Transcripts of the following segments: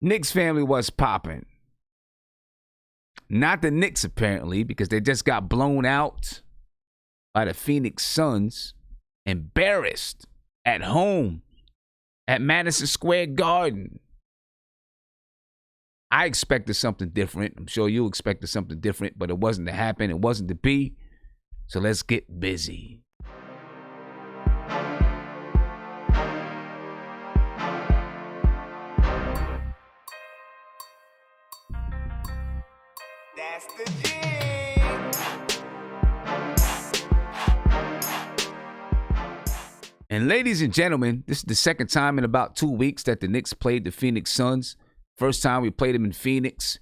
Knicks family was popping. Not the Knicks, apparently, because they just got blown out by the Phoenix Suns, embarrassed at home at Madison Square Garden. I expected something different. I'm sure you expected something different, but it wasn't to happen. It wasn't to be. So let's get busy. That's the G. And ladies and gentlemen, this is the second time in about 2 weeks that the Knicks played the Phoenix Suns. First time we played them in Phoenix.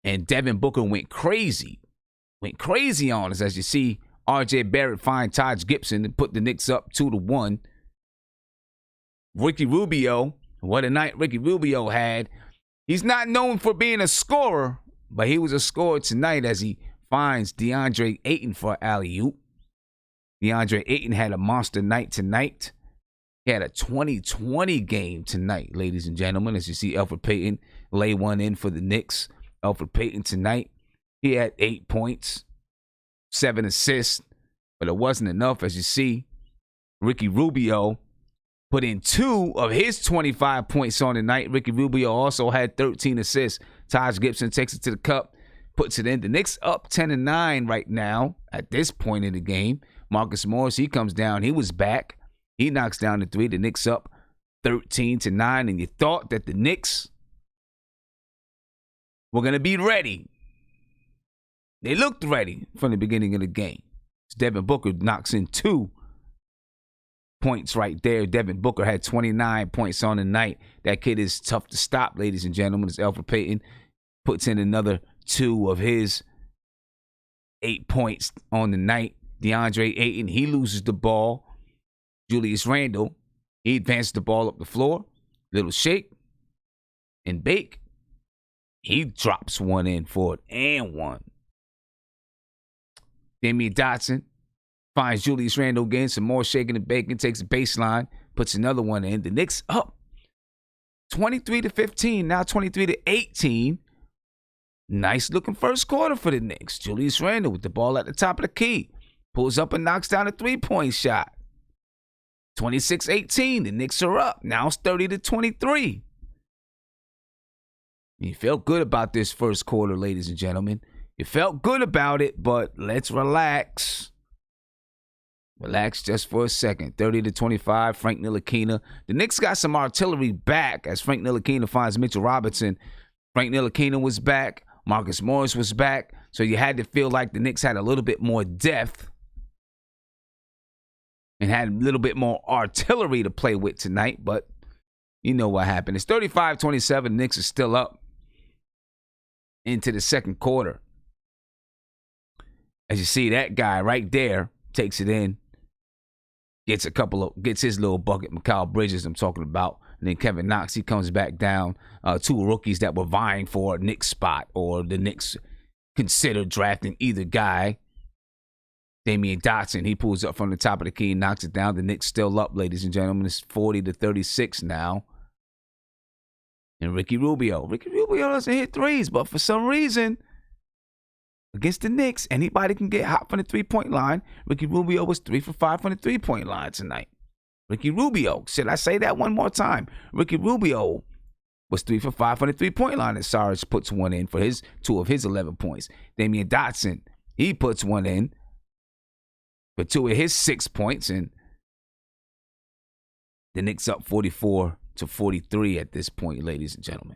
And Devin Booker went crazy. Went crazy on us. As you see, RJ Barrett find Taj Gibson and put the Knicks up 2-1. Ricky Rubio, what a night Ricky Rubio had. He's not known for being a scorer, but he was a scorer tonight as he finds Deandre Ayton for alley-oop. Deandre Ayton had a monster night tonight. He had a 20-20 game tonight, ladies and gentlemen. As you see, Elfrid Payton lay one in for the Knicks. Elfrid Payton tonight, he had 8 points, 7 assists, but it wasn't enough. As you see, Ricky Rubio put in 2 of his 25 points on the night. Ricky Rubio also had 13 assists. Taj Gibson takes it to the cup, puts it in. The Knicks up 10-9 right now at this point in the game. Marcus Morris, he comes down. He was back. He knocks down the 3. The Knicks up 13-9. And you thought that the Knicks were going to be ready. They looked ready from the beginning of the game. Devin Booker knocks in 2 points right there. Devin Booker had 29 points on the night. That kid is tough to stop, ladies and gentlemen. As Elfrid Payton puts in another 2 of his 8 points on the night. Deandre Ayton, he loses the ball. Julius Randle, he advances the ball up the floor. Little shake and bake. He drops one in for it and one. Damian Dotson finds Julius Randle again. Some more shaking and baking. Takes a baseline. Puts another one in. The Knicks up 23-15. Now 23-18. Nice looking first quarter for the Knicks. Julius Randle with the ball at the top of the key. Pulls up and knocks down a 3-point shot. 26-18. The Knicks are up. Now it's 30-23. You felt good about this first quarter, ladies and gentlemen. You felt good about it, but let's relax. Relax just for a second. 30-25, Frank Ntilikina. The Knicks got some artillery back as Frank Ntilikina finds Mitchell Robinson. Frank Ntilikina was back. Marcus Morris was back. So you had to feel like the Knicks had a little bit more depth and had a little bit more artillery to play with tonight. But you know what happened. It's 35-27. The Knicks are still up into the second quarter. As you see, that guy right there takes it in. Gets his little bucket. Mikal Bridges, I'm talking about. And then Kevin Knox, he comes back down. 2 rookies that were vying for a Knicks spot, or the Knicks considered drafting either guy. Damian Dotson, he pulls up from the top of the key and knocks it down. The Knicks still up, ladies and gentlemen. It's 40-36 now. And Ricky Rubio doesn't hit threes, but for some reason, against the Knicks, anybody can get hot from the 3-point line. Ricky Rubio was 3 for 5 from the 3-point line tonight. Ricky Rubio, should I say that one more time? Ricky Rubio was 3 for 5 from the 3-point line, and Sarge puts one in for his 2 of his 11 points. Damian Dotson, he puts one in for 2 of his 6 points, and the Knicks up 44-43 at this point, ladies and gentlemen.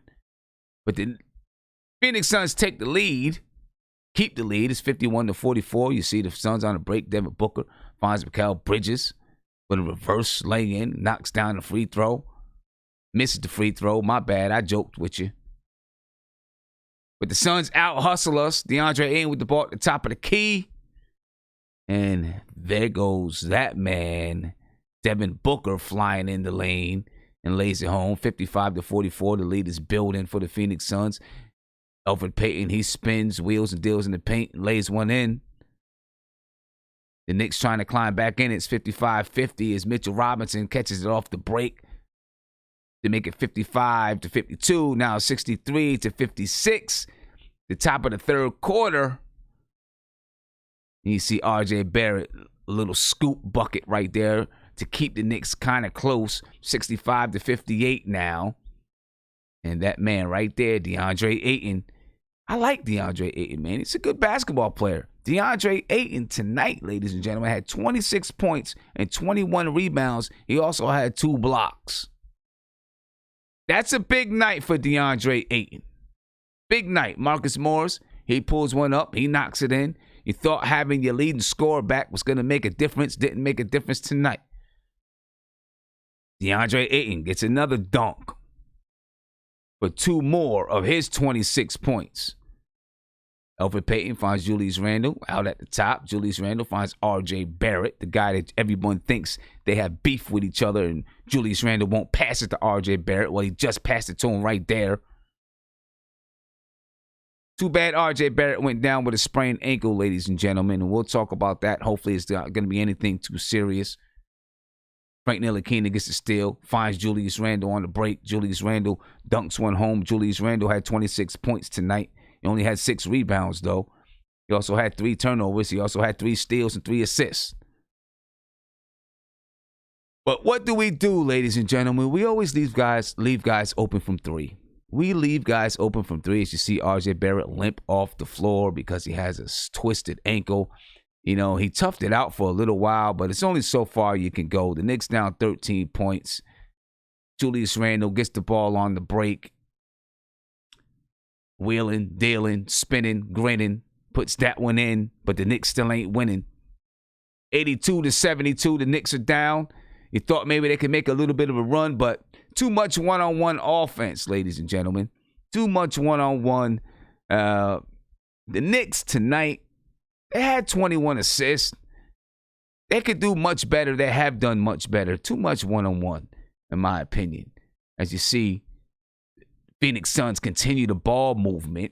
But the Phoenix Suns take the lead. Keep the lead. It's 51-44. You see the Suns on a break. Devin Booker finds Mikal Bridges with a reverse lay-in. Knocks down the free throw. Misses the free throw. My bad. I joked with you. But the Suns out-hustle us. Deandre Ayton with the ball at the top of the key. And there goes that man, Devin Booker, flying in the lane and lays it home. 55-44. The lead is building for the Phoenix Suns. Elfrid Payton, he spins, wheels, and deals in the paint, and lays one in. The Knicks trying to climb back in. It's 55-50 as Mitchell Robinson catches it off the break. to make it 55-52. Now 63-56. The top of the third quarter. And you see R.J. Barrett, a little scoop bucket right there to keep the Knicks kind of close. 65-58 now. And that man right there, Deandre Ayton. I like Deandre Ayton, man. He's a good basketball player. Deandre Ayton tonight, ladies and gentlemen, had 26 points and 21 rebounds. He also had 2 blocks. That's a big night for Deandre Ayton. Big night. Marcus Morris, he pulls one up. He knocks it in. You thought having your leading scorer back was going to make a difference. Didn't make a difference tonight. Deandre Ayton gets another dunk for 2 more of his 26 points. Elfrid Payton finds Julius Randle out at the top. Julius Randle finds R.J. Barrett, the guy that everyone thinks they have beef with each other, and Julius Randle won't pass it to R.J. Barrett. Well, he just passed it to him right there. Too bad R.J. Barrett went down with a sprained ankle, ladies and gentlemen, and we'll talk about that. Hopefully it's not going to be anything too serious. Frank Ntilikina gets the steal, finds Julius Randle on the break. Julius Randle dunks one home. Julius Randle had 26 points tonight. He only had 6 rebounds, though. He also had 3 turnovers. He also had 3 steals and 3 assists. But what do we do, ladies and gentlemen? We always leave guys open from 3. We leave guys open from 3. As you see R.J. Barrett limp off the floor because he has a twisted ankle. You know, he toughed it out for a little while, but it's only so far you can go. The Knicks down 13 points. Julius Randle gets the ball on the break. Wheeling, dealing, spinning, grinning. Puts that one in, but the Knicks still ain't winning. 82-72, the Knicks are down. You thought maybe they could make a little bit of a run, but too much one-on-one offense, ladies and gentlemen. Too much one-on-one. The Knicks tonight, they had 21 assists. They could do much better. They have done much better. Too much one-on-one, in my opinion. As you see, Phoenix Suns continue the ball movement.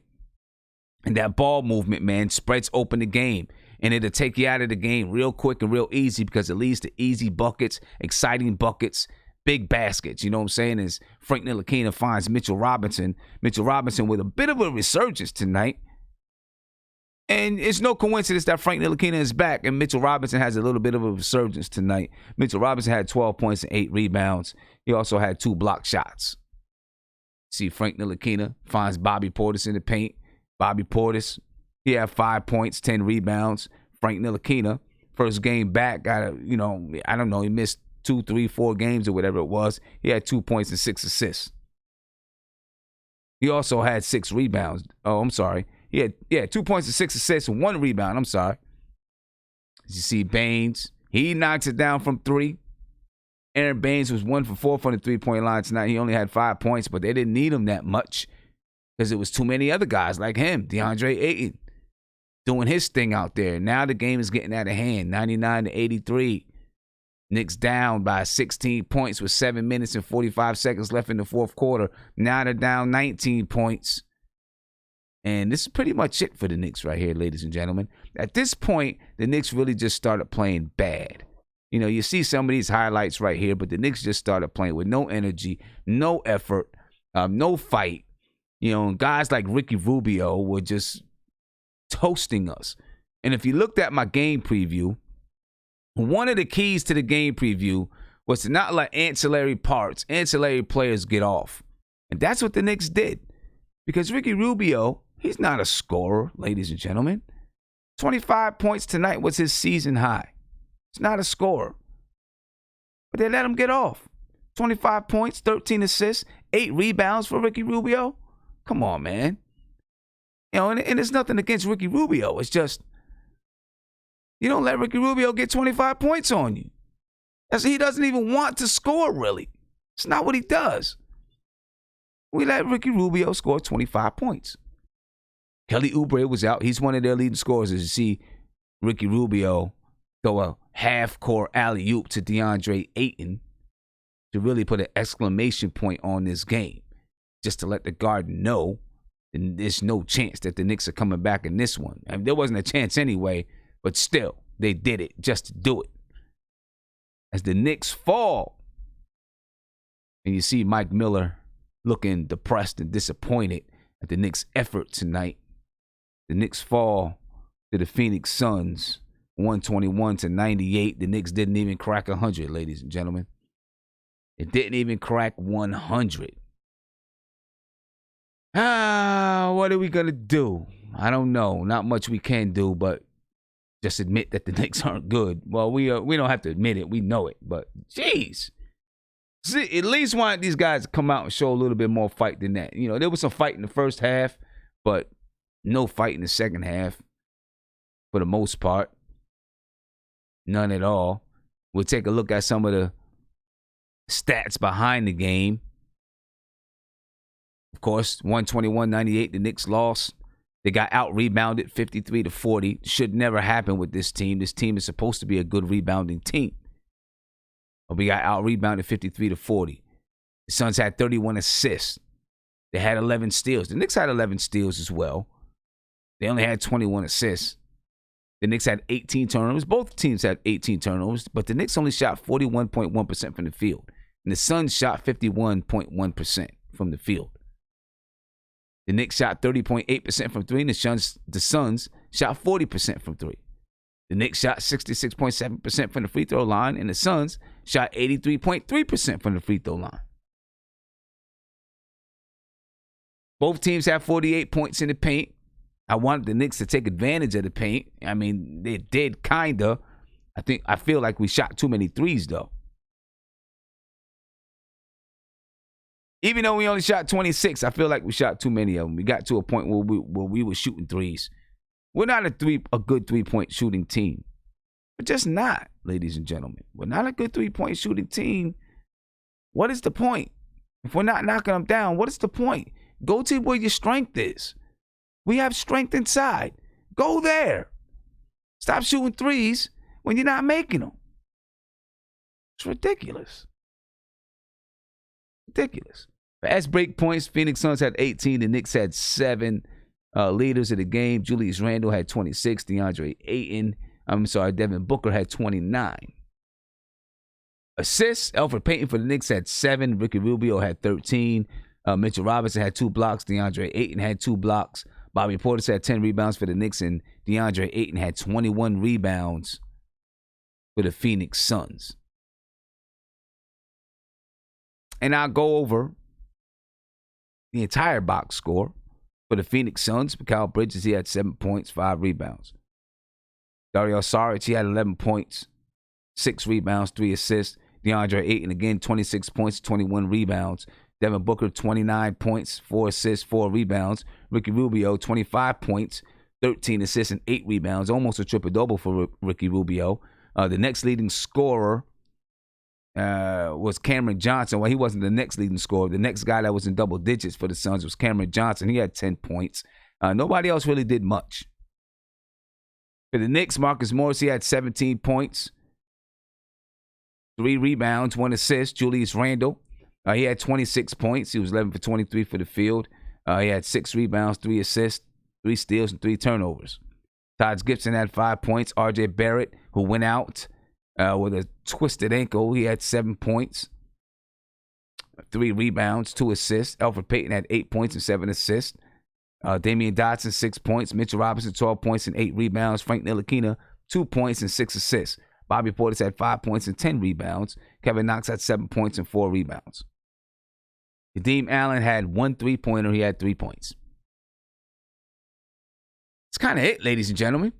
And that ball movement, man, spreads open the game. And it'll take you out of the game real quick and real easy because it leads to easy buckets, exciting buckets, big baskets. You know what I'm saying? As Frank Ntilikina finds Mitchell Robinson. Mitchell Robinson with a bit of a resurgence tonight. And it's no coincidence that Frank Ntilikina is back and Mitchell Robinson has a little bit of a resurgence tonight. Mitchell Robinson had 12 points and 8 rebounds. He also had 2 block shots. See, Frank Ntilikina finds Bobby Portis in the paint. Bobby Portis, he had 5 points, 10 rebounds. Frank Ntilikina, first game back, I don't know, he missed 2, 3, 4 games or whatever it was. He had 2 points and 6 assists. He also had 6 rebounds. Oh, I'm sorry. He had 2 points and 6 assists and 1 rebound. I'm sorry. As you see, Baines, he knocks it down from 3. Aaron Baines was 1 for 4 from the three-point line tonight. He only had 5 points, but they didn't need him that much because it was too many other guys like him, Deandre Ayton, doing his thing out there. Now the game is getting out of hand, 99-83. Knicks down by 16 points with 7 minutes and 45 seconds left in the fourth quarter. Now they're down 19 points. And this is pretty much it for the Knicks right here, ladies and gentlemen. At this point, the Knicks really just started playing bad. You know, you see some of these highlights right here, but the Knicks just started playing with no energy, no effort, no fight. You know, guys like Ricky Rubio were just toasting us. And if you looked at my game preview, one of the keys to the game preview was to not let ancillary players get off. And that's what the Knicks did. Because Ricky Rubio, he's not a scorer, ladies and gentlemen. 25 points tonight was his season high. He's not a scorer. But they let him get off. 25 points, 13 assists, 8 rebounds for Ricky Rubio. Come on, man. You know, and it's nothing against Ricky Rubio. It's just, you don't let Ricky Rubio get 25 points on you. He doesn't even want to score, really. It's not what he does. We let Ricky Rubio score 25 points. Kelly Oubre was out. He's one of their leading scorers. As you see, Ricky Rubio throw a half-court alley-oop to Deandre Ayton to really put an exclamation point on this game, just to let the Garden know there's no chance that the Knicks are coming back in this one. I mean, there wasn't a chance anyway, but still, they did it just to do it. As the Knicks fall And you see Mike Miller looking depressed and disappointed at the Knicks' effort tonight. The Knicks fall to the Phoenix Suns, 121-98. The Knicks didn't even crack 100, ladies and gentlemen. It didn't even crack 100. What are we going to do? I don't know. Not much we can do, but just admit that the Knicks aren't good. Well, we don't have to admit it. We know it. But, jeez. See, at least want these guys to come out and show a little bit more fight than that. You know, there was some fight in the first half, but no fight in the second half for the most part. None at all. We'll take a look at some of the stats behind the game. Of course, 121-98, the Knicks lost. They got out-rebounded 53-40. Should never happen with this team. This team is supposed to be a good rebounding team. But we got out-rebounded 53-40. The Suns had 31 assists. They had 11 steals. The Knicks had 11 steals as well. They only had 21 assists. The Knicks had 18 turnovers. Both teams had 18 turnovers, but the Knicks only shot 41.1% from the field. And the Suns shot 51.1% from the field. The Knicks shot 30.8% from three, and the Suns shot 40% from three. The Knicks shot 66.7% from the free throw line, and the Suns shot 83.3% from the free throw line. Both teams had 48 points in the paint. I wanted the Knicks to take advantage of the paint. I mean, they did kinda. I feel like we shot too many threes, though. Even though we only shot 26, I feel like we shot too many of them. We got to a point where we were shooting threes. We're not a good three-point shooting team. We're just not, ladies and gentlemen. We're not a good three-point shooting team. What is the point? If we're not knocking them down, what is the point? Go to where your strength is. We have strength inside. Go there. Stop shooting threes when you're not making them. It's ridiculous. Ridiculous. Fast break points, Phoenix Suns had 18. The Knicks had 7 leaders of the game. Julius Randle had 26. Deandre Ayton, Devin Booker had 29. Assists, Elfrid Payton for the Knicks had 7. Ricky Rubio had 13. Mitchell Robinson had 2 blocks. Deandre Ayton had 2 blocks. Bobby Portis had 10 rebounds for the Knicks, and Deandre Ayton had 21 rebounds for the Phoenix Suns. And I'll go over the entire box score for the Phoenix Suns. Mikal Bridges, he had 7 points, 5 rebounds. Dario Saric, he had 11 points, 6 rebounds, 3 assists. Deandre Ayton, again, 26 points, 21 rebounds. Devin Booker, 29 points, 4 assists, 4 rebounds. Ricky Rubio, 25 points, 13 assists, and 8 rebounds. Almost a triple-double for Ricky Rubio. The next leading scorer was Cameron Johnson. Well, he wasn't the next leading scorer. The next guy that was in double digits for the Suns was Cameron Johnson. He had 10 points. Nobody else really did much. For the Knicks, Marcus Morris, he had 17 points, 3 rebounds, 1 assist. Julius Randle, he had 26 points. He was 11 for 23 for the field. He had 6 rebounds, 3 assists, 3 steals, and 3 turnovers. Taj Gibson had 5 points. R.J. Barrett, who went out with a twisted ankle, he had 7 points, 3 rebounds, 2 assists. Elfrid Payton had 8 points and 7 assists. Damian Dotson, 6 points. Mitchell Robinson, 12 points and 8 rebounds. Frank Ntilikina, 2 points and 6 assists. Bobby Portis had 5 points and 10 rebounds. Kevin Knox had 7 points and 4 rebounds. Kadeem Allen had 1 3-pointer. He had 3 points. It's kind of it, ladies and gentlemen.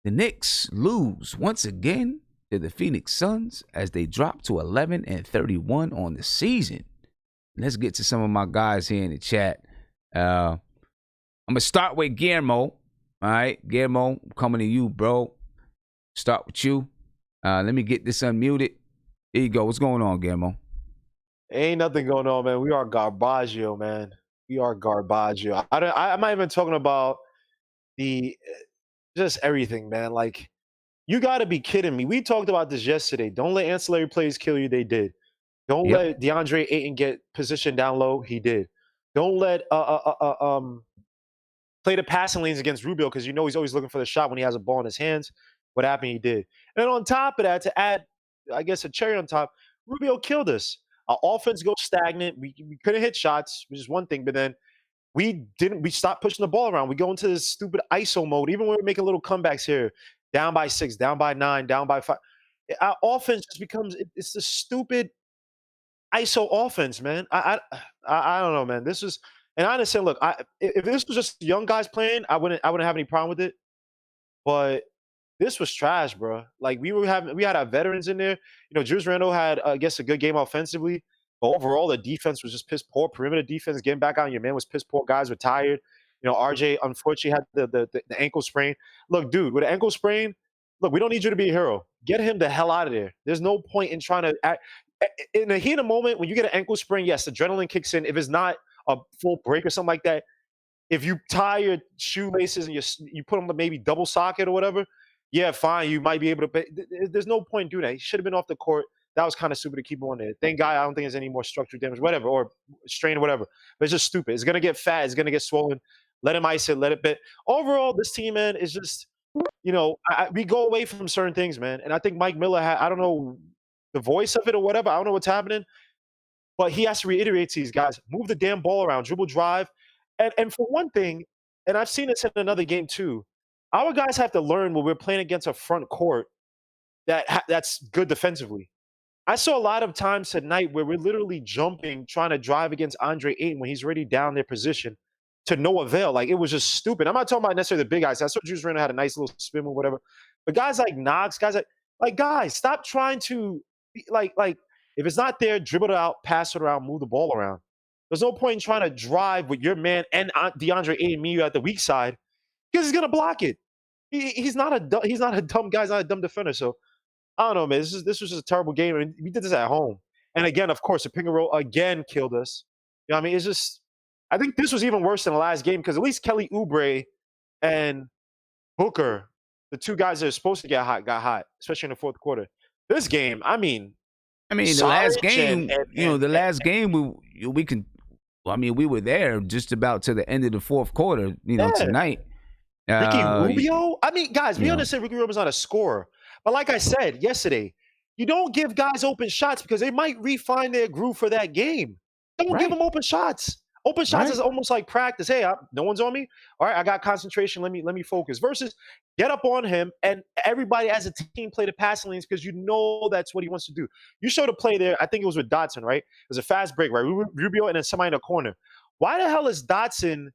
The Knicks lose once again to the Phoenix Suns as they drop to 11-31 on the season. Let's get to some of my guys here in the chat. I'm going to start with Guillermo. All right, Guillermo, I'm coming to you, bro. Start with you. Let me get this unmuted. There you go. What's going on, Guillermo? Ain't nothing going on, man. We are Garbaggio, man. We are Garbaggio. I'm not even talking about just everything, man. Like, you got to be kidding me. We talked about this yesterday. Don't let ancillary plays kill you. They did. Don't let DeAndre Ayton get positioned down low. He did. Don't let play the passing lanes against Rubio because you know he's always looking for the shot when he has a ball in his hands. What happened? He did. And on top of that, to add, I guess, a cherry on top, Rubio killed us. Our offense goes stagnant. We couldn't hit shots, which is one thing, but then we stopped pushing the ball around. We go into this stupid ISO mode, even when we're making little comebacks here, down by 6, down by 9, down by 5. Our offense just becomes it's the stupid ISO offense, man. I don't know, man. This is and I understand. Look, if this was just young guys playing, I wouldn't have any problem with it. But this was trash, bro. Like we had our veterans in there. Julius Randle had, I guess, a good game offensively, but overall the defense was just piss poor. Perimeter defense getting back on your man was piss poor. Guys were tired. RJ unfortunately had the ankle sprain. Look, dude, with an ankle sprain, look, we don't need you to be a hero. Get him the hell out of there. There's no point in trying to act. In the heat of the moment, when you get an ankle sprain, yes, adrenaline kicks in. If it's not a full break or something like that, if you tie your shoelaces and you put them maybe double socket or whatever, yeah, fine, you might be able to pay. There's no point in doing that. He should have been off the court. That was kind of stupid to keep him on there. Thank God I don't think there's any more structural damage, whatever, or strain or whatever. But it's just stupid. It's going to get fat. It's going to get swollen. Let him ice it. Let it bit. Overall, this team, man, is just, we go away from certain things, man. And I think Mike Miller I don't know the voice of it or whatever. I don't know what's happening. But he has to reiterate to these guys, move the damn ball around, dribble, drive. And for one thing, and I've seen this in another game too, our guys have to learn when we're playing against a front court that's good defensively. I saw a lot of times tonight where we're literally jumping, trying to drive against Deandre Ayton when he's already down their position to no avail. Like, it was just stupid. I'm not talking about necessarily the big guys. I saw Julius Randle had a nice little spin or whatever. But guys like Knox, guys guys, stop trying to like if it's not there, dribble it out, pass it around, move the ball around. There's no point in trying to drive with your man and DeAndre Ayton, me at the weak side, because he's gonna block it. He's not a dumb guy. He's not a dumb defender. So I don't know, man. This was just a terrible game, and we did this at home. And again, of course, the pick and roll again killed us. I mean, it's just. I think this was even worse than the last game because at least Kelly Oubre and Booker, the two guys that are supposed to get hot, got hot, especially in the fourth quarter. This game, I mean, the last game, the last game we can. We were there just about to the end of the fourth quarter. Tonight. Ricky Rubio. I mean, guys, we understand Ricky Rubio's not a scorer, but like I said yesterday, you don't give guys open shots because they might refine their groove for that game. Don't give them open shots. Open shots is almost like practice. Hey, no one's on me. All right, I got concentration. Let me focus. Versus get up on him and everybody as a team play the passing lanes because that's what he wants to do. You showed a play there. I think it was with Dotson, right? It was a fast break, right? Rubio and then somebody in the corner. Why the hell is Dotson?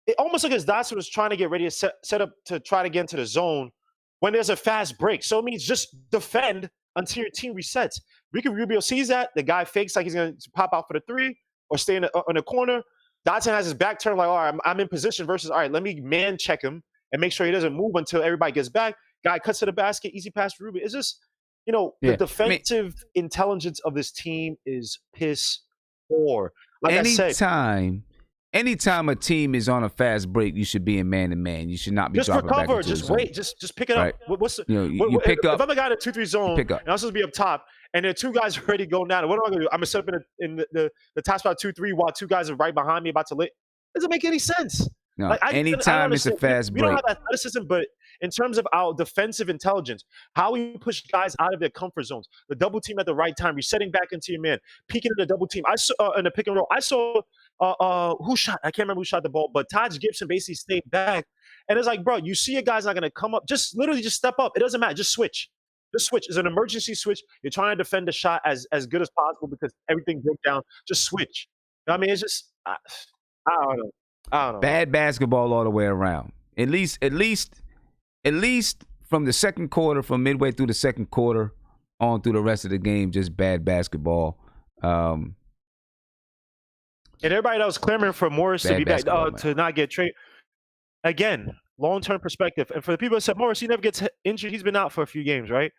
It almost like as Dotson was trying to get ready to set up to try to get into the zone when there's a fast break. So it means just defend until your team resets. Ricky Rubio sees that. The guy fakes like he's going to pop out for the three or stay in the corner. Dotson has his back turned like, all right, I'm in position versus, all right, let me man check him and make sure he doesn't move until everybody gets back. Guy cuts to the basket, easy pass to Rubio. It's just, the defensive intelligence of this team is piss poor. Like anytime a team is on a fast break, you should be in man-to-man. You should not be dropping back into the zone. Just wait. Just pick it up. What's you pick up. If I'm a guy in a 2-3 zone and I'm supposed to be up top, and there are two guys already going down, what am I going to do? I'm going to set up in the top spot 2-3 while two guys are right behind me about to lit. Doesn't make any sense. No, anytime it's a fast break. We don't have athleticism, but in terms of our defensive intelligence, how we push guys out of their comfort zones, the double team at the right time, resetting back into your man, peeking in the double team. I saw in the pick and roll. I saw who shot. I can't remember who shot the ball, but Taj Gibson basically stayed back, and it's like, bro, you see a guy's not going to come up. Just literally just step up. It doesn't matter. Just switch. Just switch. It's an emergency switch. You're trying to defend the shot as good as possible because everything broke down. Just switch. It's just I don't know. Bad basketball all the way around. At least from the second quarter, from midway through the second quarter on through the rest of the game, just bad basketball. And everybody that was clamoring for Morris to be back, to not get traded. Again, long-term perspective. And for the people that said, Morris, he never gets injured. He's been out for a few games, right?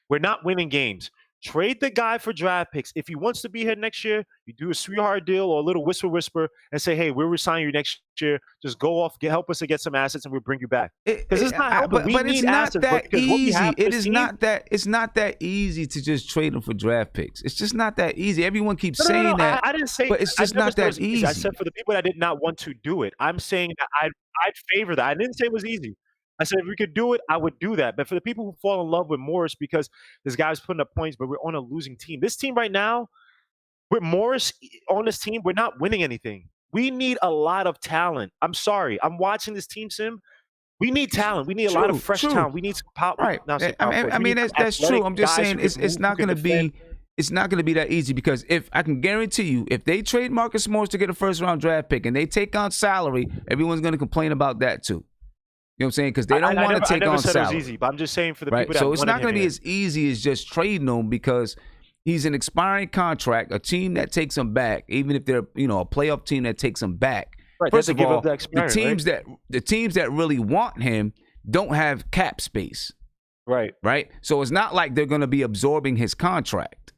We're not winning games. Trade the guy for draft picks. If he wants to be here next year, you do a sweetheart deal or a little whisper and say, hey, we'll resign you next year. Just go off, help us to get some assets, and we'll bring you back. Because it's not helping. But it's not that easy. It's not that easy to just trade them for draft picks. It's just not that easy. Everyone keeps saying that. I didn't say, but it's just not that easy. I said for the people that did not want to do it, I'm saying that I'd favor that. I didn't say it was easy. I said, if we could do it, I would do that. But for the people who fall in love with Morris because this guy's putting up points, but we're on a losing team. This team right now, with Morris on this team, we're not winning anything. We need a lot of talent. I'm sorry. I'm watching this team, Sim. We need talent. We need a lot of fresh talent. We need some power. Right. Not some I power mean, forwards. I We mean need some that's true. athletic I'm just guys saying who can it's move, not who can going to defend. be it's not going to be that easy because if I can guarantee you, if they trade Marcus Morris to get a first round draft pick and they take on salary, everyone's going to complain about that too. You know what I'm saying? Because they don't want to take on I never said salary. it was easy, but I'm just saying for the Right. people that So it's wanted not going to him be here. as easy as just trading him because he's an expiring contract. A team that takes him back, even if they're a playoff team that takes him back. Right, First they of have to give all, up the expiring, the teams that really want him don't have cap space. Right. Right. So it's not like they're going to be absorbing his contract.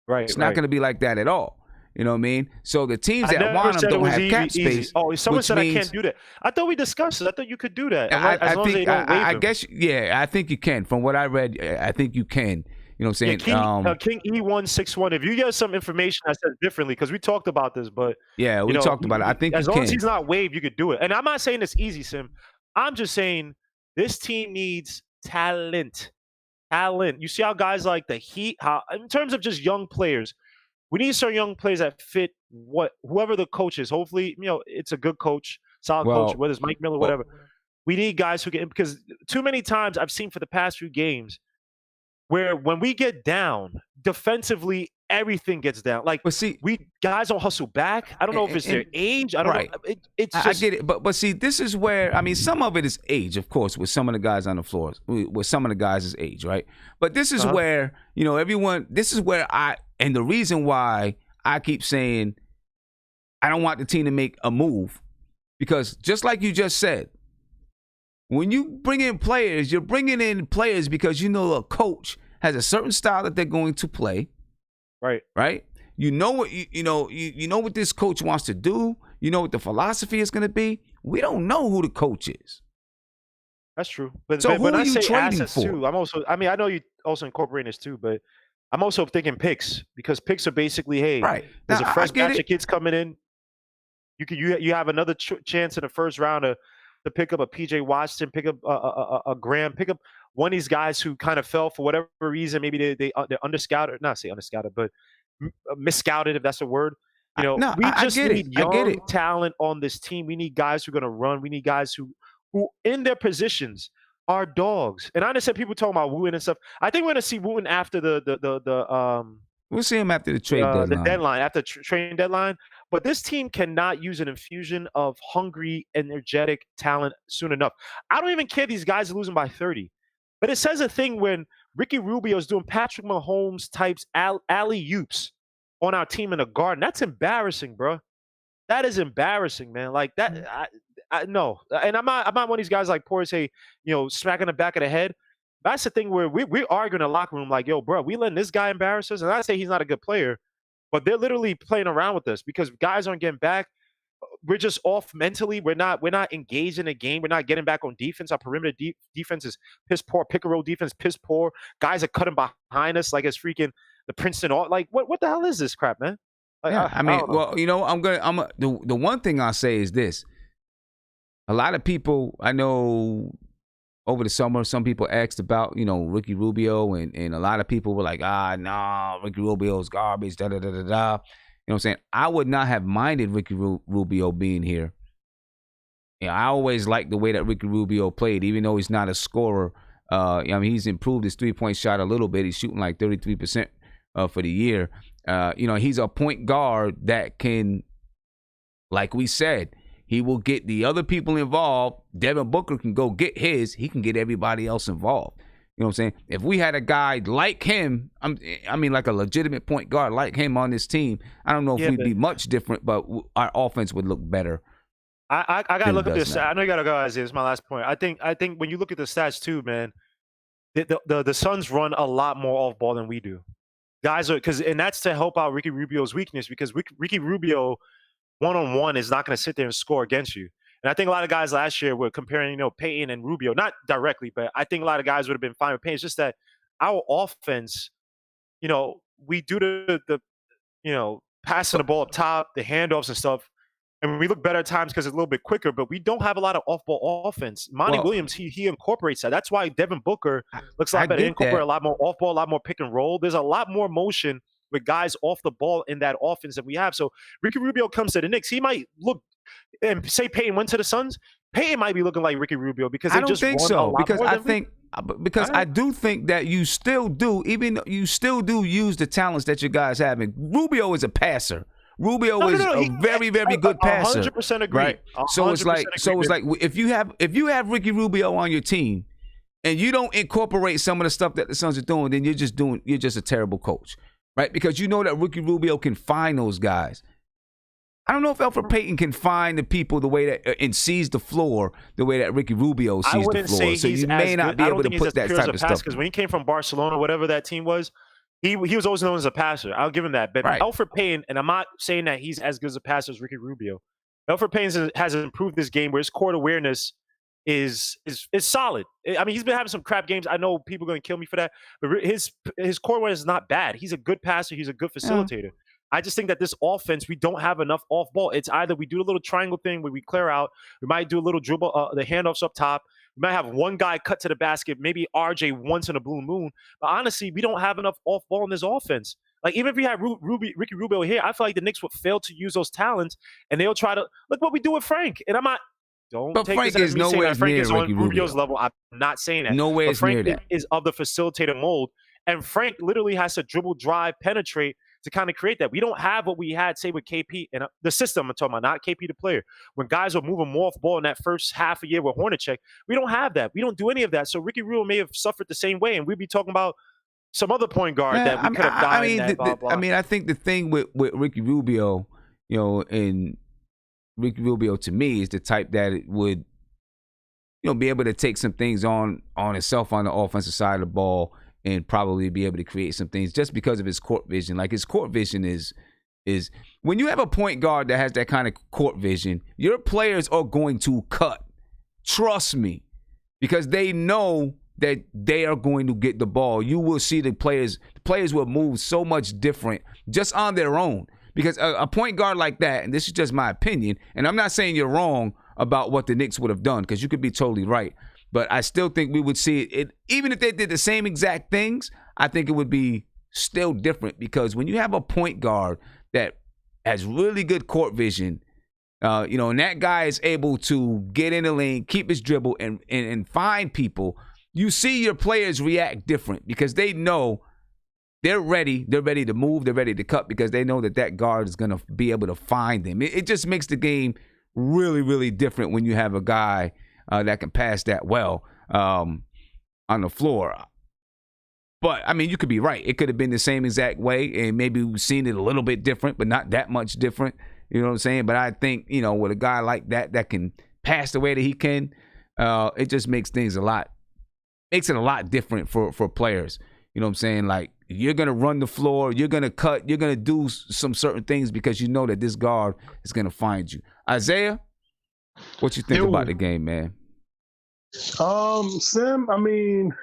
Right. It's not going to be like that at all. You know what I mean? So the teams I that want him said it don't was have cap easy. space. Oh, someone said means, I can't do that. I thought we discussed it. I thought you could do that I as long as they don't waive him. guess, yeah, I think you can. From what I read, I think you can. You know what I'm saying? King E161. If you get some information, I said differently because we talked about this, but yeah, we talked about it. I think as you long can. as he's not waived, you could do it. And I'm not saying it's easy, Sim. I'm just saying this team needs talent. Talent. You see how guys like the Heat, how in terms of just young players, we need some young players that fit whoever the coach is. Hopefully, it's a good coach, solid coach, whether it's Mike Miller, whatever. We need guys who can, because too many times I've seen for the past few games where when we get down defensively, everything gets down. Like, we guys don't hustle back. I don't know if it's their age. I don't know. It's just, I get it, but see, this is where some of it is age, of course, with some of the guys on the floor, with some of the guys is age, right? But this is where everyone. This is where and the reason why I keep saying I don't want the team to make a move because just like you just said, when you bring in players, you're bringing in players because a coach has a certain style that they're going to play. Right. You know what you know what this coach wants to do. You know what the philosophy is going to be. We don't know who the coach is. That's true. But so who are you trading for? Too, I know you also incorporating this too, but I'm also thinking picks because picks are basically, hey, there's a fresh batch of kids coming in. You have another chance in the first round to pick up a PJ Washington, pick up a Graham, pick up one of these guys who kind of fell for whatever reason. Maybe they're underscouted, not say underscouted, but misscouted, if that's a word. We just need young talent on this team. We need guys who are going to run. We need guys who in their positions are dogs. And I understand people talking about Wooten and stuff. I think we're going to see Wooten after we'll see him after the trade deadline. The deadline, after trading deadline. But this team cannot use an infusion of hungry, energetic talent soon enough. I don't even care these guys are losing by 30. But it says a thing when Ricky Rubio is doing Patrick Mahomes types alley-oops on our team in the Garden. That's embarrassing, bro. That is embarrassing, man. Like that, no. And I'm not one of these guys like Portis, hey, smacking the back of the head. That's the thing where we're arguing in the locker room like, yo, bro, we letting this guy embarrass us. And I say he's not a good player, but they're literally playing around with us because guys aren't getting back. We're just off mentally. We're not engaged in the game. We're not getting back on defense. Our perimeter defense is piss poor. Pick and roll defense piss poor. Guys are cutting behind us like it's freaking the Princeton. Like what the hell is this crap, man? Like, the one thing I'll say is this. A lot of people I know over the summer, some people asked about, Ricky Rubio, and a lot of people were like, Ricky Rubio's garbage, da da da da da. You know what I'm saying? I would not have minded Ricky Rubio being here. I always liked the way that Ricky Rubio played, even though he's not a scorer. He's improved his 3-point shot a little bit. He's shooting like 33% for the year. He's a point guard that can, like we said, he will get the other people involved. Devin Booker can go get his. He can get everybody else involved. You know what I'm saying? If we had a guy like him, like a legitimate point guard like him on this team, I don't know if we'd be much different, but our offense would look better. I gotta look at this. I know you gotta go, Isaiah. This is my last point. I think when you look at the stats too, man, the Suns run a lot more off ball than we do. Guys are and that's to help out Ricky Rubio's weakness because Ricky Rubio one-on-one is not going to sit there and score against you. And I think a lot of guys last year were comparing, Payton and Rubio, not directly, but I think a lot of guys would have been fine with Payton. It's just that our offense, we do the passing the ball up top, the handoffs and stuff. And we look better at times because it's a little bit quicker, but we don't have a lot of off-ball offense. Monty Well, Williams, he incorporates that. That's why Devin Booker looks a I lot better. He get incorporates that. a lot more off-ball, a lot more pick and roll. There's a lot more motion with guys off the ball in that offense that we have. So Ricky Rubio comes to the Knicks. He might look, and say Payton went to the Suns. Payton might be looking like Ricky Rubio because I they don't just think won a so lot because more I than think because I do think that you still do, even you still do use the talents that you guys have. And Rubio is a passer. Rubio is a very, very good passer. 100% agree. Right? So it's like if you have Ricky Rubio on your team and you don't incorporate some of the stuff that the Suns are doing, then you're just a terrible coach, right? Because you know that Ricky Rubio can find those guys. I don't know if Elfrid Payton can find the people the way that and sees the floor the way that Ricky Rubio sees the floor. I wouldn't say so he's you may not be able to put that type of stuff. Because when he came from Barcelona, whatever that team was, he was always known as a passer. I'll give him that. But Right. Elfrid Payton, and I'm not saying that he's as good as a passer as Ricky Rubio. Elfrid Payton has improved this game where his court awareness is solid. I mean, he's been having some crap games. I know people are going to kill me for that, but his court awareness is not bad. He's a good passer. He's a good facilitator. I just think that this offense, we don't have enough off ball. It's either we do a little triangle thing where we clear out. We might do a little dribble, the handoffs up top. We might have one guy cut to the basket, maybe RJ once in a blue moon. But honestly, we don't have enough off ball in this offense. Like, even if we had Ricky Rubio here, I feel like the Knicks would fail to use those talents, and they'll try to look what we do with Frank. And I'm not. Don't take Frank this as is me saying nowhere that Frank near is on Ricky Rubio's Rubio. level. I'm not saying that. Nowhere But Frank near that. is of the facilitator mold, and Frank literally has to dribble, drive, penetrate to kind of create that. We don't have what we had, say, with KP and the system. I'm talking about, not KP the player. When guys were moving more off ball in that first half a year with Hornacek, we don't have that. We don't do any of that. So Ricky Rubio may have suffered the same way, and we'd be talking about some other point guard that we could have died. I mean, I think the thing with Ricky Rubio, and Ricky Rubio to me is the type that it would, be able to take some things on himself on the offensive side of the ball and probably be able to create some things just because of his court vision. Like, his court vision is when you have a point guard that has that kind of court vision, your players are going to cut. Trust me, because they know that they are going to get the ball. You will see the players will move so much different just on their own. Because a point guard like that, and this is just my opinion, and I'm not saying you're wrong about what the Knicks would have done, because you could be totally right. But I still think we would see it, even if they did the same exact things, I think it would be still different. Because when you have a point guard that has really good court vision, and that guy is able to get in the lane, keep his dribble, and find people, you see your players react different because they know they're ready. They're ready to move. They're ready to cut because they know that guard is going to be able to find them. It just makes the game really, really different when you have a guy that can pass that well on the floor. But, I mean, you could be right. It could have been the same exact way, and maybe we've seen it a little bit different, but not that much different. You know what I'm saying? But I think, with a guy like that can pass the way that he can, it just makes it a lot different for players. You know what I'm saying? Like, you're going to run the floor, you're going to cut, you're going to do some certain things because you know that this guard is going to find you. Isaiah, what you think about the game, man? Sim, I mean,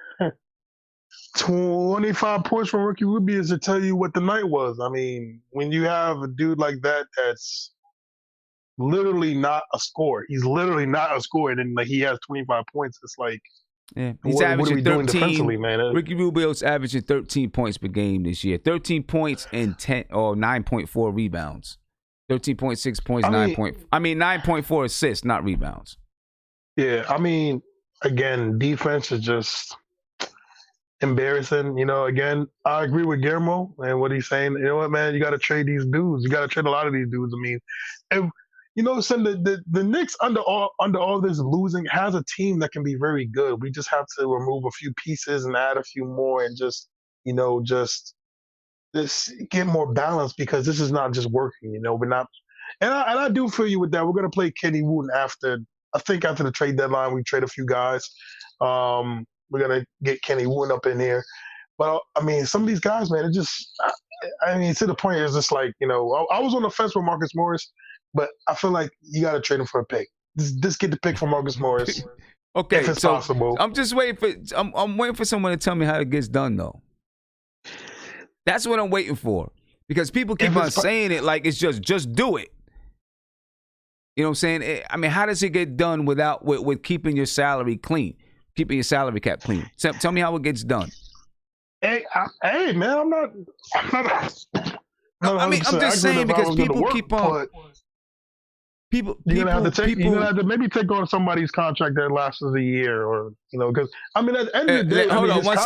25 points from Ricky Rubio is to tell you what the night was. I mean, when you have a dude like that that's literally not a scorer, he's literally not a scorer, and then he has 25 points, it's like, yeah, he's what averaging are we 13. Doing defensively, man? Ricky Rubio's averaging 13 points per game this year. 13 points and 9.4 rebounds. 13.6 points, 9.4 assists, not rebounds. Yeah, I mean, again, defense is just embarrassing. Again, I agree with Guillermo and what he's saying. You know what, man? You got to trade these dudes. You got to trade a lot of these dudes. I mean, Sam, the Knicks under all this losing has a team that can be very good. We just have to remove a few pieces and add a few more, and just get more balance, because this is not just working. We're not, and I do feel you with that. We're gonna play Kenny Wooten after the trade deadline. We trade a few guys. We're gonna get Kenny Wooten up in here, but I mean, some of these guys, man, it just, I mean, to the point, it's just like, I was on the fence with Marcus Morris. But I feel like you got to trade him for a pick. Just get the pick for Marcus Morris. Okay, if it's possible. I'm just waiting for. I'm waiting for someone to tell me how it gets done, though. That's what I'm waiting for, because people keep on saying it like it's just do it. You know what I'm saying? I mean, how does it get done with keeping your salary clean, keeping your salary cap clean? Tell me how it gets done. Hey, man, I'm not. No, I mean, I'm just saying because people keep on. You're gonna have to maybe take on somebody's contract that lasts a year, or because I mean, at the end of the day, hold on, one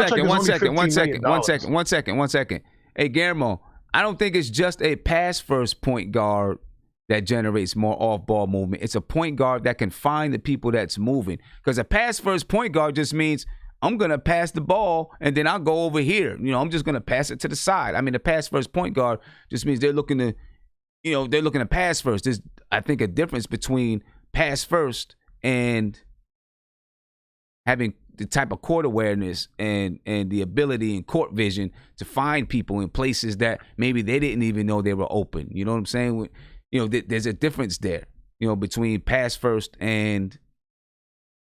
second. Hey, Guillermo, I don't think it's just a pass first point guard that generates more off-ball movement. It's a point guard that can find the people that's moving. Because a pass-first point guard just means I'm going to pass the ball, and then I'll go over here. I'm just going to pass it to the side. I mean, the pass-first point guard just means they're looking to pass first. There's, I think, a difference between pass first and having the type of court awareness and the ability and court vision to find people in places that maybe they didn't even know they were open. You know what I'm saying? There's a difference there, between pass first and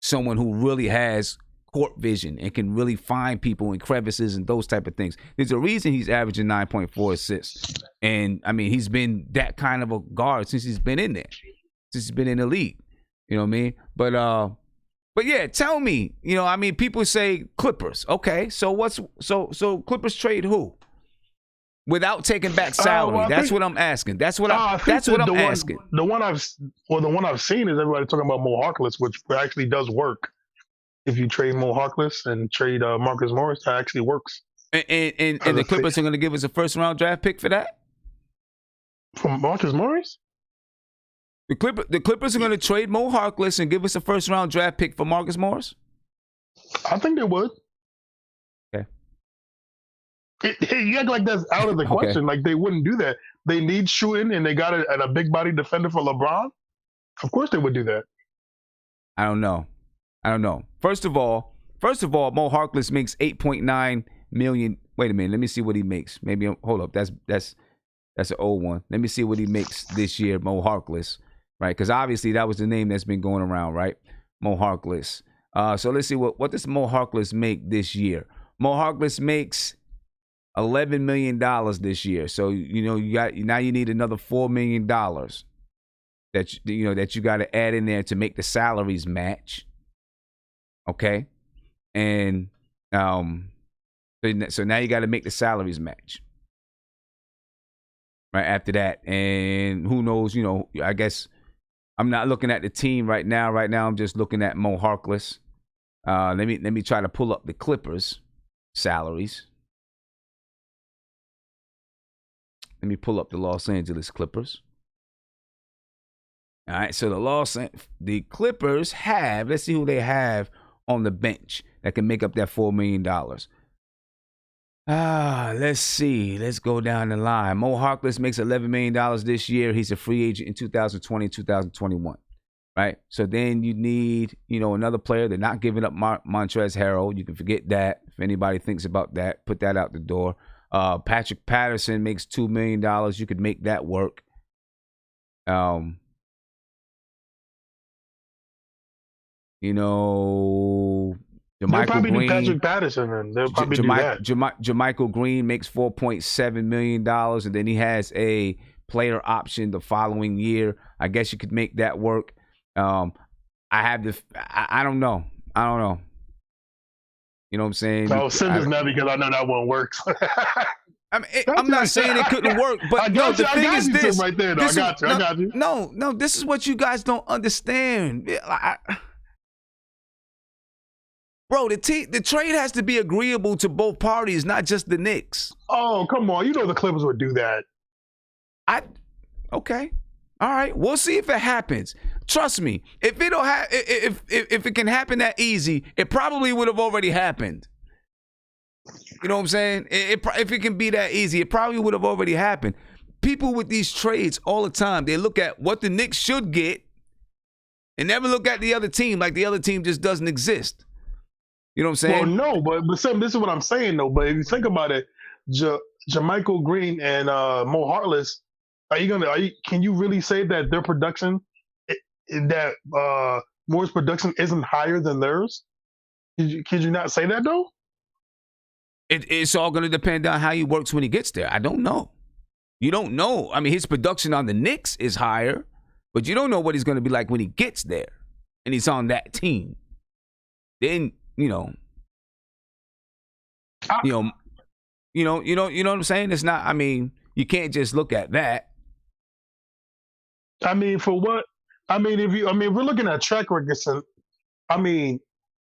someone who really has court vision and can really find people in crevices and those type of things. There's a reason he's averaging 9.4 assists. And, I mean, he's been that kind of a guard since he's been in there, since he's been in the league. You know what I mean? But yeah, tell me, people say Clippers. Okay, so so Clippers trade who? Without taking back salary. That's what I'm asking. That's what I'm asking. The one I've seen is everybody talking about Mo Harkless, which actually does work. If you trade Mo Harkless and trade Marcus Morris, that actually works. And the Clippers are going to give us a first round draft pick for that? From Marcus Morris? The Clippers are going to trade Mo Harkless and give us a first round draft pick for Marcus Morris? I think they would. Okay. You act like that's out of the question. Okay. Like they wouldn't do that. They need shooting, and they got a big body defender for LeBron. Of course they would do that. I don't know. First of all, Mo Harkless makes $8.9 million. Wait a minute. Let me see what he makes. Maybe hold up. That's an old one. Let me see what he makes this year, Mo Harkless. Right? Because obviously that was the name that's been going around, right? Mo Harkless. So let's see what does Mo Harkless make this year. Mo Harkless makes $11 million this year. So you need another $4 million that you got to add in there to make the salaries match. Okay, and so now you got to make the salaries match. Right after that, and who knows? I guess I'm not looking at the team right now. Right now, I'm just looking at Mo Harkless. Let me try to pull up the Clippers salaries. Let me pull up the Los Angeles Clippers. All right, so the Clippers have. Let's see who they have on the bench that can make up that $4 million. Let's see. Let's go down the line. Mo Harkless makes $11 million this year. He's a free agent in 2020, 2021. Right? So then you need, another player. They're not giving up Montrezl Harrell. You can forget that. If anybody thinks about that, put that out the door. Patrick Patterson makes $2 million. You could make that work. Patrick Patterson, and they'll probably do that. JaMychal Green makes $4.7 million, and then he has a player option the following year. I guess you could make that work. I don't know. You know what I'm saying? No, send us now because I know that one works. I mean, I'm not saying it couldn't work, but the thing is this. Right there, I got you. No, this is what you guys don't understand. Bro, the trade has to be agreeable to both parties, not just the Knicks. Oh, come on. The Clippers would do that. Okay. All right. We'll see if it happens. Trust me. If it can happen that easy, it probably would have already happened. You know what I'm saying? If it can be that easy, it probably would have already happened. People with these trades all the time, they look at what the Knicks should get and never look at the other team like the other team just doesn't exist. You know what I'm saying? Well, no, but Sam, this is what I'm saying though. But if you think about it, JaMychal Green and Mo Harkless, can you really say that their production, that Moore's production isn't higher than theirs? Could you not say that though? It's all going to depend on how he works when he gets there. I don't know. You don't know. I mean, his production on the Knicks is higher, But you don't know what he's going to be like when he gets there and he's on that team. Then, you know what I'm saying? It's not, I mean, you can't just look at that. I mean, for what? I mean, if we're looking at track records, I mean,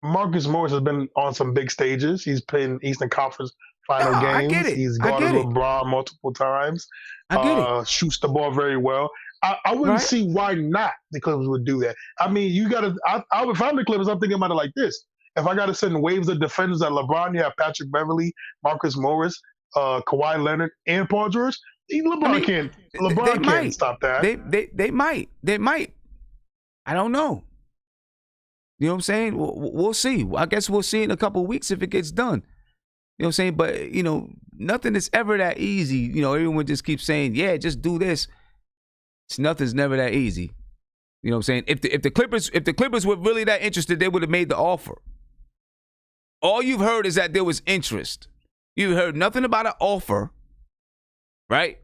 Marcus Morris has been on some big stages. He's playing Eastern Conference final games. I get it. He's guarded LeBron multiple times. I get it. Shoots the ball very well. I wouldn't see why not the Clippers would do that. I mean, you got to. If I'm the Clippers, I'm thinking about it like this. If I got to send waves of defenders at LeBron, you have Patrick Beverley, Marcus Morris, Kawhi Leonard, and Paul George. LeBron can't stop that. They might. I don't know. You know what I'm saying? We'll see. I guess we'll see in a couple of weeks if it gets done. You know what I'm saying? But, nothing is ever that easy. Everyone just keeps saying, yeah, just do this. Nothing's never that easy. You know what I'm saying? If the Clippers were really that interested, they would have made the offer. All you've heard is that there was interest. You heard nothing about an offer, right?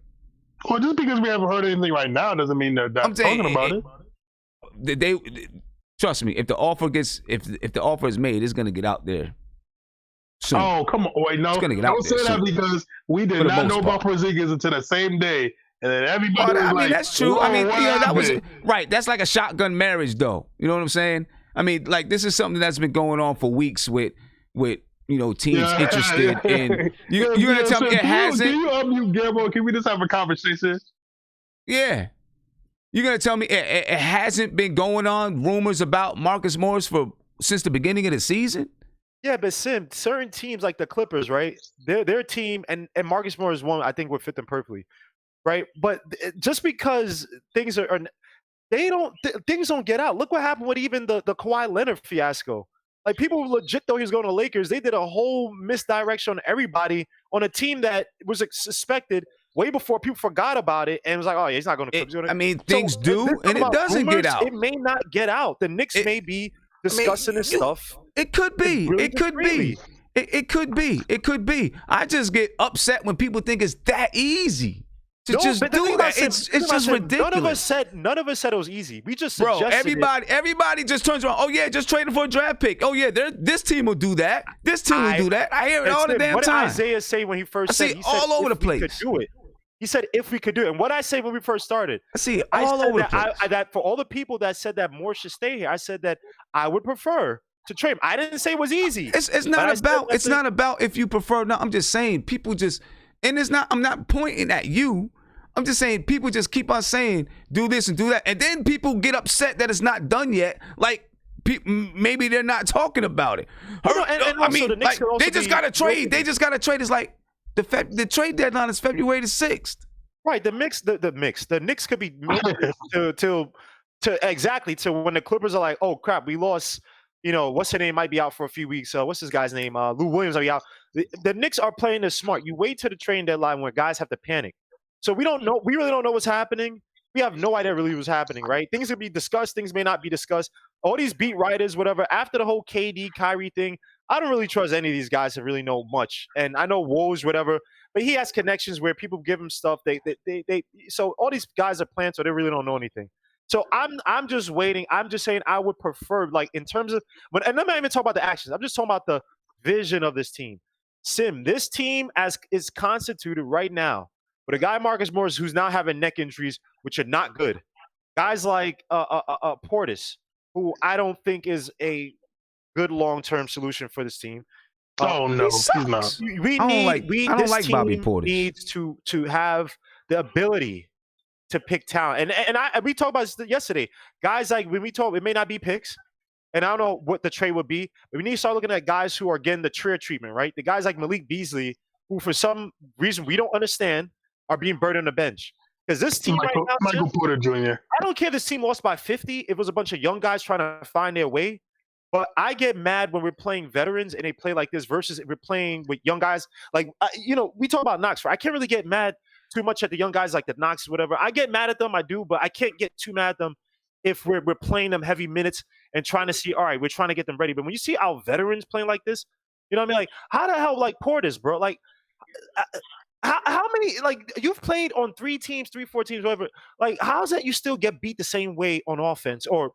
Well, just because we haven't heard anything right now doesn't mean they're talking about it. They trust me. If the offer is made, it's gonna get out there soon. Oh, come on! Wait, no, don't say that because we did not know about Porzingis until the same day, and then everybody. I mean, that's true. I mean, that was right. That's like a shotgun marriage, though. You know what I'm saying? I mean, like this is something that's been going on for weeks with teams interested in. You're gonna tell me it hasn't? Can you unmute Gamble? Can we just have a conversation? Yeah. You're gonna tell me it hasn't been going on rumors about Marcus Morris since the beginning of the season? Yeah, but Sim, certain teams like the Clippers, right? Their team and Marcus Morris one, I think would fit them perfectly, right? But just because things things don't get out. Look what happened with even the Kawhi Leonard fiasco. Like people legit thought he was going to Lakers. They did a whole misdirection on everybody on a team that was suspected way before people forgot about it and was like, oh, yeah, he's not going to Clippers. I mean, things do, and it doesn't get out. It may not get out. The Knicks may be discussing this stuff. It could be. It could be. It could be. It could be. I just get upset when people think it's that easy to just do that. It's just ridiculous. None of us said it was easy. We just suggested everybody just turns around. Oh yeah, just trading for a draft pick. Oh yeah, this team will do that. This team will do that. I hear it all the damn time. What did Isaiah say when he first said? He said all over the place. Could do it. He said if we could do it. And what I say when we first started, I see it all over the place. That for all the people that said that Moore should stay here, I said that I would prefer to trade him. I didn't say it was easy. It's not about if you prefer. No, I'm just saying people just, and it's not. I'm not pointing at you. I'm just saying people just keep on saying do this and do that, and then people get upset that it's not done yet. Like maybe they're not talking about it. I mean, like, they just got to trade. They just got to trade. It's like the trade deadline is February the 6th. Right. The Knicks could be to when the Clippers are like, oh crap, we lost. What's his name might be out for a few weeks. What's this guy's name? Lou Williams might be out. The Knicks are playing this smart. You wait to the trade deadline where guys have to panic. So we don't know. We really don't know what's happening. We have no idea really what's happening, right? Things can be discussed. Things may not be discussed. All these beat writers, whatever. After the whole KD, Kyrie thing, I don't really trust any of these guys to really know much. And I know Woj, whatever, but he has connections where people give him stuff. So all these guys are planned, so they really don't know anything. So I'm just waiting. I'm just saying I would prefer, like in terms of, and I'm not even talking about the actions. I'm just talking about the vision of this team. Sim, this team as is constituted right now with a guy Marcus Morris who's now having neck injuries, which are not good. Guys like Portis, who I don't think is a good long-term solution for this team. Oh no, he's not. I don't like Bobby Portis. Needs to have the ability to pick talent, and we talked about this yesterday. Guys like when we talk, it may not be picks, and I don't know what the trade would be, but we need to start looking at guys who are getting the Trier treatment, right? The guys like Malik Beasley, who for some reason we don't understand, are being burned on the bench. Because this team Michael Porter Jr. I don't care if this team lost by 50. It was a bunch of young guys trying to find their way. But I get mad when we're playing veterans and they play like this versus we're playing with young guys. Like, we talk about Knox, right? I can't really get mad too much at the young guys like the Knox, whatever. I get mad at them, I do, but I can't get too mad at them if we're playing them heavy minutes and trying to see, all right, we're trying to get them ready. But when you see our veterans playing like this, you know what I mean? Like, how the hell, like Portis, bro? Like, how many like you've played on 4 teams, whatever. Like, how's that you still get beat the same way on offense or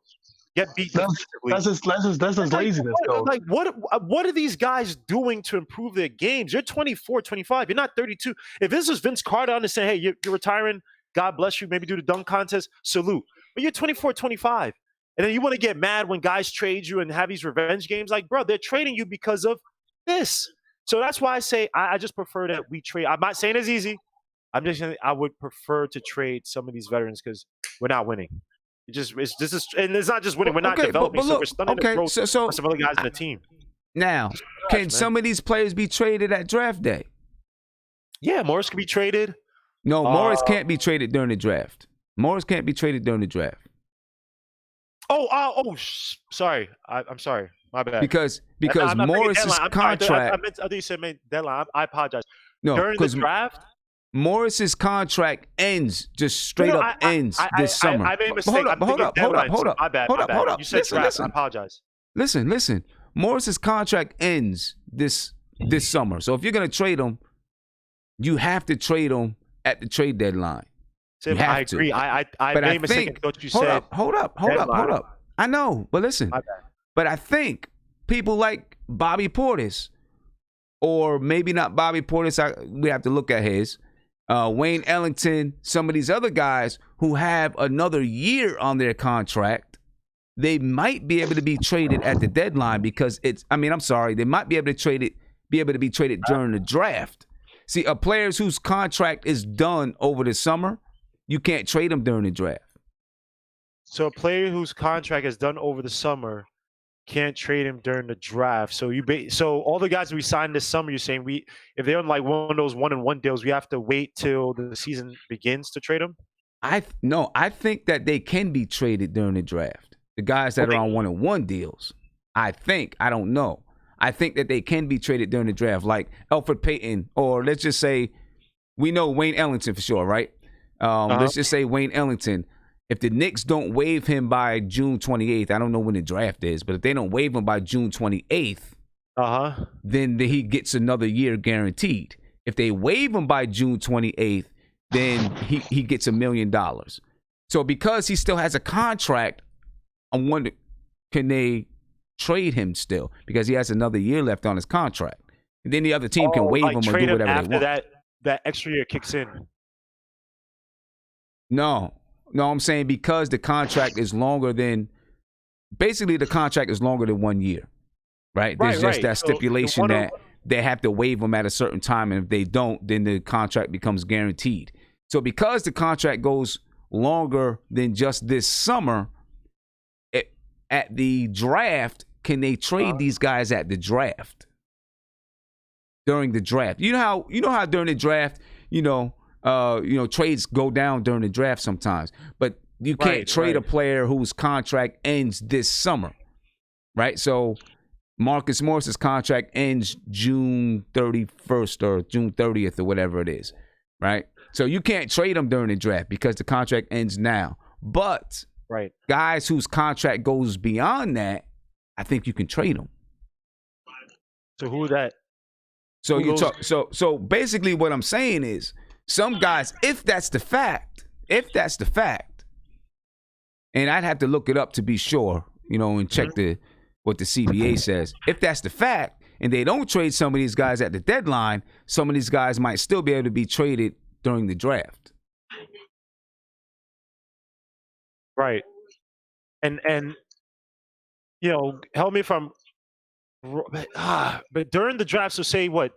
get beat defensively? That's just Like, laziness, though. what are these guys doing to improve their games? You're 24, 25. You're not 32. If this is Vince Carter, I understand, hey, you're retiring. God bless you. Maybe do the dunk contest. Salute. But you're 24, 25. And then you want to get mad when guys trade you and have these revenge games. Like, bro, they're trading you because of this. So that's why I say I just prefer that we trade. I'm not saying it's easy. I'm just saying I would prefer to trade some of these veterans because we're not winning. And it's not just winning. We're not developing. So we're stunning the growth of some other guys in the team. Now, can some of these players be traded at draft day? Yeah, Morris can be traded. No, Morris can't be traded during the draft. Morris can't be traded during the draft. Sorry. I'm sorry. My bad. Because Morris's contract. I thought you said deadline. I apologize. No, during the draft. Morris's contract ends, just straight up ends this summer. I made a mistake. Hold up. My bad. You said draft. I apologize. Listen. Morris's contract ends this summer. So if you're gonna trade him, you have to trade him at the trade deadline. Tim, I agree. I made a mistake. What you said. Hold up. I know, but listen. But I think people like Bobby Portis, or maybe not Bobby Portis. We have to look at his. Wayne Ellington, some of these other guys who have another year on their contract, they might be able to be traded at the deadline because they might be able to be traded during the draft. See, players whose contract is done over the summer, you can't trade them during the draft. So a player whose contract is done over the summer can't trade him during the draft. So so all the guys we signed this summer, you're saying if they're on like one of those 1-and-1 deals, we have to wait till the season begins to trade them? I think that they can be traded during the draft. The guys that are on 1-and-1 deals. I don't know. I think that they can be traded during the draft, like Elfrid Payton, or let's just say we know Wayne Ellington for sure, right? Let's just say Wayne Ellington. If the Knicks don't waive him by June 28th, I don't know when the draft is, but if they don't waive him by June 28th, then he gets another year guaranteed. If they waive him by June 28th, then he gets $1 million. So because he still has a contract, I'm wondering, can they trade him still? Because he has another year left on his contract. And then the other team can waive him or do whatever they want. After that extra year kicks in. No, I'm saying because the contract is longer than, basically the contract is longer than 1 year, right? There's just that stipulation that they have to waive them at a certain time, and if they don't, then the contract becomes guaranteed. So because the contract goes longer than just this summer, at the draft, can they trade these guys at the draft? During the draft, you know how during the draft, trades go down during the draft sometimes, but you can't trade a player whose contract ends this summer, right? So Marcus Morris's contract ends June 31st or June 30th or whatever it is, right? So you can't trade him during the draft because the contract ends now. But guys whose contract goes beyond that, I think you can trade them. So who that? So basically what I'm saying is, some guys, if that's the fact, and I'd have to look it up to be sure, and check what the CBA says. If that's the fact, and they don't trade some of these guys at the deadline, some of these guys might still be able to be traded during the draft. Right. And help me if I'm, but during the draft, so say what?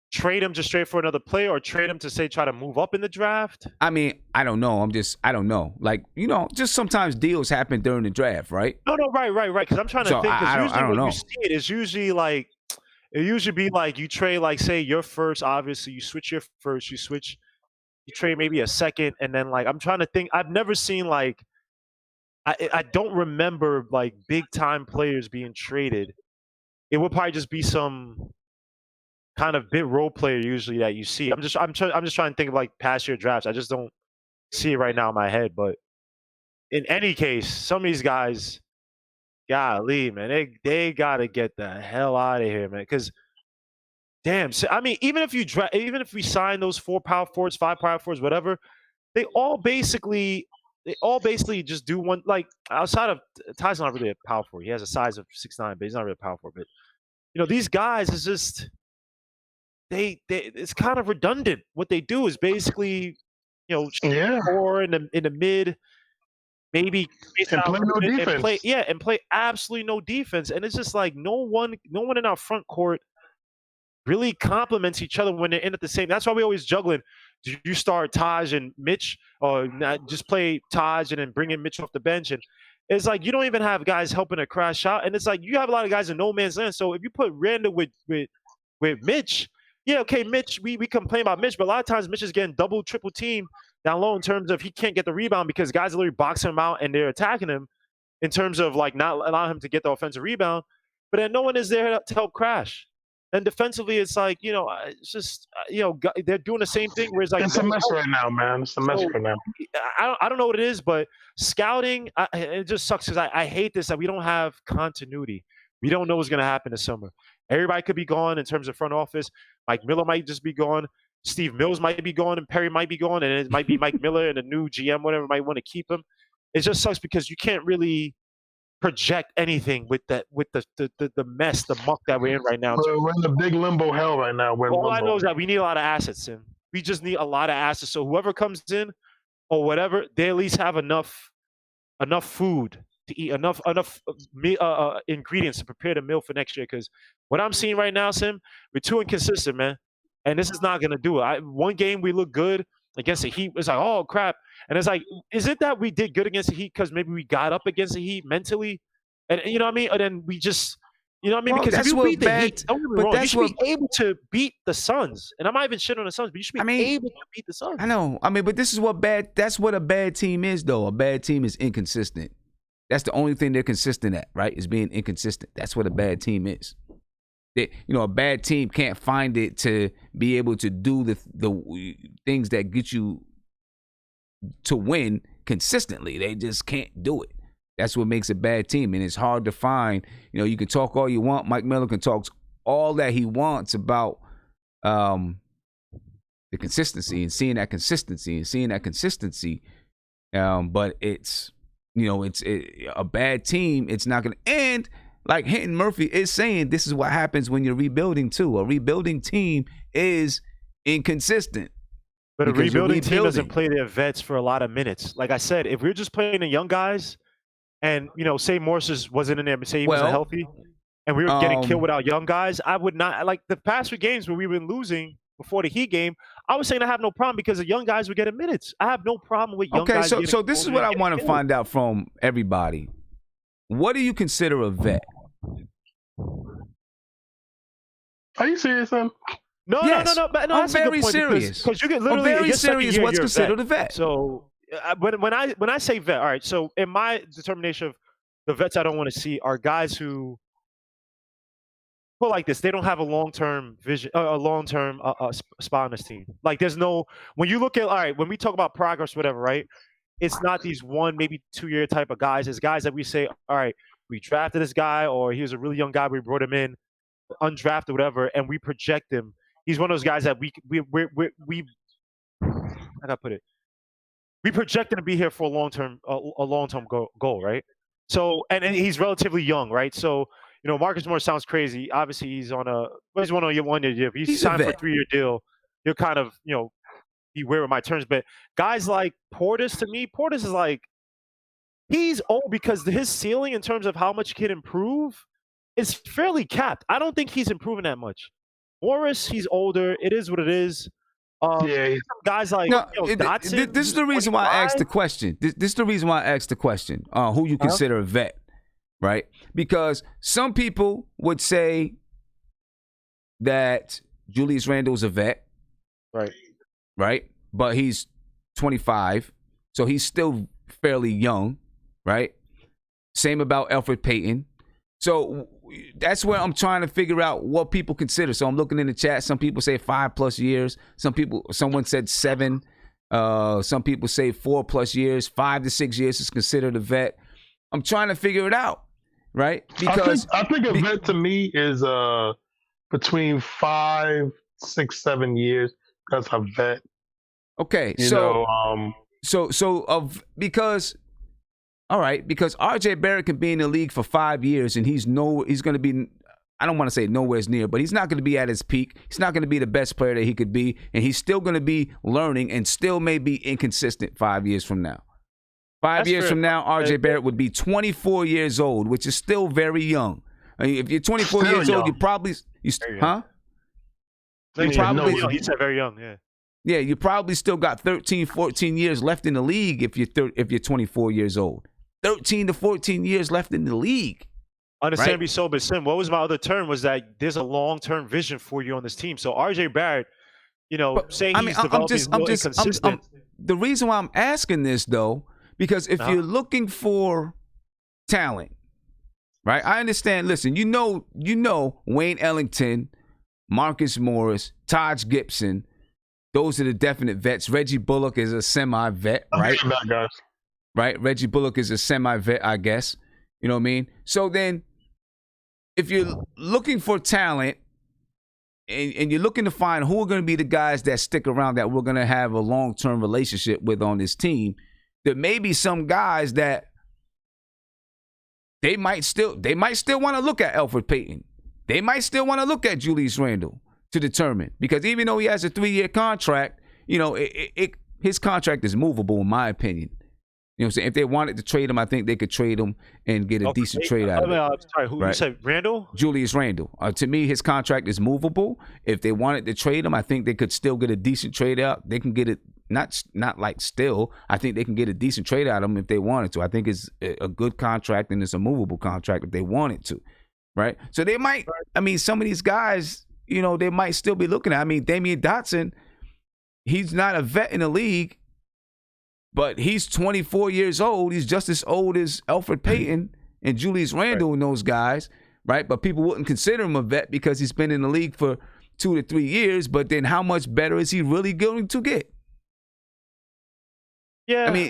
Trade him just straight for another player, or trade him to say try to move up in the draft? I mean, I don't know. I don't know. Like, just sometimes deals happen during the draft, right? No, right. Because I'm trying to think. Because usually when you see it, it's usually like, be like you trade, like, say your first, obviously you switch your first, you trade maybe a second, and then like I'm trying to think. I've never seen like, I don't remember like big time players being traded. It would probably just be some kind of bit role player usually that you see. I'm just trying to think of like past year drafts. I just don't see it right now in my head. But in any case, some of these guys, golly, man, they gotta get the hell out of here, man. Because damn. So, I mean, even if we sign those 4 power forwards, 5 power forwards, whatever, they all basically just do one. Like outside of Ty's not really a power forward. He has a size of 6'9", but he's not really a power forward. But these guys is just it's kind of redundant. What they do is basically Yeah, score in the mid, maybe space and out play a little no bit, and defense. play absolutely no defense. And it's just like no one in our front court really complements each other when they're in at the same. That's why we always juggling. Do you start Taj and Mitch, or not, just play Taj and then bring in Mitch off the bench? And it's like you don't even have guys helping to crash out. And it's like you have a lot of guys in no man's land. So if you put Randle with Mitch, yeah, okay, Mitch, we complain about Mitch, but a lot of times Mitch is getting double, triple team down low in terms of he can't get the rebound because guys are literally boxing him out and they're attacking him in terms of like not allowing him to get the offensive rebound. But then no one is there to help crash. And defensively, it's like, it's just, they're doing the same thing where it's like, It's a mess right now, man. It's a mess so right now. I don't know what it is, but scouting, it just sucks because I hate this that we don't have continuity. We don't know what's going to happen this summer. Everybody could be gone in terms of front office. Mike Miller might just be gone. Steve Mills might be gone, and Perry might be gone, and it might be Mike Miller and the new GM, whatever, might want to keep him. It just sucks because you can't really project anything with the mess, the muck that we're in right now. We're in a big limbo hell right now. All I know is that we need a lot of assets, and we just need a lot of assets. So whoever comes in or whatever, they at least have enough food to eat, enough ingredients to prepare the meal for next year. Because what I'm seeing right now, Sim, we're too inconsistent, man, and this is not gonna do it. One game we look good against the Heat. It's like, oh crap. And it's like, is it that we did good against the Heat because maybe we got up against the Heat mentally? And you know what I mean? And then we just, you know what I mean? Well, Because if that's you what beat the Heat, don't get me but wrong, you that's should what- be able to beat the Suns. And I'm not even shit on the Suns, but you should be able to beat the Suns. I know. I mean, but this is that's what a bad team is, though. A bad team is inconsistent. That's the only thing they're consistent at, right? Is being inconsistent. That's what a bad team is. A bad team can't find it to be able to do the things that get you to win consistently. They just can't do it. That's what makes a bad team, and it's hard to find. You can talk all you want. Mike Miller can talk all that he wants about the consistency and seeing that consistency. But it's a bad team. It's not going to end. Like Hinton Murphy is saying, this is what happens when you're rebuilding too. A rebuilding team is inconsistent. But a rebuilding team doesn't play their vets for a lot of minutes. Like I said, if we're just playing the young guys, and say Morris wasn't in there, but say he wasn't healthy, and we were getting killed without young guys, I would not like the past 3 games where we've been losing before the Heat game. I was saying I have no problem because the young guys were getting minutes. I have no problem with young guys. Okay, so this is what I want to find out from everybody. What do you consider a vet? Are you serious, son? No, Yes. no. But I'm very serious. Because you get literally very serious. What's considered a vet? So when I say vet, all right. So in my determination of the vets I don't want to see are guys who put like this. They don't have a long-term vision, a long-term spot on this team. Like there's no when you look at when we talk about progress, whatever, right? It's not these 1, maybe 2-year type of guys. It's guys that we say, all right, we drafted this guy, or he was a really young guy. We brought him in, undrafted, whatever, and we project him. He's one of those guys that we how can I put it? We project him to be here for a long-term goal, right? So and he's relatively young, right? So Marcus Morris sounds crazy. Obviously, he's on a 1-year deal. If he's signed for a 3-year deal, you're kind of beware of my terms. But guys like Portis, to me, Portis is like he's old because his ceiling in terms of how much he can improve is fairly capped. I don't think he's improving that much. Morris, he's older. It is what it is. Guys like Dotson. This is the reason why I asked the question. This is the reason why I asked the question. Who you consider a vet, right? Because some people would say that Julius Randle's a vet, right? But he's 25, so he's still fairly young, right? Same about Elfrid Payton. So that's where I'm trying to figure out what people consider. So I'm looking in the chat. Some people say 5+ years. Someone said 7. Some people say 4+ years. 5 to 6 years is considered a vet. I'm trying to figure it out, right? Because I think a vet to me is between 5, 6, 7 years. That's a vet. Okay, because RJ Barrett can be in the league for 5 years and he's going to be, I don't want to say nowhere near, but he's not going to be at his peak. He's not going to be the best player that he could be, and he's still going to be learning and still may be inconsistent 5 years from now. 5 years from now, RJ Barrett would be 24 years old, which is still very young. I mean, if you're 24 Still years young. old, you probably, He's very young, yeah. Yeah, you probably still got 13, 14 years left in the league if you're 24 years old. 13 to 14 years left in the league. Understand me so, but Sim, what was my other term was that there's a long-term vision for you on this team. So RJ Barrett, saying he's developing inconsistent. The reason why I'm asking this, though, because if you're looking for talent, right? I understand. Listen, you know Wayne Ellington, Marcus Morris, Taj Gibson. Those are the definite vets. Reggie Bullock is a semi-vet, right? Right? Reggie Bullock is a semi-vet, I guess. You know what I mean? So then, if you're looking for talent and you're looking to find who are going to be the guys that stick around that we're going to have a long-term relationship with on this team, there may be some guys that they might still want to look at Elfrid Payton. They might still want to look at Julius Randle to determine, because even though he has a 3-year contract, his contract is movable in my opinion. You know what I'm saying? If they wanted to trade him, I think they could trade him and get a decent trade out of it. Sorry, who you said? Randle? Julius Randle. To me, his contract is movable. If they wanted to trade him, I think they could still get a decent trade out. They can get it, not like still. I think they can get a decent trade out of him if they wanted to. I think it's a good contract and it's a movable contract if they wanted to, right? So they might, some of these guys, they might still be looking at. Damian Dotson, he's not a vet in the league, but he's 24 years old. He's just as old as Elfrid Payton and Julius Randle and those guys, right? But people wouldn't consider him a vet because he's been in the league for 2 to 3 years. But then how much better is he really going to get? Yeah. We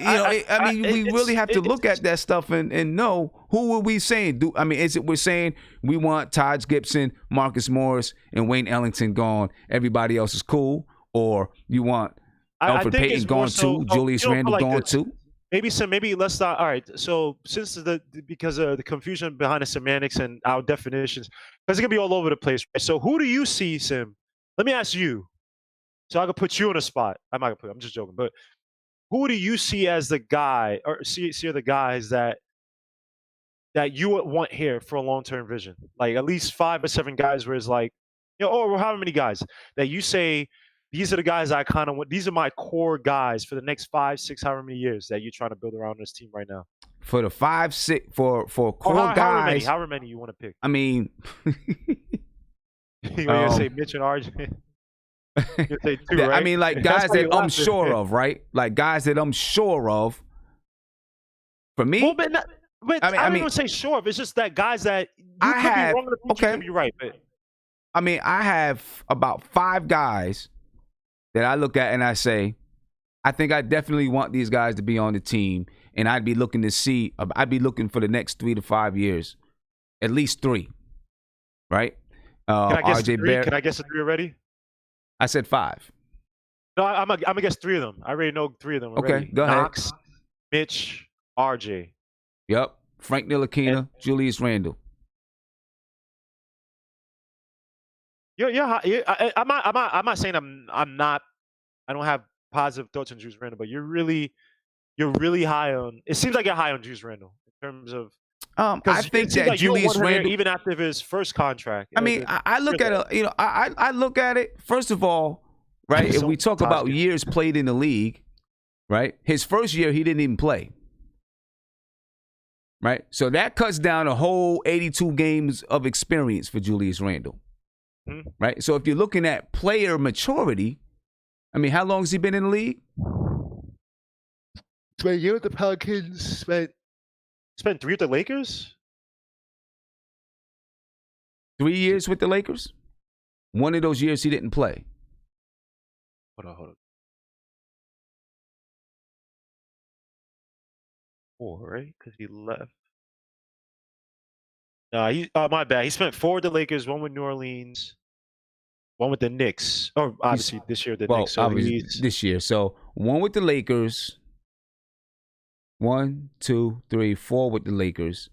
really have to look at that stuff and know who are we saying? Is it we're saying we want Taj Gibson, Marcus Morris, and Wayne Ellington gone, everybody else is cool? Or you want Elfrid Payton gone too, Julius Randle gone too? Maybe let's not. All right. So since because of the confusion behind the semantics and our definitions, because it can be all over the place. Right? So who do you see, Sim? Let me ask you. So I can put you on a spot. I'm just joking. But who do you see as the guy, or see are the guys that you would want here for a long-term vision? Like at least 5 or 7 guys where it's like, or however many guys that you say, these are the guys I kind of want. These are my core guys for the next 5, 6, however many years that you're trying to build around this team right now. For the 5, 6, for core guys, however many you want to pick. You gonna say Mitch and RJ? You say 2, right? Like guys that I'm sure of, right? Like guys that I'm sure of. For me, well, but I don't even say sure of. It's just that guys that you could be wrong in the future, could be right. But I have about 5 guys that I look at and I say, I think I definitely want these guys to be on the team, and I'd be looking for the next 3 to 5 years, at least 3, right? Can I guess RJ 3? Barrett. Can I guess 3 already? I said 5. No, I'm gonna guess 3 of them. I already know 3 of them already. Okay, go ahead. Knox, Mitch, RJ. Yep, Frank Ntilikina, Julius Randle. I'm not saying I don't have positive thoughts on Julius Randle, but you're really high on. It seems like you're high on Julius Randle in terms of. I think that like Julius Randle, even after his first contract. I look at it. I look at it. First of all, right? If we talk about years played in the league, right? His first year he didn't even play. Right, so that cuts down a whole 82 games of experience for Julius Randle. Mm-hmm. Right, so if you're looking at player maturity, how long has he been in the league? Spent a year with the Pelicans. Spent 3 with the Lakers. 3 years with the Lakers. One of those years he didn't play. Hold on. 4, right? Because he left. My bad. He spent 4 with the Lakers, 1 with New Orleans. One with the Knicks. Or obviously this year the Well, Knicks. So obviously he's this year. So one with the Lakers. 1, 2, 3, 4 with the Lakers,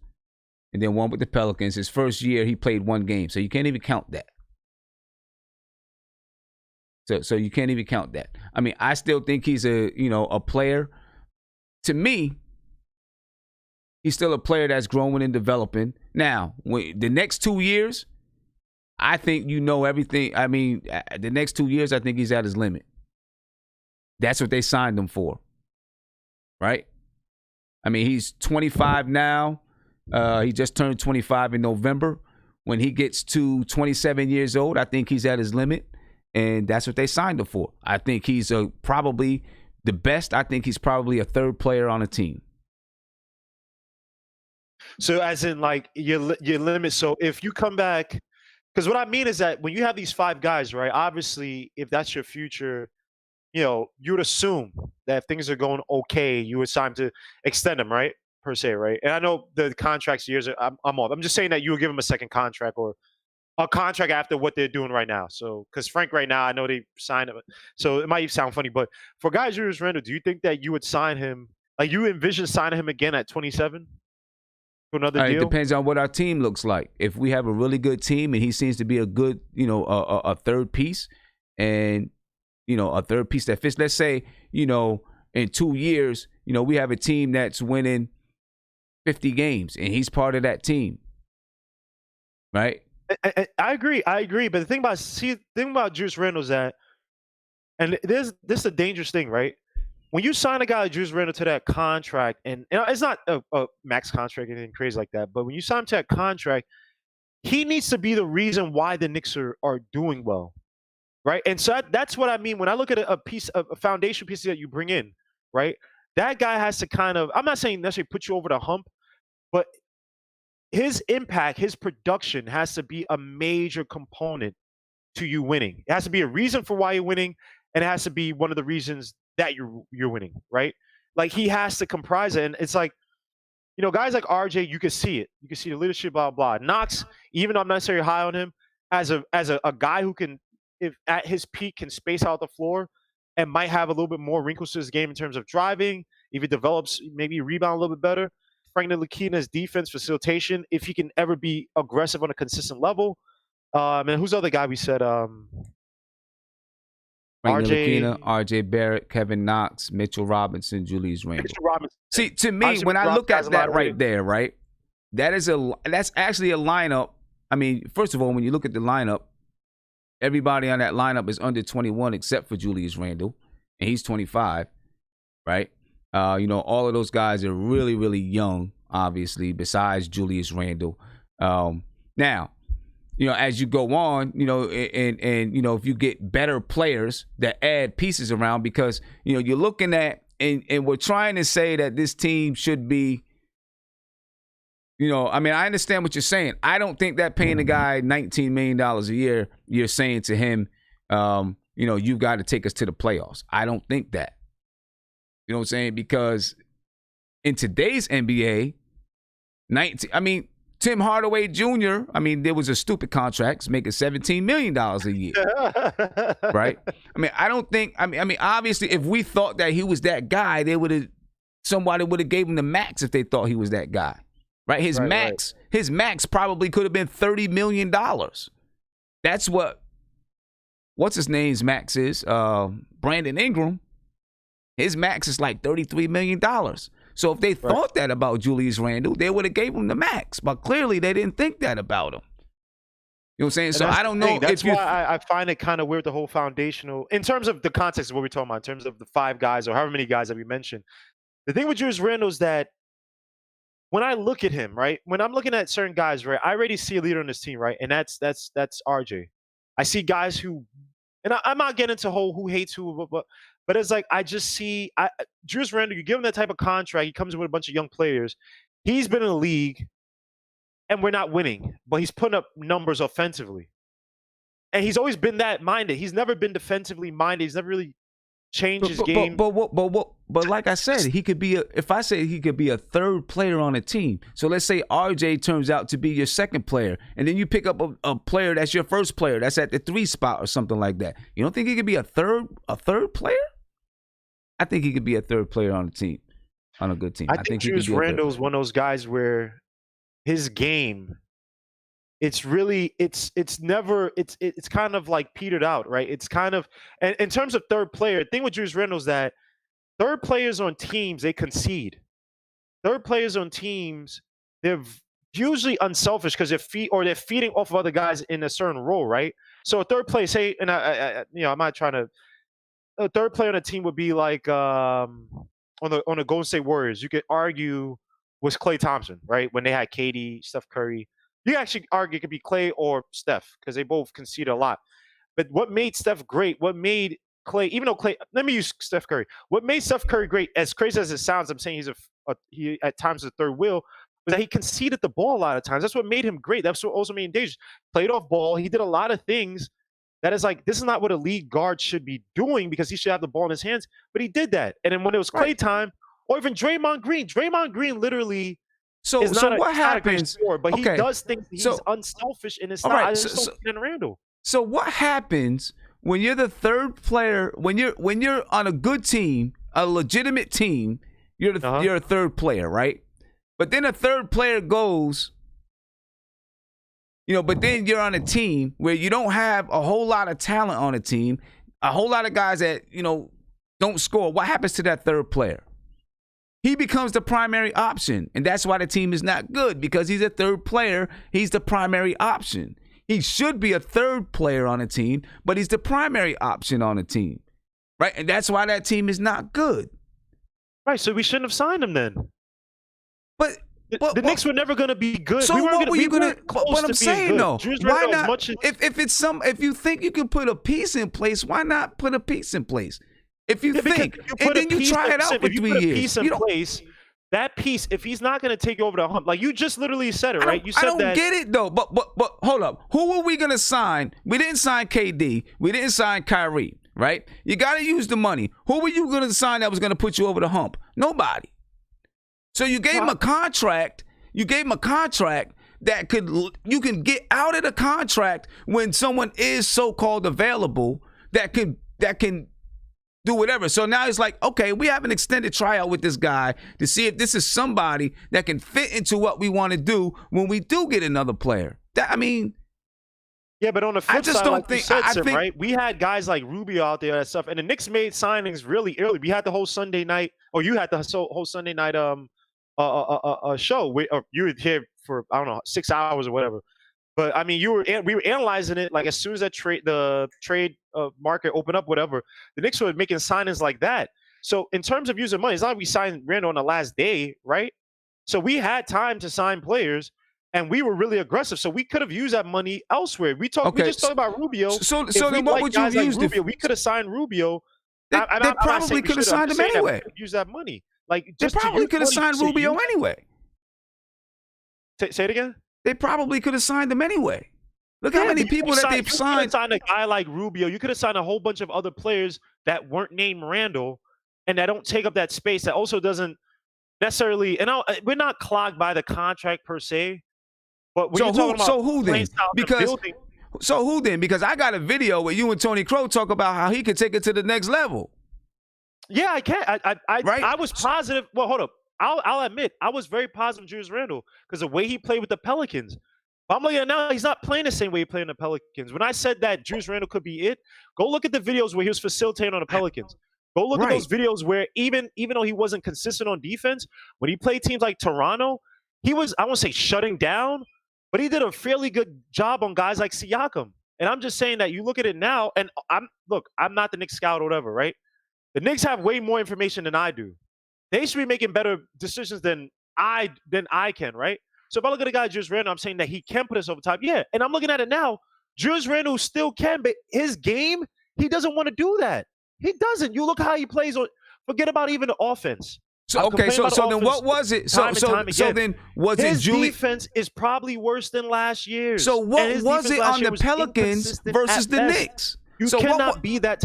and then one with the Pelicans. His first year, he played one game, so you can't even count that. So you can't even count that. I mean, I still think he's a player. To me, he's still a player that's growing and developing. Now, the next 2 years, I think everything. I mean, the next 2 years, I think he's at his limit. That's what they signed him for, right? I mean, he's 25 now. He just turned 25 in November. When he gets to 27 years old, I think he's at his limit, and that's what they signed him for. I think he's probably the best. I think he's probably a third player on a team. So as in like your limit. So if you come back, because what I mean is that when you have these 5 guys, right? Obviously, if that's your future, you would assume that if things are going okay, you would sign to extend them, right? Per se, right? And I know the contracts years I'm off. I'm just saying that you would give him a second contract or a contract after what they're doing right now. So, because Frank right now, I know they signed him. So it might sound funny, but for guys Julius Randle, do you think that you would sign him? Like you envision signing him again at 27 for another deal? It depends on what our team looks like. If we have a really good team and he seems to be a good, a third piece, and a third piece that fits. Let's say, in 2 years, we have a team that's winning 50 games, and he's part of that team, right? I agree. But the thing about Julius Randle is that, and this is a dangerous thing, right? When you sign a guy like Julius Randle to that contract, and it's not a max contract or anything crazy like that, but when you sign him to that contract, he needs to be the reason why the Knicks are doing well. Right. And so that's what I mean. When I look at a foundation piece that you bring in, right, that guy has to kind of, I'm not saying necessarily put you over the hump, but his impact, his production has to be a major component to you winning. It has to be a reason for why you're winning, and it has to be one of the reasons that you're winning, right? Like he has to comprise it. And it's like, guys like RJ, you can see it. You can see the leadership, blah, blah. Knox, even though I'm not necessarily high on him, as a guy who can, if at his peak, can space out the floor and might have a little bit more wrinkles to his game in terms of driving. If he develops, maybe rebound a little bit better. Frank Ntilikina's defense, facilitation, if he can ever be aggressive on a consistent level. And who's the other guy we said? Frank Ntilikina, RJ Barrett, Kevin Knox, Mitchell Robinson, Julius Randle. See, to me, when I look at that right there, right, that's actually a lineup. I mean, first of all, when you look at the lineup, everybody on that lineup is under 21 except for Julius Randle, and he's 25, right? All of those guys are really, really young, obviously, besides Julius Randle. Now, as you go on, and if you get better players that add pieces around, because, you're looking at, and we're trying to say that this team should be, I mean, I understand what you're saying. I don't think that paying a guy $19 million a year, you're saying to him, you've got to take us to the playoffs. I don't think that. You know what I'm saying? Because in today's NBA, Tim Hardaway Jr., there was a stupid contract making $17 million a year. Right? I don't think, obviously, if we thought that he was that guy, somebody would have gave him the max if they thought he was that guy. Right? His max probably could have been $30 million. That's what's his name's max is? Brandon Ingram. His max is like $33 million. So if they thought that about Julius Randle, they would have gave him the max. But clearly they didn't think that about him. You know what I'm saying? So I don't know. That's why I find it kind of weird, the whole foundational, in terms of the context of what we're talking about, in terms of the 5 guys or however many guys that we mentioned. The thing with Julius Randle is that when I look at him, right, when I'm looking at certain guys, right, I already see a leader on this team, right, and that's RJ. I see guys who, and I'm not getting into who hates who, but it's like I just see Julius Randle. You give him that type of contract, he comes in with a bunch of young players. He's been in the league, and we're not winning, but he's putting up numbers offensively, and he's always been that minded. He's never been defensively minded. He's never really change his game. But like I said, he could be if I say he could be a third player on a team. So let's say RJ turns out to be your second player, and then you pick up a player that's your first player that's at the 3 spot or something like that. You don't think he could be a third player? I think he could be a third player on a team, on a good team. I think Julius Randle is one of those guys where his game, it's kind of like petered out, right? It's kind of, and in terms of third player, the thing with Julius Randle is that third players on teams, they concede. Third players on teams, they're usually unselfish because they're feeding off of other guys in a certain role, right? So a third player, say, and I'm not trying to. A third player on a team would be like on the Golden State Warriors. You could argue was Klay Thompson, right? When they had KD, Steph Curry. You actually argue it could be Klay or Steph because they both conceded a lot. But what made Steph great, what made Klay, even though Klay, let me use Steph Curry. What made Steph Curry great, as crazy as it sounds, I'm saying he at times a third wheel, was that he conceded the ball a lot of times. That's what made him great. That's what also made him dangerous. Played off ball. He did a lot of things that is like, this is not what a league guard should be doing because he should have the ball in his hands. But he did that. And then when it was Klay time, or even Draymond Green literally is not what happens? Scorer, but he does things. He's unselfish in his style. Right, I just don't see Randle. So what happens when you're the third player? When you're on a good team, a legitimate team, you're a third player, right? But then a third player goes. But then you're on a team where you don't have a whole lot of talent on a team, a whole lot of guys that, don't score. What happens to that third player? He becomes the primary option, and that's why the team is not good, because he's a third player. He's the primary option. He should be a third player on a team, but he's the primary option on a team, right? And that's why that team is not good. Right, so we shouldn't have signed him then. But the Knicks were never going to be good. So what were you going to? But I'm saying though, why not? If you think you can put a piece in place, why not put a piece in place? If you think, and then you try it out for 3 years. Piece in place, that piece, if he's not going to take you over the hump, like you just literally said it, right? You said I don't get it though. But hold up, who were we going to sign? We didn't sign KD. We didn't sign Kyrie, right? You got to use the money. Who were you going to sign that was going to put you over the hump? Nobody. So you gave him a contract. You gave him a contract that you can get out of the contract when someone is so-called available that can do whatever. So now it's like, okay, we have an extended tryout with this guy to see if this is somebody that can fit into what we want to do when we do get another player. Yeah, but on the flip side, like you said, right? We had guys like Rubio out there and stuff, and the Knicks made signings really early. We had the whole Sunday night, or you had the whole Sunday night show. You were here for 6 hours or whatever. But I mean, we were analyzing it like as soon as the trade market opened up, whatever. The Knicks were making signings like that. So in terms of using money, it's not like we signed Randle on the last day, right? So we had time to sign players, and we were really aggressive. So we could have used that money elsewhere. We just talked about Rubio. So then what would you have used? Rubio, we could have signed Rubio. They probably could have signed him anyway. Use that money. Like they probably could have signed Rubio anyway. Say it again. They probably could have signed him anyway. Look how many people that they've signed. You could have signed a guy like Rubio. You could have signed a whole bunch of other players that weren't named Randle and that don't take up that space. That also doesn't necessarily. And we're not clogged by the contract per se. But when you're talking about who then? Who then? Because I got a video where you and Tony Crow talk about how he could take it to the next level. Yeah, I can. Right? I was positive. Well, hold up. I'll admit, I was very positive on Julius Randle because the way he played with the Pelicans. But I'm looking at now, he's not playing the same way he played in the Pelicans. When I said that Julius Randle could be it, go look at the videos where he was facilitating on the Pelicans. Go look at those videos where even though he wasn't consistent on defense, when he played teams like Toronto, he was, I won't say shutting down, but he did a fairly good job on guys like Siakam. And I'm just saying that you look at it now, and I'm not the Knicks scout or whatever, right? The Knicks have way more information than I do. They should be making better decisions than I can, right? So if I look at a guy, Julius Randle, I'm saying that he can put us over top. Yeah, and I'm looking at it now. Julius Randle still can, but his game, he doesn't want to do that. He doesn't. You look how he plays. Forget about even the offense. So then what was it? So then was it His defense is probably worse than last year's. So what was it on the Pelicans versus the Knicks? You cannot be that.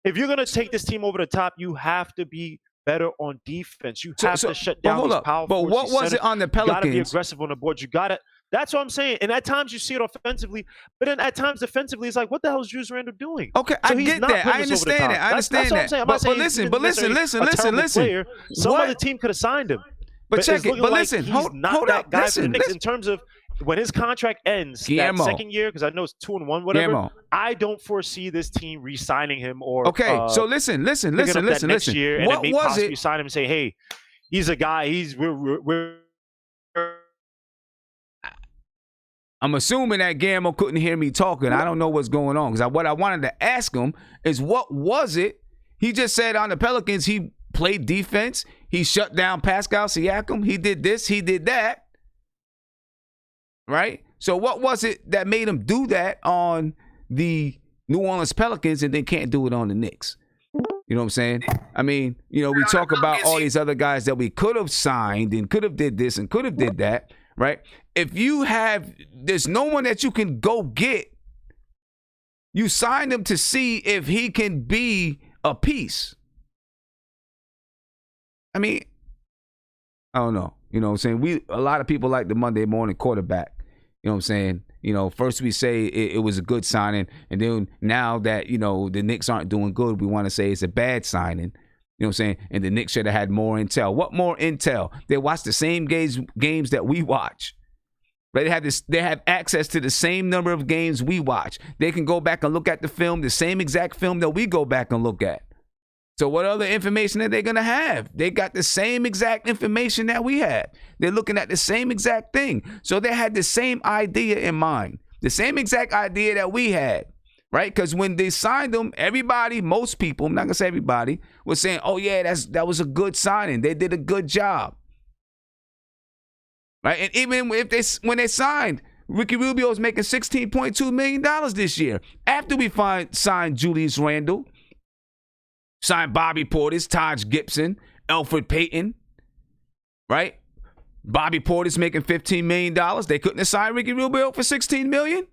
if you're gonna take this team over the top, you have to be better on defense. You have to shut down these power But forwards, what these was centers. it on the You gotta be Pelicans? aggressive on the board. You gotta. That's what I'm saying. And at times you see it offensively, but then at times defensively, it's like, what the hell is Julius Randle doing? Okay, So I he's get not that. putting I us over the understand top. that. I understand that's what I'm that. saying. I'm not saying But listen. Player. Some What? other team could have signed him. But check it's it. looking But like listen, he's hold not that up. guy for the Listen, Knicks in terms of when his contract ends Guillermo. that second year, because I know it's 2-1, whatever. Guillermo. I don't foresee this team re-signing him or Okay, so listen. picking up that next year and What then maybe was possibly it? sign him and say, hey, he's a guy. We're I'm assuming that Guillermo couldn't hear me talking. I don't know what's going on. Because what I wanted to ask him is, what was it? He just said on the Pelicans he played defense. He shut down Pascal Siakam. He did this. He did that. Right? So what was it that made him do that on the New Orleans Pelicans and then can't do it on the Knicks? You know what I'm saying? I mean, we talk about all these other guys that we could have signed and could have did this and could have did that, right? If there's no one that you can go get, you sign him to see if he can be a piece. I mean, I don't know. You know what I'm saying? A lot of people like the Monday morning quarterback. You know what I'm saying? First we say it was a good signing, and then now that, the Knicks aren't doing good, we want to say it's a bad signing. You know what I'm saying? And the Knicks should have had more intel. What more intel? They watch the same games that we watch. Right? They have access to the same number of games we watch. They can go back and look at the film, the same exact film that we go back and look at. So what other information are they going to have? They got the same exact information that we had. They're looking at the same exact thing. So they had the same idea in mind, the same exact idea that we had, right? Because when they signed them, most people, I'm not going to say everybody, was saying, oh, yeah, that was a good signing. They did a good job, right? And even when they signed, Ricky Rubio was making $16.2 million this year. After we signed Julius Randle, signed Bobby Portis, Taj Gibson, Elfrid Payton, right? Bobby Portis making $15 million. They couldn't have signed Ricky Rubio for $16 million?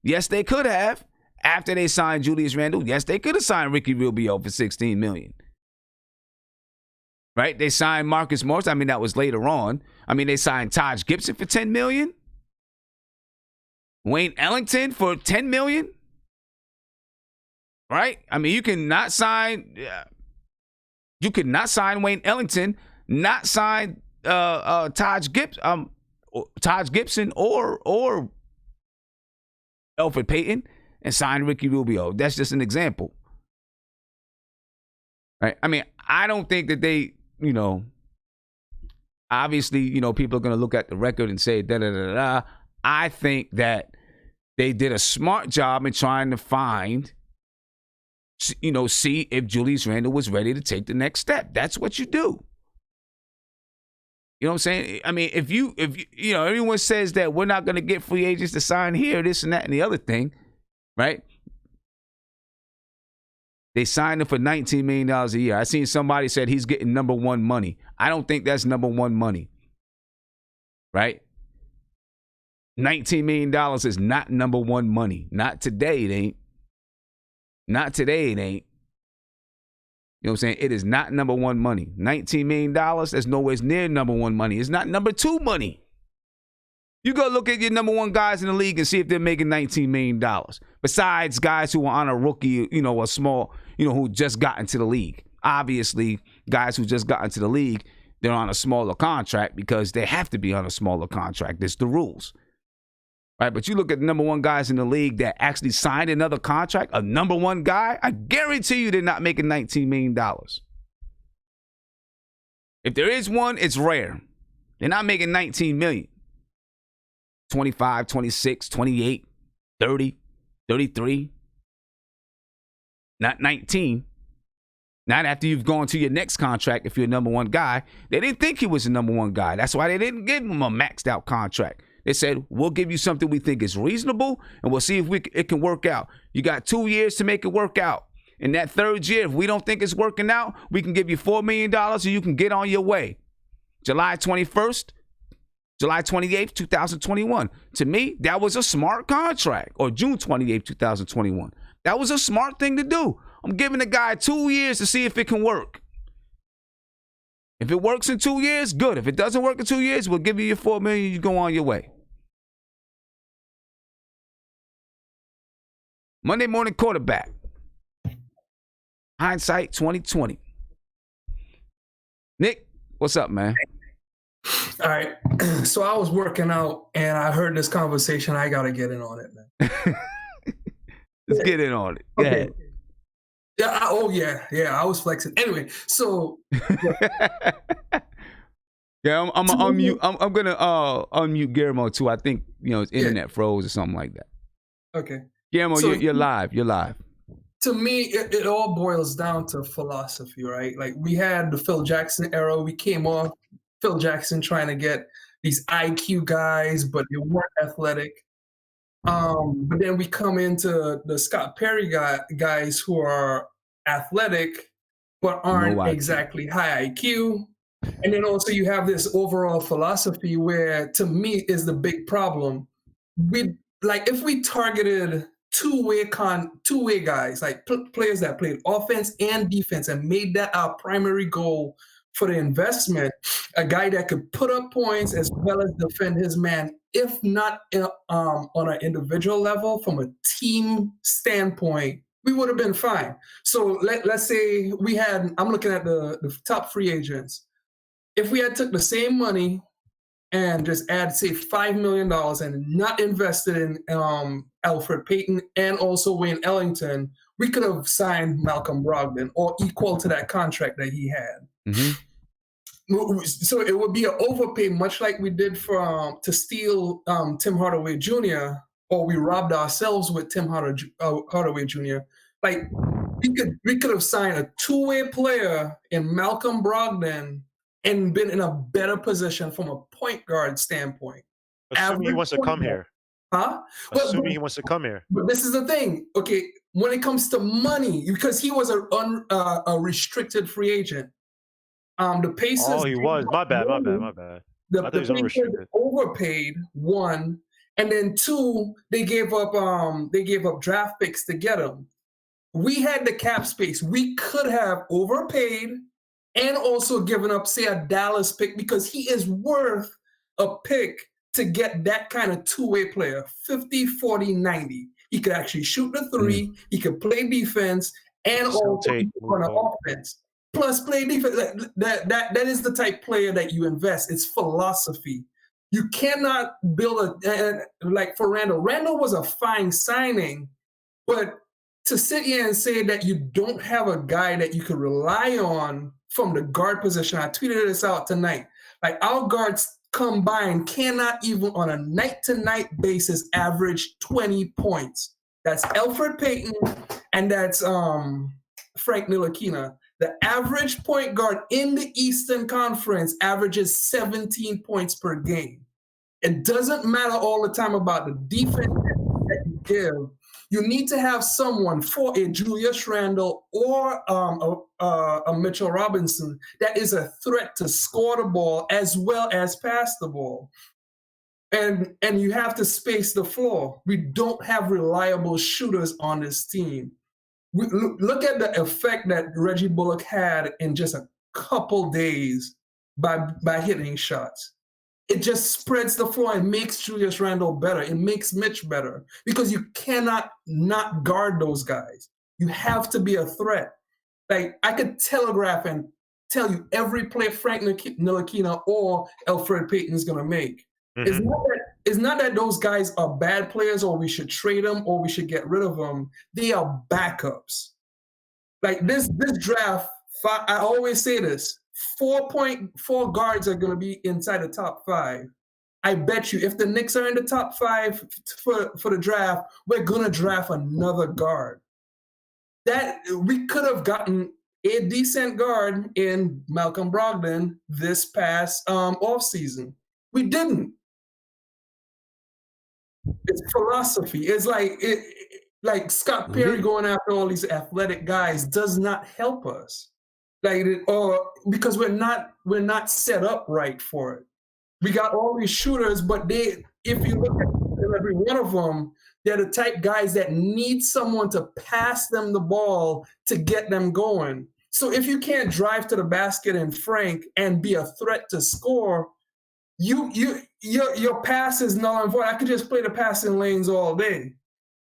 Yes, they could have. After they signed Julius Randle, yes, they could have signed Ricky Rubio for $16 million. Right? They signed Marcus Morris. I mean, that was later on. I mean, they signed Taj Gibson for $10 million. Wayne Ellington for $10 million. Right? I mean, you cannot sign Wayne Ellington, not sign Taj Gibson or Elfrid Payton, and sign Ricky Rubio. That's just an example. Right? I mean, I don't think that they, obviously, people are going to look at the record and say da-da-da-da. I think that they did a smart job in trying to find, see if Julius Randle was ready to take the next step. That's what you do. You know what I'm saying? I mean, if everyone says that we're not going to get free agents to sign here, this and that and the other thing, right? They signed him for $19 million a year. I seen somebody said he's getting number one money. I don't think that's number one money, right? $19 million is not number one money. Not today, it ain't. Not today, it ain't. You know what I'm saying? It is not number one money. $19 million, that's nowhere near number one money. It's not number two money. You go look at your number one guys in the league and see if they're making $19 million. Besides guys who are on a rookie, a small, who just got into the league. Obviously, guys who just got into the league, they're on a smaller contract because they have to be on a smaller contract. It's the rules. Right, but you look at the number one guys in the league that actually signed another contract, a number one guy, I guarantee you they're not making $19 million. If there is one, it's rare. They're not making $19 million. 25, 26, 28, 30, 33. Not 19. Not after you've gone to your next contract if you're a number one guy. They didn't think he was a number one guy. That's why they didn't give him a maxed out contract. They said, we'll give you something we think is reasonable, and we'll see if it can work out. You got 2 years to make it work out. In that third year, if we don't think it's working out, we can give you $4 million and you can get on your way. July 21st, July 28th, 2021. To me, that was a smart contract. Or June 28th, 2021. That was a smart thing to do. I'm giving the guy 2 years to see if it can work. If it works in 2 years, good. If it doesn't work in 2 years, we'll give you your $4 million. You go on your way. Monday morning quarterback. Hindsight 2020. Nick, what's up, man? All right. So I was working out and I heard this conversation. I got to get in on it, man. Let's get in on it. Okay. Yeah. Yeah. I was flexing. Anyway, so yeah, I'm gonna unmute. I'm gonna unmute Guillermo too. I think his internet froze or something like that. Okay. Guillermo, So you're live. You're live. To me, it all boils down to philosophy, right? Like we had the Phil Jackson era. We came off Phil Jackson trying to get these IQ guys, but they weren't athletic. But then we come into the Scott Perry guys who are athletic, but aren't exactly high IQ. And then also you have this overall philosophy where, to me, is the big problem. If we targeted two-way guys, like players that played offense and defense, and made that our primary goal for the investment, a guy that could put up points as well as defend his man, if not on an individual level, from a team standpoint, we would have been fine. So let's say I'm looking at the top free agents. If we had took the same money and just add, say, $5 million and not invested in Elfrid Payton and also Wayne Ellington, we could have signed Malcolm Brogdon or equal to that contract that he had. Mm-hmm. So it would be an overpay, much like we did to steal Tim Hardaway Jr., or we robbed ourselves with Tim Hardaway Jr. Like we could have signed a two-way player in Malcolm Brogdon and been in a better position from a point guard standpoint. Assuming he wants to come here. Huh? Assuming he wants to come here. But this is the thing. Okay, when it comes to money, because he was a restricted free agent. The Pacers. Oh, he was. My bad. The Pacers overpaid, one, and then two, they gave up draft picks to get him. We had the cap space. We could have overpaid and also given up, say, a Dallas pick, because he is worth a pick to get that kind of two-way player, 50, 40, 90. He could actually shoot the three. He could play defense and also run an offense. Plus play defense. That is the type player that you invest. It's philosophy. You cannot build like for Randle. Randle was a fine signing, but to sit here and say that you don't have a guy that you could rely on from the guard position, I tweeted this out tonight. Like our guards combined cannot even on a night-to-night basis average 20 points. That's Elfrid Payton and that's Frank Ntilikina. The average point guard in the Eastern Conference averages 17 points per game. It doesn't matter all the time about the defense that you give. You need to have someone for a Julius Randle or a Mitchell Robinson that is a threat to score the ball as well as pass the ball. And you have to space the floor. We don't have reliable shooters on this team. Look at the effect that Reggie Bullock had in just a couple days by hitting shots. It just spreads the floor and makes Julius Randle better. It makes Mitch better because you cannot not guard those guys. You have to be a threat. Like I could telegraph and tell you every play Frank Ntilikina or Elfrid Payton is going to make. Mm-hmm. It's not that those guys are bad players or we should trade them or we should get rid of them. They are backups. Like this draft, I always say this, 4.4 guards are going to be inside the top 5. I bet you if the Knicks are in the top 5 for the draft, we're going to draft another guard. That we could have gotten a decent guard in Malcolm Brogdon this past offseason. We didn't. It's philosophy. It's like Scott Perry going after all these athletic guys does not help us. Because we're not set up right for it. We got all these shooters, but if you look at every one of them, They're the type guys that need someone to pass them the ball to get them going. So if you can't drive to the basket and Frank and be a threat to score, your pass is null and void. I could just play the passing lanes all day.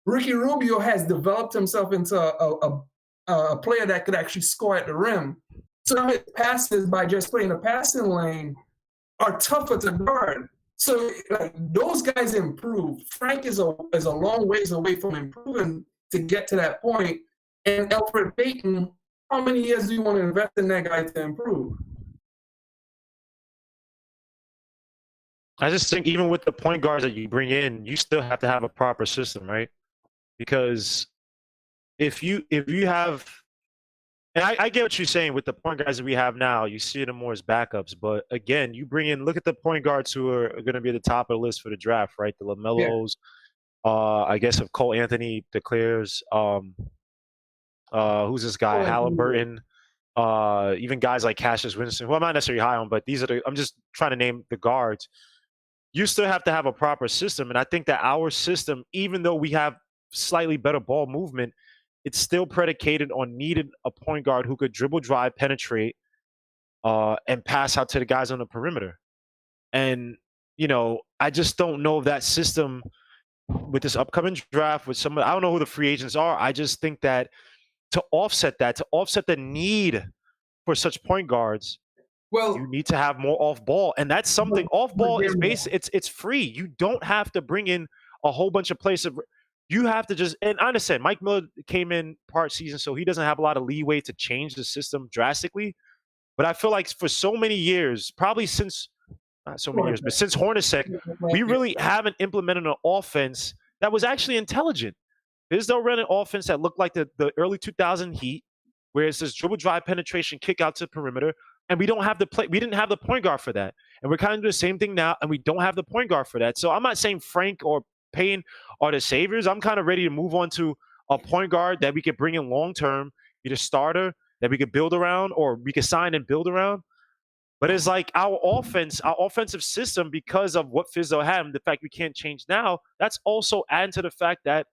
Ricky Rubio has developed himself into a player that could actually score at the rim. So his passes by just playing the passing lane are tougher to guard. So like, those guys improve. Frank is a long ways away from improving to get to that point. And Elfrid Payton, how many years do you want to invest in that guy to improve? I just think even with the point guards that you bring in, you still have to have a proper system, right? Because if you have, and I get what you're saying with the point guards that we have now, you see them more as backups. But again, you bring in, look at the point guards who are going to be at the top of the list for the draft, right? The LaMelos, I guess if Cole Anthony declares, who's this guy? Halliburton, even guys like Cassius Winston, who I'm not necessarily high on, but these are I'm just trying to name the guards. You still have to have a proper system. And I think that our system, even though we have slightly better ball movement, it's still predicated on needing a point guard who could dribble, drive, penetrate, and pass out to the guys on the perimeter. And, you know, I just don't know if that system with this upcoming draft, with some, I don't know who the free agents are. I just think that to offset the need for such point guards, well, you need to have more off ball. And that's something off ball is it's free. You don't have to bring in a whole bunch of places. You have to just, and I understand Mike Miller came in part season, so he doesn't have a lot of leeway to change the system drastically. But I feel like for so many years, probably since, not so many years, but since Hornacek, we really haven't implemented an offense that was actually intelligent. There's no running offense that looked like the early 2000 Heat, where it's this dribble, drive, penetration, kick out to the perimeter, and we don't have the play. We didn't have the point guard for that, and we're kind of doing the same thing now, and we don't have the point guard for that. So I'm not saying Frank or Payne are the saviors. I'm kind of ready to move on to a point guard that we could bring in long term, be the starter that we could build around, or we could sign and build around. But it's like our offense, our offensive system, because of what Fizzo had and the fact we can't change now, that's also adding to the fact that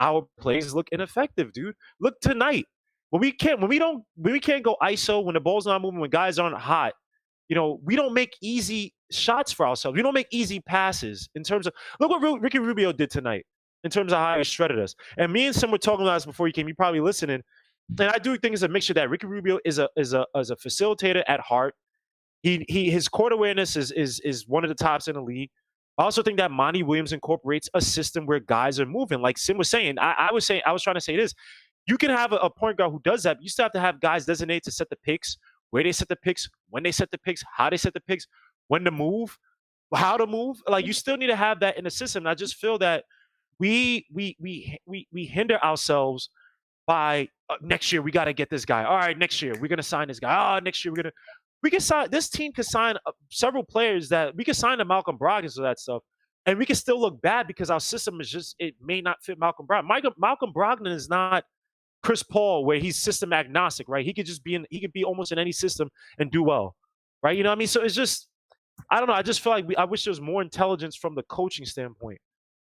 our plays look ineffective, dude. Look tonight. When we can't go ISO, when the ball's not moving, when guys aren't hot, you know, we don't make easy shots for ourselves. We don't make easy passes in terms of, look what Ricky Rubio did tonight in terms of how he shredded us. And me and Sim were talking about this before you came. You probably listening. And I do think it's a mixture that Ricky Rubio is a facilitator at heart. His court awareness is one of the tops in the league. I also think that Monty Williams incorporates a system where guys are moving. Like Sim was saying, I was trying to say this. You can have a point guard who does that, but you still have to have guys designated to set the picks, where they set the picks, when they set the picks, how they set the picks, when to move, how to move. Like, you still need to have that in the system. And I just feel that we hinder ourselves by next year we got to get this guy. All right, next year we're gonna sign this guy. Oh, next year we can sign. This team could sign several players that we could sign to Malcolm Brogdon or that stuff, and we can still look bad because our system is just, it may not fit Malcolm Brogdon. Malcolm Brogdon is not Chris Paul, where he's system agnostic, right? He could just be he could be almost in any system and do well, right? You know what I mean? So it's just, I don't know. I just feel like I wish there was more intelligence from the coaching standpoint,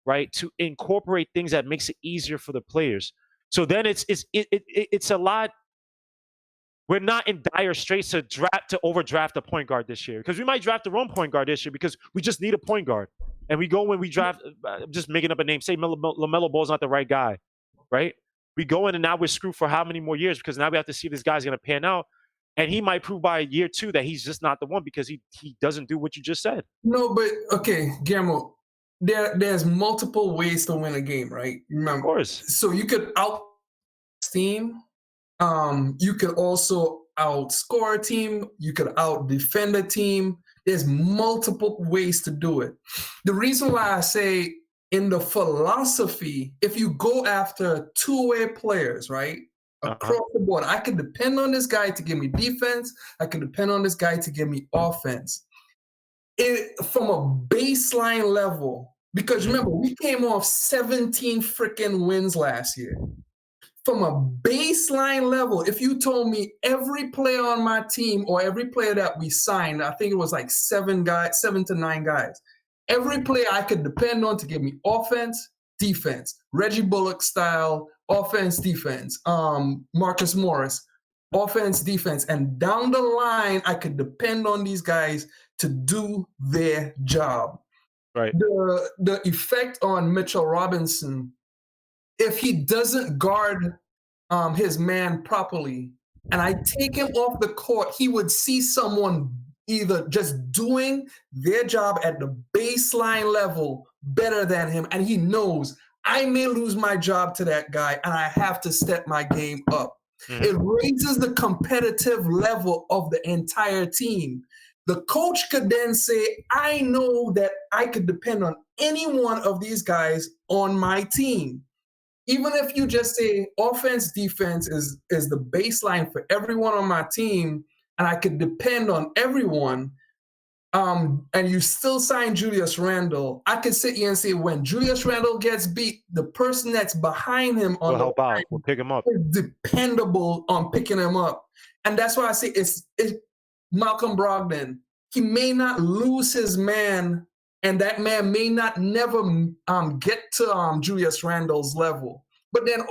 right? To incorporate things that makes it easier for the players. So then it's a lot. We're not in dire straits to overdraft a point guard this year, because we might draft the wrong point guard this year because we just need a point guard. And we go when we draft, I'm just making up a name, say LaMelo Ball's not the right guy, right? We go in and now we're screwed for how many more years, because now we have to see if this guy's going to pan out. And he might prove by year 2 that he's just not the one, because he doesn't do what you just said. No, but okay, Guillermo, there's multiple ways to win a game, right? Remember, of course. So you could out team. You could also outscore a team. You could out defend a team. There's multiple ways to do it. The reason why I say in the philosophy, if you go after two-way players, right, across the board, I can depend on this guy to give me defense. I can depend on this guy to give me offense. From a baseline level, because remember, we came off 17 freaking wins last year. From a baseline level, if you told me every player on my team or every player that we signed, I think it was like 7 to 9 guys, every player I could depend on to give me offense, defense. Reggie Bullock style, offense, defense. Marcus Morris, offense, defense. And down the line, I could depend on these guys to do their job. Right. The effect on Mitchell Robinson, if he doesn't guard his man properly, and I take him off the court, he would see someone either just doing their job at the baseline level better than him, and he knows I may lose my job to that guy, and I have to step my game up. Mm-hmm. It raises the competitive level of the entire team. The coach could then say, I know that I could depend on any one of these guys on my team. Even if you just say offense, defense is the baseline for everyone on my team, and I could depend on everyone, and you still sign Julius Randle, I could sit here and say when Julius Randle gets beat, the person that's behind him on we'll help out. We'll pick him up. Is dependable on picking him up. And that's why I say it's Malcolm Brogdon. He may not lose his man, and that man may not never get to Julius Randle's level. But then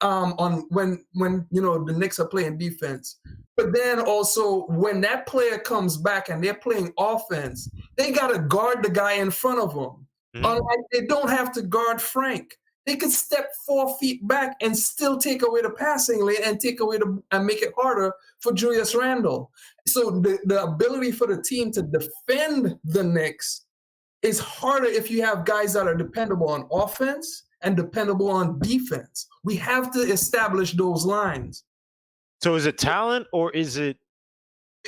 on when the Knicks are playing defense, but then also when that player comes back and they're playing offense, they got to guard the guy in front of them. Mm-hmm. Unlike they don't have to guard Frank. They could step 4 feet back and still take away the passing lane and and make it harder for Julius Randle. So the ability for the team to defend the Knicks is harder if you have guys that are dependable on offense and dependable on defense. We have to establish those lines. So is it talent or is it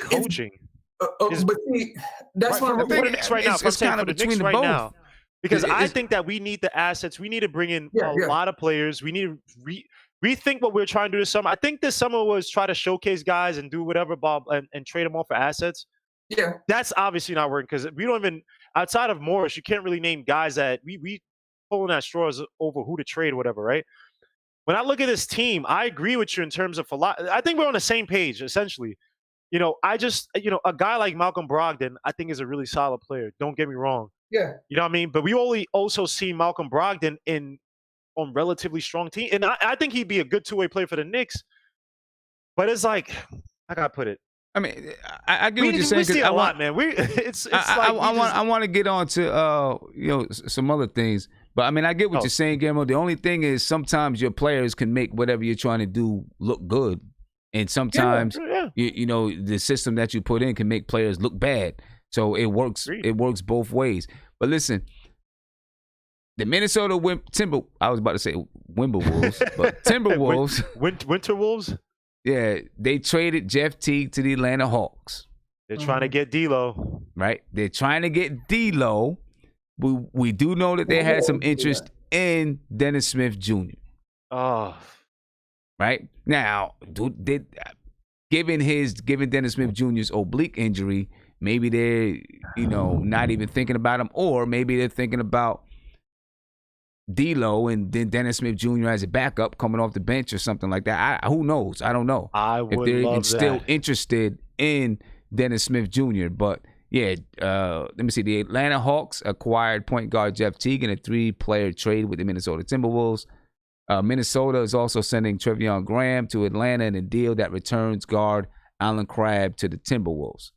coaching? But see, that's what I'm saying. It's kind of between the both. Because I think that we need the assets. We need to bring in a lot of players. We need to rethink what we're trying to do this summer. I think this summer was try to showcase guys and do whatever, Bob, and trade them off for assets. Yeah. That's obviously not working because we don't even – outside of Morris, you can't really name guys that we pulling at straws over who to trade or whatever, right? When I look at this team, I agree with you in terms of I think we're on the same page, essentially. A guy like Malcolm Brogdon, I think is a really solid player. Don't get me wrong. Yeah. You know what I mean? But we only also see Malcolm Brogdon on relatively strong team. And I think he'd be a good two-way player for the Knicks. But it's like, I gotta put it. I mean, I get what you're saying. We see a lot, man. I want to get on to some other things. But I mean, I get what you're saying, Guillermo. The only thing is sometimes your players can make whatever you're trying to do look good. And sometimes the system that you put in can make players look bad. So it works. It works both ways. But listen, the Minnesota I was about to say Timberwolves, but Timberwolves, Winterwolves. Yeah, they traded Jeff Teague to the Atlanta Hawks. They're trying to get D'Lo. Right, they're trying to get D'Lo. We do know that they had some interest in Dennis Smith Jr. Oh, right now, given Dennis Smith Jr.'s oblique injury. Maybe they're, not even thinking about him, or maybe they're thinking about D'Lo and then Dennis Smith Jr. as a backup coming off the bench or something like that. Who knows? I don't know. If they're even still interested in Dennis Smith Jr. But yeah, let me see. The Atlanta Hawks acquired point guard Jeff Teague in a 3-player trade with the Minnesota Timberwolves. Minnesota is also sending Treveon Graham to Atlanta in a deal that returns guard Allen Crabbe to the Timberwolves.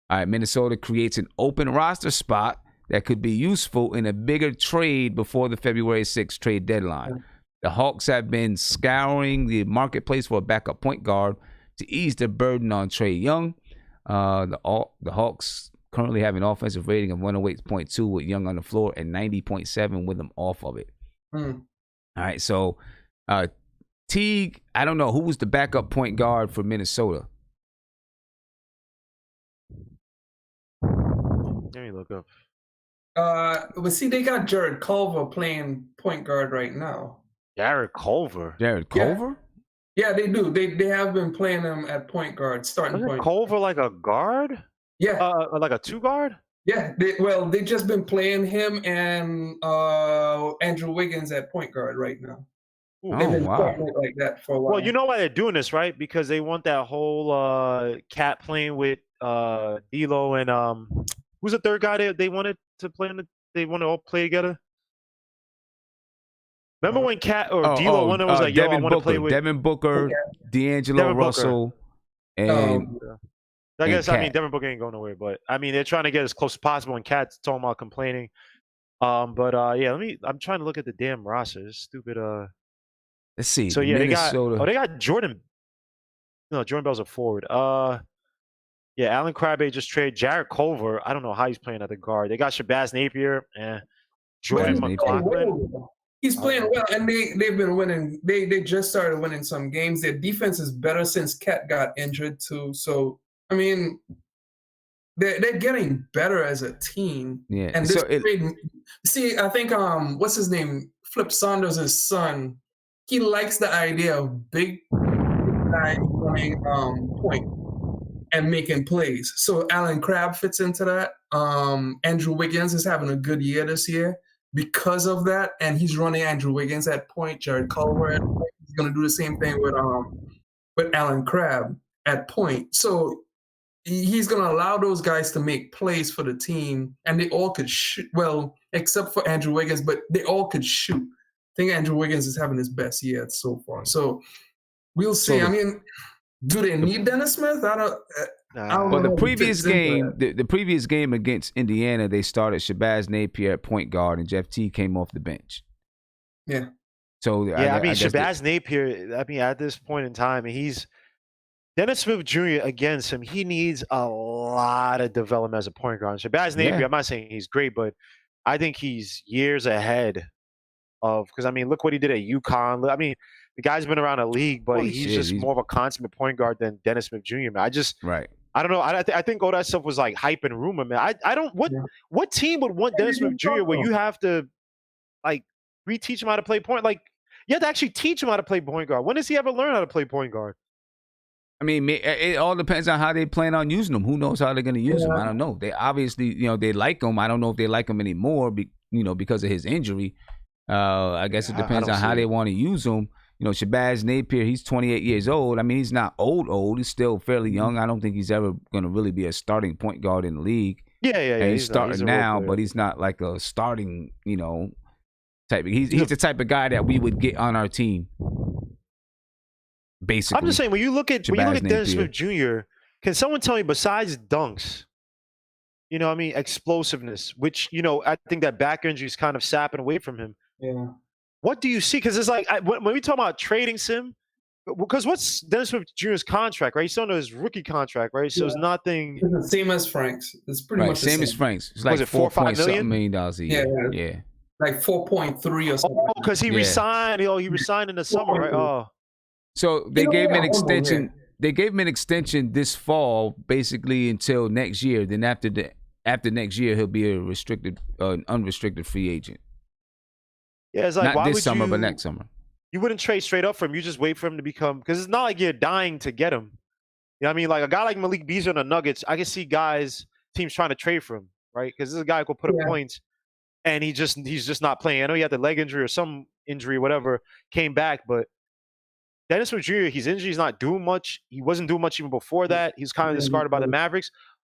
All right, Minnesota creates an open roster spot that could be useful in a bigger trade before the February 6th trade deadline. The Hawks have been scouring the marketplace for a backup point guard to ease the burden on Trae Young. The Hawks currently have an offensive rating of 108.2 with Young on the floor and 90.7 with him off of it. All right, so Teague, I don't know, who was the backup point guard for Minnesota? Let me look up. But see, they got Jared Culver playing point guard right now. Jared Culver? Yeah, they do. They have been playing him at point guard, starting point. Culver like a guard? Yeah. Like a 2 guard? Yeah. They just been playing him and Andrew Wiggins at point guard right now. They've been playing it like that for a while. Well, you know why they're doing this, right? Because they want that whole cat playing with D'Lo and who's the third guy they wanted to play they want to all play together? Remember when Cat or D'Lo one was like, "Yo, I want to play with Devin Booker, D'Angelo Devin Russell, and I guess Cat. I mean Devin Booker ain't going nowhere, but I mean they're trying to get as close as possible. And Cat's talking about complaining. Yeah, I'm trying to look at the damn roster. This stupid Let's see. So yeah, Minnesota. they got Jordan. No, Jordan Bell's a forward. Yeah, Allen Crabbe just traded Jarrett Culver. I don't know how he's playing at the guard. They got Shabazz Napier and Jordan McLaughlin. He's playing well, and they've been winning. They just started winning some games. Their defense is better since Cat got injured too. So I mean, they're getting better as a team. Yeah. And this trade, I think what's his name? Flip Saunders' son. He likes the idea of big guy running point and making plays. So Allen Crabbe fits into that. Andrew Wiggins is having a good year this year because of that, and he's running Andrew Wiggins at point, Jared Culver at point. He's going to do the same thing with Allen Crabbe at point. So he's going to allow those guys to make plays for the team, and they all could shoot. Well, except for Andrew Wiggins, but they all could shoot. I think Andrew Wiggins is having his best year so far. So we'll see. I mean, do they need Dennis Smith? I don't well, the previous game against Indiana, they started Shabazz Napier at point guard, and Jeff T came off the bench. Yeah. So I mean, Shabazz Napier. I mean, at this point in time, Dennis Smith Jr. against him. He needs a lot of development as a point guard. Shabazz Napier. I'm not saying he's great, but I think he's years ahead of, because I mean, look what he did at UConn. I mean, the guy's been around the league, but he's more of a consummate point guard than Dennis Smith Jr. Man, I don't know. I think all that stuff was like hype and rumor, man. I don't. What team would want Dennis Smith Jr. where you have to like reteach him how to play point? Like you have to actually teach him how to play point guard. When does he ever learn how to play point guard? I mean, it all depends on how they plan on using them. Who knows how they're going to use him? I don't know. They obviously, they like him. I don't know if they like him anymore, because of his injury. I guess it depends on how they want to use him. Shabazz Napier, he's 28 years old. I mean, he's not old. He's still fairly young. I don't think he's ever going to really be a starting point guard in the league. Yeah. And he's starting now, but he's not like a starting, type. He's the type of guy that we would get on our team. Basically, I'm just saying when you look at Dennis Smith Jr., can someone tell me besides dunks, explosiveness, which I think that back injury is kind of sapping away from him. Yeah. What do you see? Because it's like when we talk about trading Sim, because what's Dennis Smith Jr.'s contract, right? He's still under his rookie contract, right? So it's nothing. It's the same as Frank's. It's pretty much the same as Frank's. It's like $4.5 million a year. Yeah. Like 4.3 or something. Oh, because he resigned. He resigned in the summer, right? Oh. So they gave him an extension. They gave him an extension this fall, basically until next year. Then after next year, he'll be an unrestricted free agent. Yeah, it's like not this summer, but next summer. You wouldn't trade straight up for him. You just wait for him to become, because it's not like you're dying to get him. You know what I mean? Like a guy like Malik Beasley on the Nuggets, I can see teams trying to trade for him, right? Because this is a guy who could put up points, and he's just not playing. I know he had the leg injury or some injury, whatever, came back, but Dennis Smith Jr., he's injured. He's not doing much. He wasn't doing much even before that. He's kind of discarded by the Mavericks.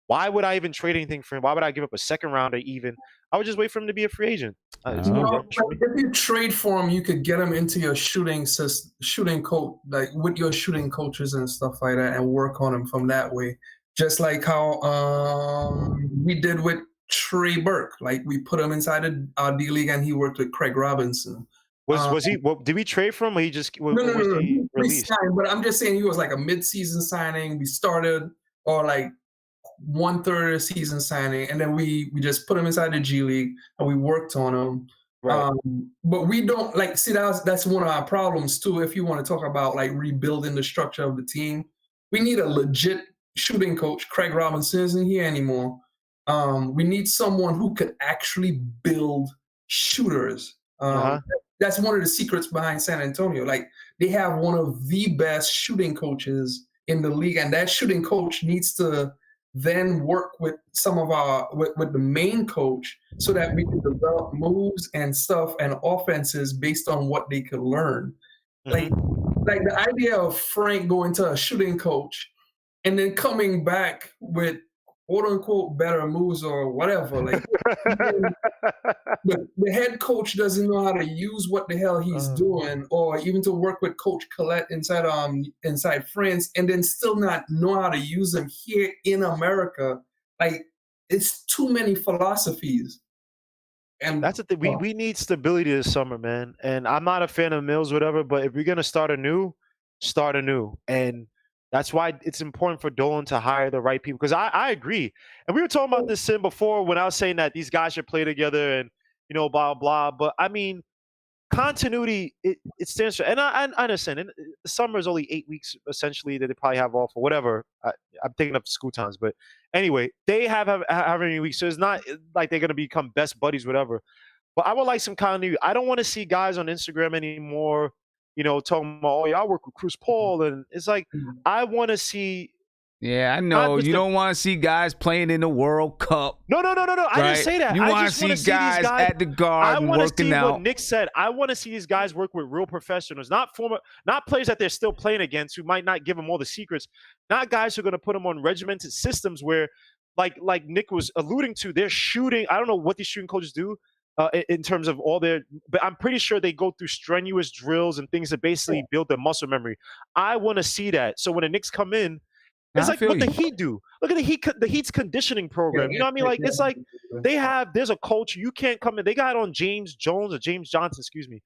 Why would I even trade anything for him? Why would I give up a second rounder even? I would just wait for him to be a free agent. If you trade for him, you could get him into your shooting coach, like with your shooting coaches and stuff like that, and work on him from that way. Just like how we did with Trey Burke. Like we put him inside our D League, and he worked with Craig Robinson. Was he? Did we trade for him? Or he just no. He signed, but I'm just saying he was like a mid-season signing. We started or like 1/3 of the season signing, and then we just put him inside the G League and we worked on him. Right. But we don't that's one of our problems too. If you want to talk about like rebuilding the structure of the team, we need a legit shooting coach. Craig Robinson isn't here anymore. We need someone who could actually build shooters. That's one of the secrets behind San Antonio. Like they have one of the best shooting coaches in the league, and that shooting coach needs to then work with with the main coach so that we can develop moves and stuff and offenses based on what they could learn. Like the idea of Frank going to a shooting coach and then coming back with quote unquote better moves or whatever. Like the head coach doesn't know how to use what the hell he's doing, or even to work with Coach Collette inside France, and then still not know how to use them here in America. Like, it's too many philosophies. And that's the thing. We need stability this summer, man. And I'm not a fan of Mills, whatever, but if we're gonna start anew. And that's why it's important for Dolan to hire the right people. Because I agree. And we were talking about this, Sim, before when I was saying that these guys should play together and, you know, blah, blah. But, I mean, continuity, it stands for – and I understand. And the summer is only 8 weeks, essentially, that they probably have off or whatever. I'm thinking of school times. But, anyway, they have many weeks. So it's not like they're going to become best buddies, whatever. But I would like some continuity. I don't want to see guys on Instagram anymore – you know, talking about, oh, yeah, I work with Chris Paul. And it's like, I want to see. Yeah, I know. You don't want to see guys playing in the World Cup. No. Right? I didn't say that. You want to see guys at the Garden working out. I want to see what Nick said. I want to see these guys work with real professionals, not players that they're still playing against who might not give them all the secrets, not guys who are going to put them on regimented systems where, like Nick was alluding to, they're shooting. I don't know what these shooting coaches do. In terms of all their, but I'm pretty sure they go through strenuous drills and things that basically build their muscle memory. I want to see that. So when the Knicks come in, it's like what the Heat do. Look at the Heat's conditioning program. You know what I mean? Like it's like there's a coach. You can't come in. They got on James Johnson, excuse me,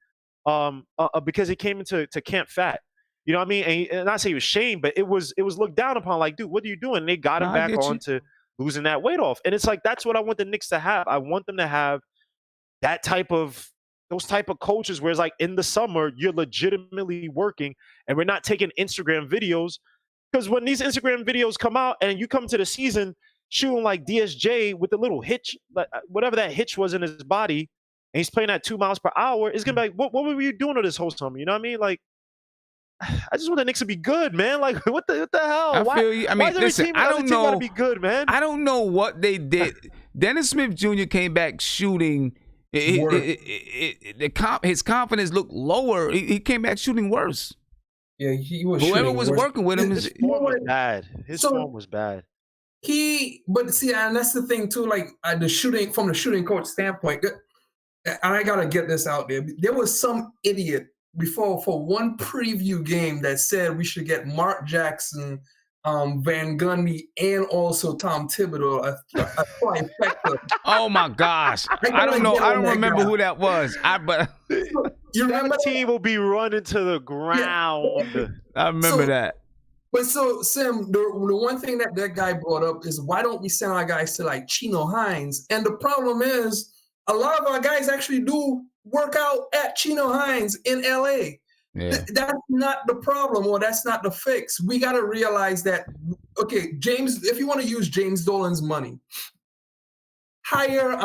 because he came into camp fat. You know what I mean? And not say he was shamed, but it was looked down upon. Like, dude, what are you doing? And they got him back on to losing that weight off. And it's like that's what I want the Knicks to have. I want them to have those type of coaches where it's like in the summer you're legitimately working and we're not taking Instagram videos, because when these Instagram videos come out and you come to the season shooting like DSJ with a little hitch, whatever that hitch was in his body, and he's playing at 2 miles per hour, it's gonna be like, what were you doing to this whole summer? You know what I mean? Like, I just want the Knicks to be good, man. Like, what the hell? I feel you. I mean, listen, I don't know. Gotta be good, man. I don't know what they did. Dennis Smith Jr. came back shooting. His confidence looked lower. He came back shooting worse. Yeah, he was. Whoever was working with him, his form was bad. His form was bad. But see, and that's the thing too. Like the shooting, from the shooting coach standpoint, and I gotta get this out there. There was some idiot for one preview game that said we should get Mark Jackson, Van Gundy, and also Tom Thibodeau a trifecta. Oh my gosh! I don't remember who that was. But you remember that team will be running to the ground. Yeah. I remember that. But so Sim, the one thing that guy brought up is, why don't we send our guys to like Chino Hines? And the problem is, a lot of our guys actually do work out at Chino Hines in LA. Yeah. That's not the problem, or that's not the fix. We got to realize that, okay, James, if you want to use James Dolan's money, hire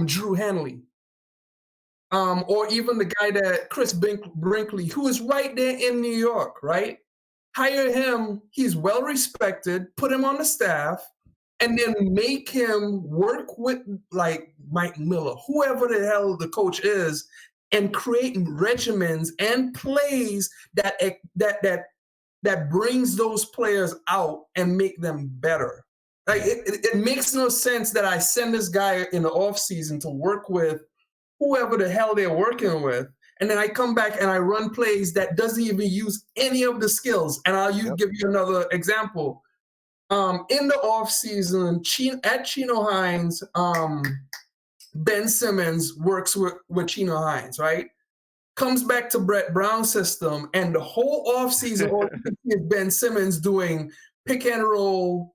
Drew Hanley, or even the guy that Chris Brinkley, who is right there in New York, right? Hire him. He's well respected. Put him on the staff, and then make him work with like Mike Miller, whoever the hell the coach is, and create regimens and plays that brings those players out and make them better. Like it makes no sense that I send this guy in the offseason to work with whoever the hell they're working with, and then I come back and I run plays that doesn't even use any of the skills. And I'll give you another example. In the offseason, at Chino Hines, Ben Simmons works with Chino Hines, right? Comes back to Brett Brown's system, and the whole offseason, all you can see is Ben Simmons doing pick and roll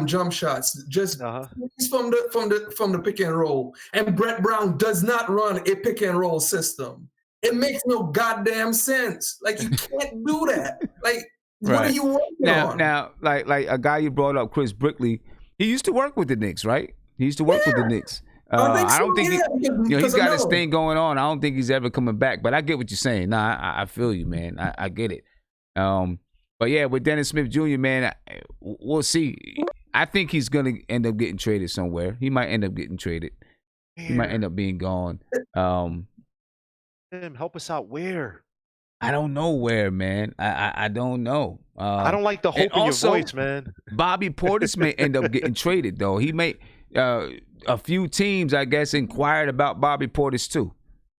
jump shots, just from the pick and roll. And Brett Brown does not run a pick and roll system. It makes no goddamn sense. Like, you can't do that. Like, what are you working on? Now, like a guy you brought up, Chris Brinkley, he used to work with the Knicks, right? He used to work with the Knicks. I don't think he's got his thing going on. I don't think he's ever coming back. But I get what you're saying. Nah, I feel you, man. I get it. But yeah, with Dennis Smith Jr., man, we'll see. I think he's gonna end up getting traded somewhere. He might end up getting traded. He might end up being gone. Help us out. Where? I don't know where, man. I don't know. I don't like the hope in your voice, man. Bobby Portis may end up getting traded, though. He may. A few teams, I guess, inquired about Bobby Portis too.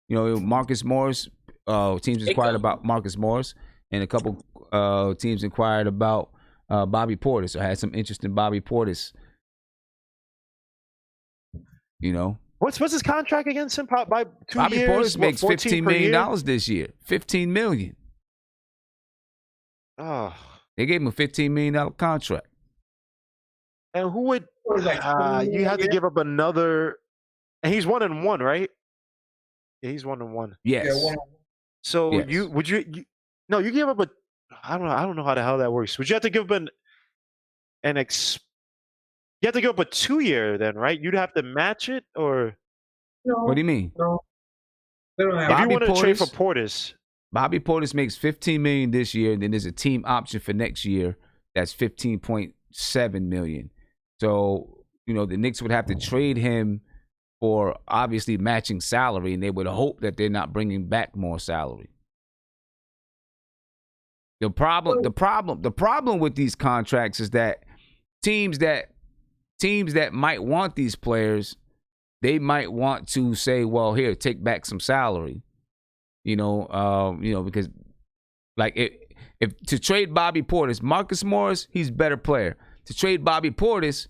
You know, Marcus Morris. Teams inquired about Marcus Morris, and a couple teams inquired about Bobby Portis, or had some interest in Bobby Portis. You know, what's his contract again? By 2 Bobby years. Portis makes $15 million this year. $15 million. Oh, they gave him a $15 million contract. And who would you have to give up another? And he's 1-1, right? Yeah, he's 1-1. Yes. Yeah, So yes. you give up a. I don't know how the hell that works. Would you have to give up you have to give up a 2-year then, right? You'd have to match it, or no, what do you mean? No, they don't have. If you want to trade for Portis, Bobby Portis makes $15 million this year, and then there's a team option for next year that's $15.7 million. So you know the Knicks would have to trade him for obviously matching salary, and they would hope that they're not bringing back more salary. The problem with these contracts is that teams that might want these players, they might want to say, well, here, take back some salary. Because like if to trade Bobby Portis, Marcus Morris, he's a better player. To trade Bobby Portis,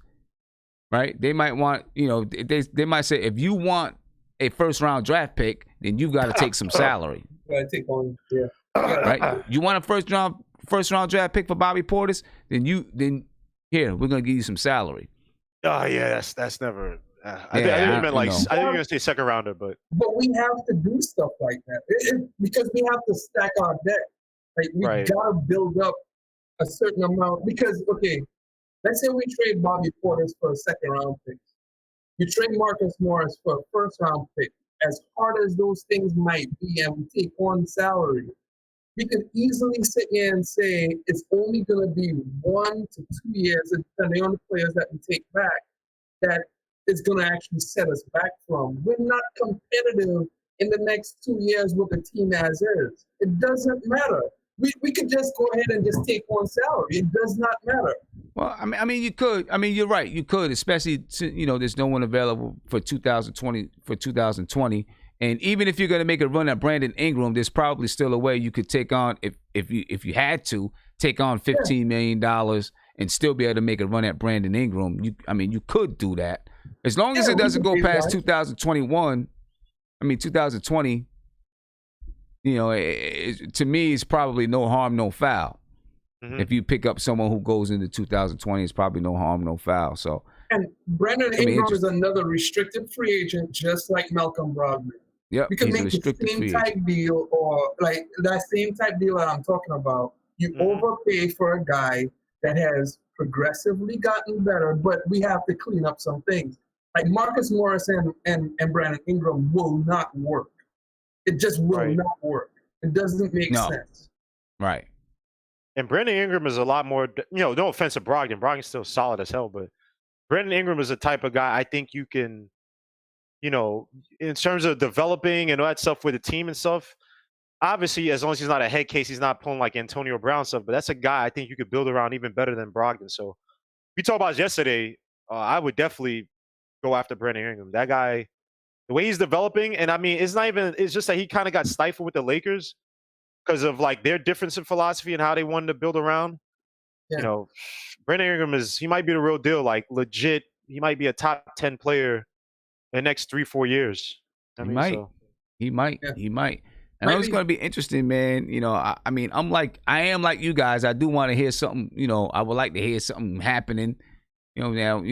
right? They might want, they might say, if you want a first round draft pick, then you got to take some salary. Gotta take on, yeah. Right? You want a first round draft pick for Bobby Portis? Then here, we're gonna give you some salary. Oh yeah, that's never. I think you meant I think you're gonna say second rounder, but we have to do stuff like that because we have to stack our deck. Like we gotta build up a certain amount because let's say we trade Bobby Portis for a second round pick. You trade Marcus Morris for a first round pick. As hard as those things might be, and we take on salary, we could easily sit here and say it's only going to be 1 to 2 years, depending on the players that we take back, that is going to actually set us back from. We're not competitive in the next 2 years with the team as is. It doesn't matter. We could just go ahead and just take on salary. It does not matter. Well, I mean, you could. I mean, you're right. You could, especially there's no one available for 2020. And even if you're going to make a run at Brandon Ingram, there's probably still a way you could take on if you had to take on $15 million and still be able to make a run at Brandon Ingram. You could do that as long as it doesn't go past 2021. 2020. To me, it's probably no harm, no foul. Mm-hmm. If you pick up someone who goes into 2020, it's probably no harm, no foul. So, and Brandon Ingram is another restricted free agent, just like Malcolm Brogdon. Yep, we can make the same type deal, or like that same type deal that I'm talking about. You overpay for a guy that has progressively gotten better, but we have to clean up some things. Like Marcus Morris and Brandon Ingram will not work. It just will not work. It doesn't make sense. Right. And Brandon Ingram is a lot more, no offense to Brogdon. Brogdon's still solid as hell, but Brandon Ingram is the type of guy I think you can, in terms of developing and all that stuff with the team and stuff, obviously, as long as he's not a head case, he's not pulling like Antonio Brown stuff, but that's a guy I think you could build around even better than Brogdon. So we talked about yesterday, I would definitely go after Brandon Ingram. That guy, the way he's developing, and it's just that he kind of got stifled with the Lakers because of like their difference in philosophy and how they wanted to build around. Yeah. Brandon Ingram he might be the real deal, like legit. He might be a top 10 player in the next 3-4 years. He might. And it's going to be interesting, man. I am like you guys. I do want to hear something. I would like to hear something happening. Now,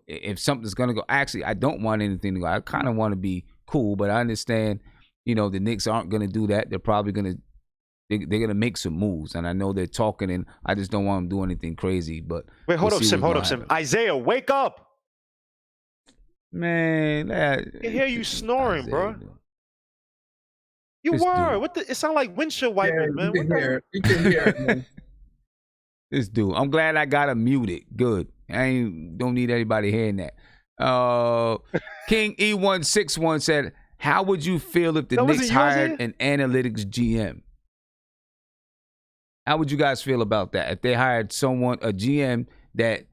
if something's going to go. Actually, I don't want anything to go. I kind of want to be cool, but I understand. The Knicks aren't going to do that. They're probably going to. They're going to make some moves, and I know they're talking, and I just don't want them to do anything crazy. But wait, hold up, Sim. Isaiah, wake up, man! I can hear you snoring, Isaiah, bro. You were. What the? It sounded like windshield wipers, man. You can hear it, man. This dude. I'm glad I got him muted. Good. Don't need anybody hearing that. King E161 said, "How would you feel if the Knicks hired an analytics GM?" How would you guys feel about that? If they hired someone, a GM that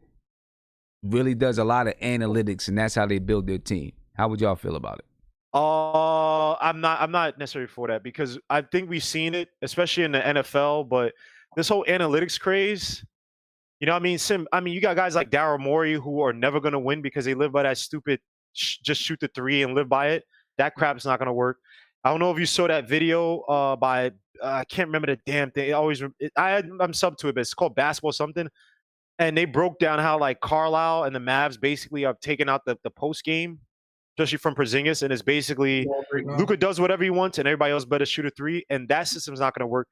really does a lot of analytics and that's how they build their team, how would y'all feel about it? I'm not necessarily for that because I think we've seen it, especially in the NFL. But this whole analytics craze, you know what I mean? You got guys like Daryl Morey who are never going to win because they live by that stupid just shoot the three and live by it. That crap's not going to work. I don't know if you saw that video by I can't remember the damn thing. I'm sub to it, but it's called Basketball something. And they broke down how like Carlisle and the Mavs basically have taken out the post game, especially from Porzingis, and it's basically Luka does whatever he wants and everybody else better shoot a three, and that system's not going to work.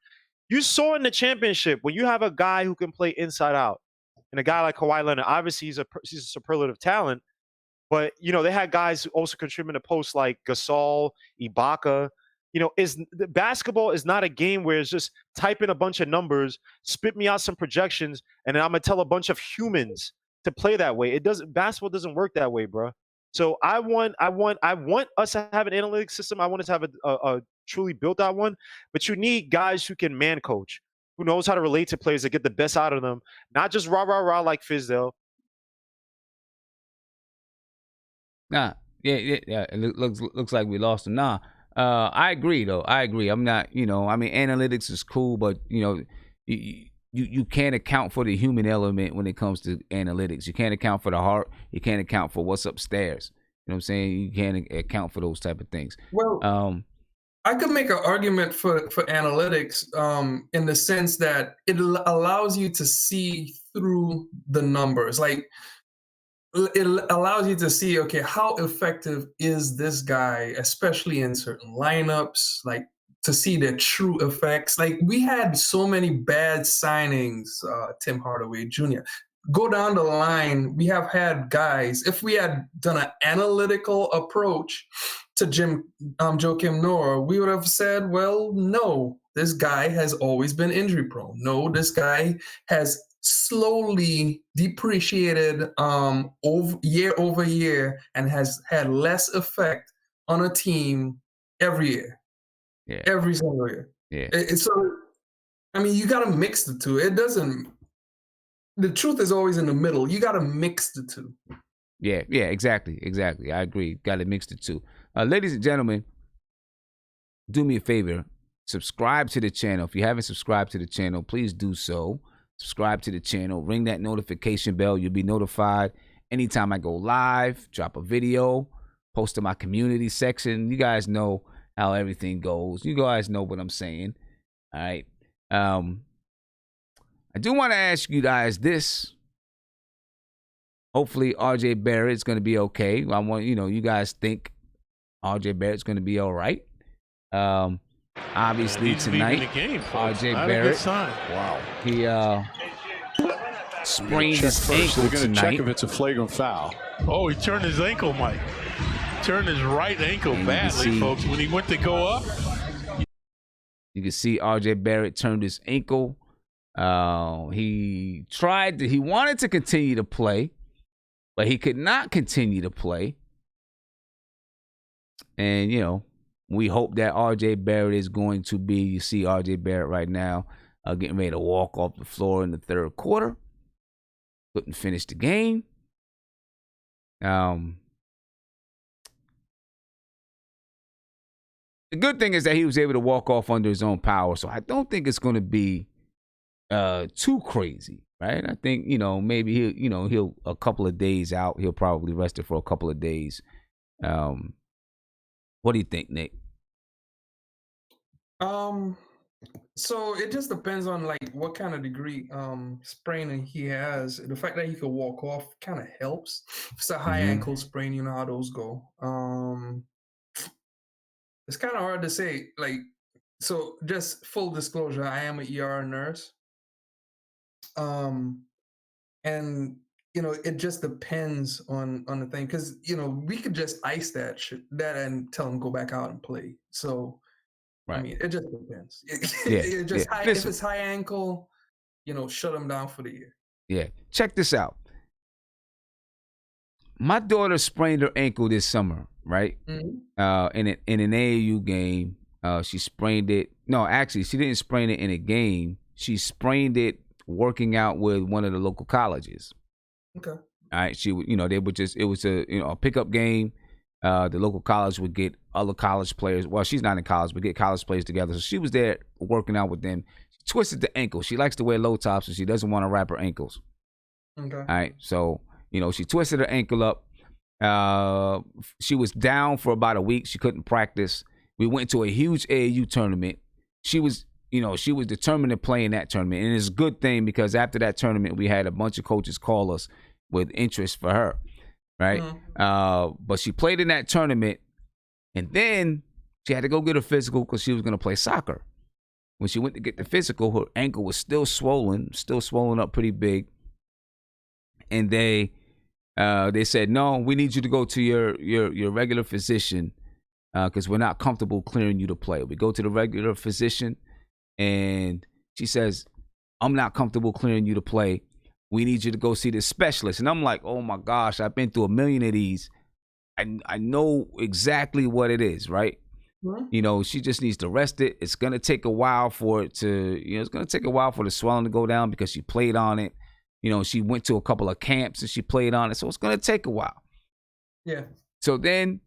You saw in the championship when you have a guy who can play inside out, and a guy like Kawhi Leonard, obviously he's a superlative talent, but you know they had guys who also contribute to posts like Gasol, Ibaka. You know, basketball is not a game where it's just type in a bunch of numbers, spit me out some projections, and then I'm gonna tell a bunch of humans to play that way. Basketball doesn't work that way, bro. So I want us to have an analytics system. I want us to have a truly built out one, but you need guys who can man coach, who knows how to relate to players to get the best out of them, not just rah rah rah like Fizdale. Yeah. It looks like we lost him. I agree though. I agree. I'm not. Analytics is cool, but you can't account for the human element when it comes to analytics. You can't account for the heart. You can't account for what's upstairs. You know what I'm saying? You can't account for those type of things. Well, I could make an argument for analytics in the sense that it allows you to see through the numbers. Like, it allows you to see, okay, how effective is this guy, especially in certain lineups, like to see the true effects. Like we had so many bad signings, Tim Hardaway Jr. Go down the line, we have had guys, if we had done an analytical approach to Joakim Noah, we would have said, well, no, this guy has always been injury prone. No, this guy has slowly depreciated year over year and has had less effect on a team every year. Yeah. Every single year. Yeah. So, I mean, you got to mix the two. The truth is always in the middle. You got to mix the two. Yeah, exactly. I agree. Got to mix the two. Ladies and gentlemen, do me a favor. Subscribe to the channel. If you haven't subscribed to the channel, please do so. Subscribe to the channel. Ring that notification bell. You'll be notified anytime I go live, drop a video, post to my community section. You guys know how everything goes. You guys know what I'm saying. All right. I do want to ask you guys this. Hopefully RJ Barrett's going to be okay. I want, you guys think RJ Barrett's going to be all right. Obviously tonight, RJ Barrett. Wow. He sprained his ankle They're going to tonight. check if it's a flagrant foul. Oh, he turned his ankle, Mike. Turned his right ankle badly, folks. When he went to go up. You can see RJ Barrett turned his ankle. He wanted to continue to play, but he could not continue to play. And, we hope that RJ Barrett is going to be, you see RJ Barrett right now getting ready to walk off the floor in the third quarter. Couldn't finish the game. The good thing is that he was able to walk off under his own power, so I don't think it's going to be too crazy, right? I think, maybe he'll a couple of days out. He'll probably rest it for a couple of days. What do you think, Nick? So it just depends on like what kind of degree sprain he has. The fact that he could walk off kind of helps. If it's a high ankle sprain, you know how those go. It's kind of hard to say. Like, so just full disclosure, I am an ER nurse. And it just depends on the thing, because we could just ice that and tell him go back out and play. So, right. I mean, it just depends. If it's high ankle, shut him down for the year. Yeah, check this out. My daughter sprained her ankle this summer, right? Mm-hmm. In an AAU game, she sprained it. No, actually, she didn't sprain it in a game. she sprained it working out with one of the local colleges. Okay. All right. She would, they would just, it was a pickup game. The local college would get other college players. Well, she's not in college, but get college players together. So she was there working out with them. She twisted the ankle. She likes to wear low tops, and she doesn't want to wrap her ankles. Okay. All right. So, she twisted her ankle up. She was down for about a week. She couldn't practice. We went to a huge AAU tournament. She was determined to play in that tournament. And it's a good thing because after that tournament, we had a bunch of coaches call us with interest for her. Right. But she played in that tournament, and then she had to go get a physical because she was going to play soccer. When she went to get the physical, her ankle was still swollen up pretty big. And they said, no, we need you to go to your regular physician because we're not comfortable clearing you to play. We go to the regular physician, and she says, I'm not comfortable clearing you to play. We need you to go see this specialist. And I'm like, oh, my gosh, I've been through a million of these. I know exactly what it is, right? Mm-hmm. She just needs to rest it. It's going to take a while for it to, it's going to take a while for the swelling to go down because she played on it. She went to a couple of camps and she played on it. So it's going to take a while. Yeah. So then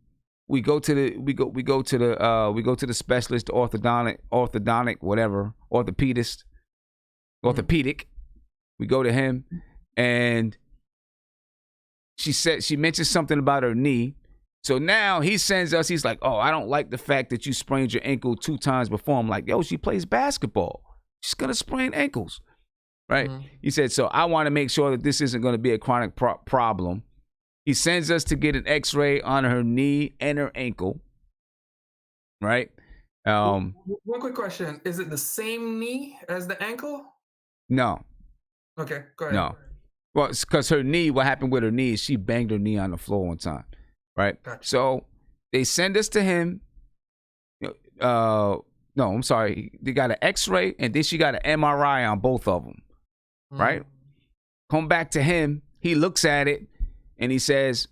we go to the specialist, the orthodontic, whatever, orthopedic. We go to him, and she mentioned something about her knee. So now he sends us, he's like, oh, I don't like the fact that you sprained your ankle 2 times before. I'm like, yo, she plays basketball. She's going to sprain ankles, right? Mm-hmm. He said, so I want to make sure that this isn't going to be a chronic problem. He sends us to get an x-ray on her knee and her ankle, right? One quick question. Is it the same knee as the ankle? No. Okay, go ahead. No. Well, it's because her knee, what happened with her knee is she banged her knee on the floor one time, right? Gotcha. So they send us to him. No, I'm sorry. They got an x-ray, and then she got an MRI on both of them, right? Come back to him. He looks at it, and he says,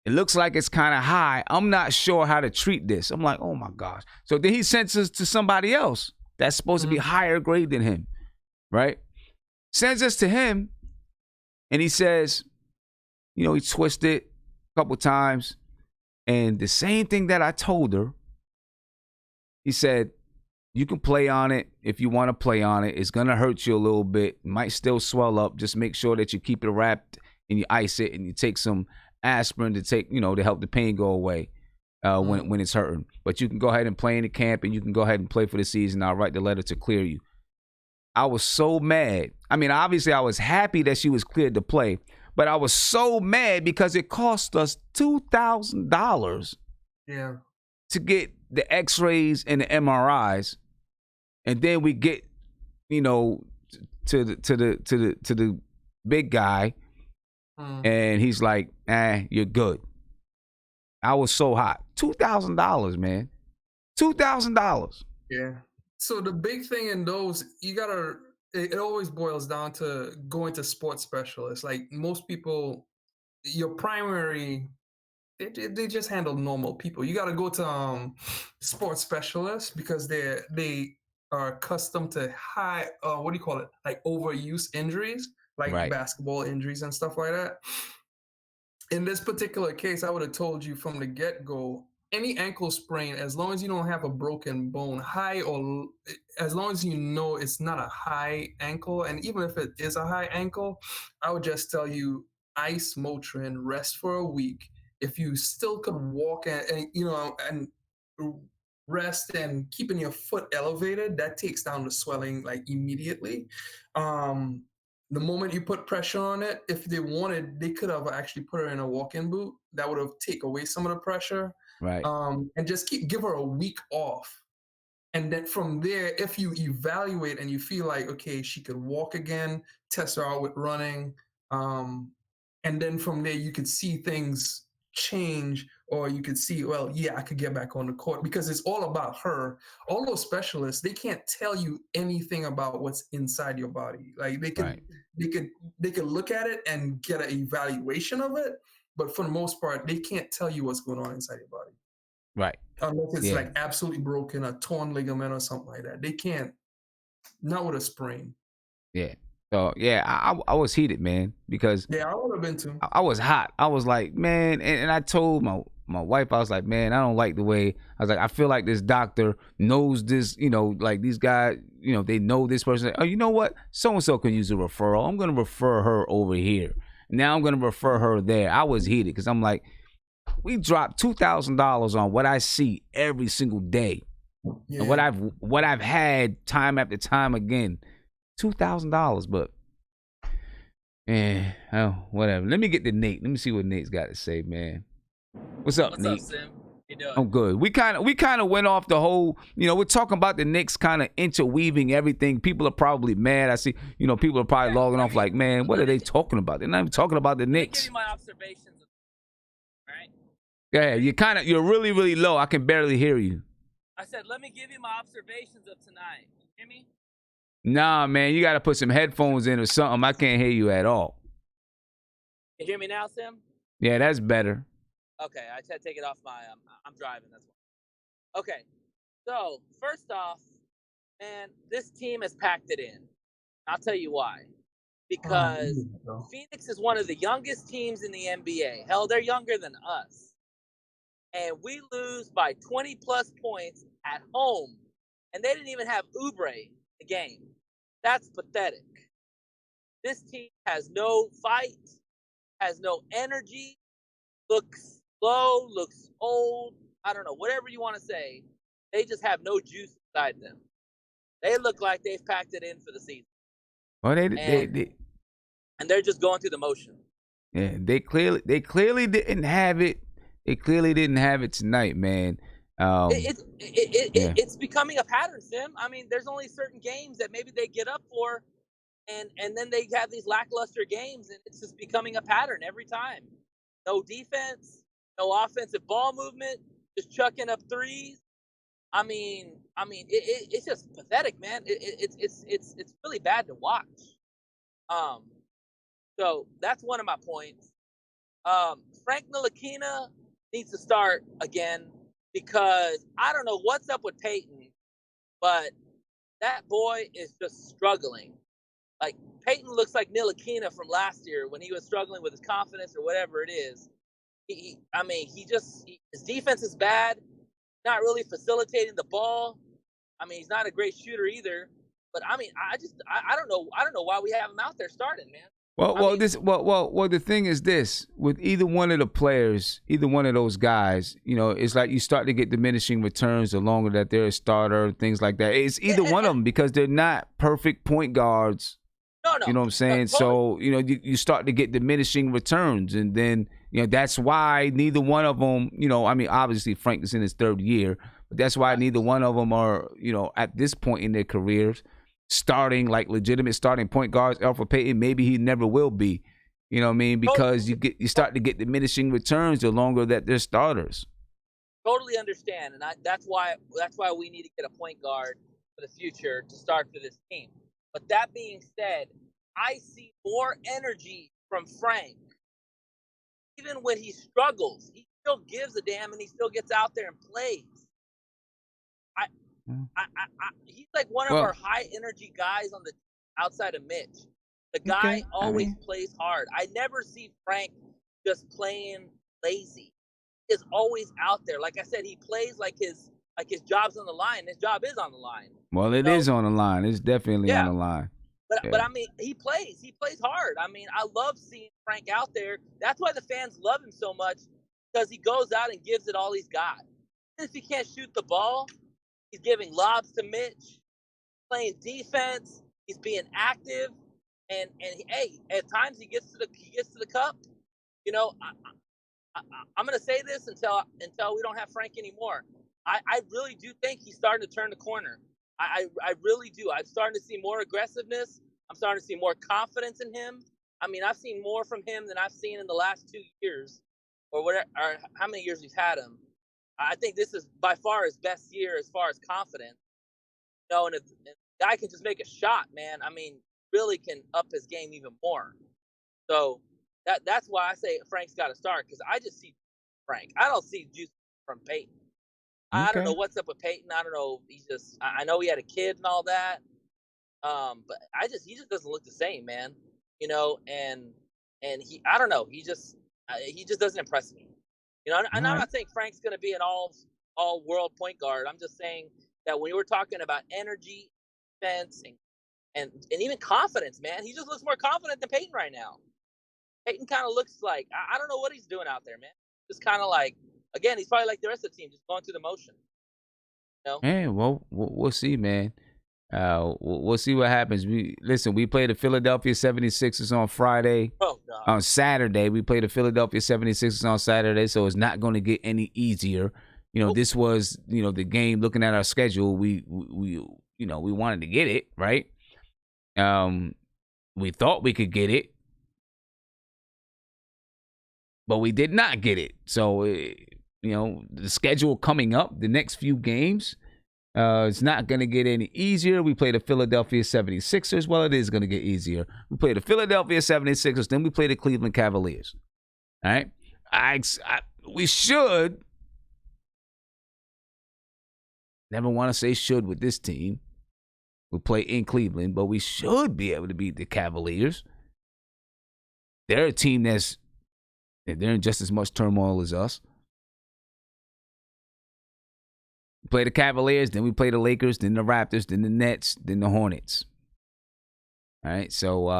it looks like it's kind of high. I'm not sure how to treat this. I'm like, oh, my gosh. So then he sends us to somebody else that's supposed to be higher grade than him, right? Sends us to him, and he says, he twisted a couple times, and the same thing that I told her, he said, you can play on it if you want to play on it. It's going to hurt you a little bit. It might still swell up. Just make sure that you keep it wrapped and you ice it and you take some aspirin to help the pain go away when it's hurting. But you can go ahead and play in the camp, and you can go ahead and play for the season. I'll write the letter to clear you. I was so mad. I mean, obviously, I was happy that she was cleared to play, but I was so mad because it cost us $2,000 to get the x-rays and the MRIs, and then we get, to the big guy, and he's like, you're good. I was so hot. $2,000, man. $2,000. Yeah. So the big thing in those, it always boils down to going to sports specialists. Like most people, your primary, they just handle normal people. You got to go to sports specialists because they are accustomed to high, like overuse injuries, like basketball injuries and stuff like that. In this particular case, I would have told you from the get-go, any ankle sprain, as long as you don't have a broken bone, as long as you know it's not a high ankle, and even if it is a high ankle, I would just tell you ice Motrin, rest for a week. If you still could walk and rest and keeping your foot elevated, that takes down the swelling like immediately. The moment you put pressure on it, if they wanted, they could have actually put her in a walk-in boot. That would have taken away some of the pressure. Right. And just give her a week off. And then from there, if you evaluate and you feel like, okay, she could walk again, test her out with running. And then from there, you could see things change, or you could see, well, yeah, I could get back on the court, because it's all about her. All those specialists, they can't tell you anything about what's inside your body. Like they could look at it and get an evaluation of it, but for the most part, they can't tell you what's going on inside your body. Right. Unless it's like absolutely broken, a torn ligament or something like that. They can't Not with a sprain. Yeah. So yeah, I was heated, man, because Yeah, I would have been too. I was hot. I was like, man, and I told my wife, I was like, man, I don't like the way. I was like, I feel like this doctor knows this, like these guys, they know this person. Oh, you know what? So and so can use a referral. I'm gonna refer her over here. Now I'm gonna refer her there. I was heated because I'm like, we dropped $2,000 on what I see every single day, and what I've had time after time again, $2,000, but. Whatever. Let me get to Nate. Let me see what Nate's got to say, man. What's up, Nate? What's up, Sim? How you doing? I'm good. We kind of went off the whole, we're talking about the Knicks kind of interweaving everything. People are probably mad. I see, people are probably logging off like, man, what are they talking about? They're not even talking about the Knicks. Give you my observations. All right. Yeah, you're really, really low. I can barely hear you. I said, let me give you my observations of tonight. You hear me? Nah, man, you got to put some headphones in or something. I can't hear you at all. You hear me now, Sim? Yeah, that's better. Okay, I had to take it off my. I'm driving. That's why. Okay, so first off, man, this team has packed it in. I'll tell you why. Because Phoenix is one of the youngest teams in the NBA. Hell, they're younger than us, and we lose by 20 plus points at home, and they didn't even have Oubre in the game. That's pathetic. This team has no fight, has no energy, looks slow, looks old. I don't know, whatever you want to say. They just have no juice inside them. They look like they've packed it in for the season. Well, and they're just going through the motion. Yeah, they clearly didn't have it. They clearly didn't have it tonight, man. It's becoming a pattern, Sim. I mean, there's only certain games that maybe they get up for, and then they have these lackluster games, and it's just becoming a pattern every time. No defense, no offensive ball movement, just chucking up threes. I mean, it's just pathetic, man. It's really bad to watch. So that's one of my points. Frank Ntilikina needs to start again. Because I don't know what's up with Peyton, but that boy is just struggling. Like, Peyton looks like Ntilikina from last year when he was struggling with his confidence or whatever it is. His defense is bad, not really facilitating the ball. I mean, he's not a great shooter either. But I mean, I don't know why we have him out there starting, man. The thing is this: with either one of the players, either one of those guys, it's like you start to get diminishing returns the longer that they're a starter and things like that. It's either one of them because they're not perfect point guards. No. You know what I'm saying? No, totally. So, you start to get diminishing returns, and then that's why neither one of them. Obviously Frank is in his third year, but that's why neither one of them are at this point in their careers starting like legitimate starting point guards. Elfrid Payton, maybe he never will be. You know what I mean? Because you start to get diminishing returns the longer that they're starters. Totally understand, and that's why we need to get a point guard for the future to start for this team. But that being said, I see more energy from Frank. Even when he struggles, he still gives a damn and he still gets out there and plays. He's like one of our high energy guys on the outside of Mitch. The guy always plays hard. I never see Frank just playing lazy. He is always out there. Like I said, he plays like his job's on the line. His job is on the line. Well, it is on the line. It's definitely on the line. But I mean, he plays hard. I mean, I love seeing Frank out there. That's why the fans love him so much, because he goes out and gives it all he's got. Even if he can't shoot the ball, he's giving lobs to Mitch, playing defense. He's being active, and hey, at times he gets to the cup. I'm gonna say this until we don't have Frank anymore. I really do think he's starting to turn the corner. I really do. I'm starting to see more aggressiveness. I'm starting to see more confidence in him. I mean, I've seen more from him than I've seen in the last 2 years, or whatever, or how many years we've had him. I think this is by far his best year as far as confidence. And if the guy can just make a shot, man, I mean, really can up his game even more. So that's why I say Frank's got to start, because I just see Frank. I don't see juice from Peyton. I don't know what's up with Peyton. I don't know. I know he had a kid and all that. But he just doesn't look the same, man. You know, and I don't know, he just doesn't impress me. You know, and I'm not saying Frank's going to be an all world point guard. I'm just saying that when you were talking about energy, defense, and even confidence, man, he just looks more confident than Peyton right now. Peyton kind of looks like, I don't know what he's doing out there, man. Just kind of like, again, he's probably like the rest of the team, just going through the motion. You know? Man, well, we'll see, man. We'll see what happens. We play the Philadelphia 76ers on Friday. Oh, God. On Saturday, we play the Philadelphia 76ers on Saturday, so it's not going to get any easier. You know, this was, the game. Looking at our schedule, we wanted to get it, right? We thought we could get it, but we did not get it. So, the schedule coming up, the next few games, it's not going to get any easier. We play the Philadelphia 76ers. Well, it is going to get easier. We play the Philadelphia 76ers, then we play the Cleveland Cavaliers. All right? We should. Never want to say should with this team. We play in Cleveland, but we should be able to beat the Cavaliers. They're a team they're in just as much turmoil as us. We play the Cavaliers, then we play the Lakers, then the Raptors, then the Nets, then the Hornets. All right, so,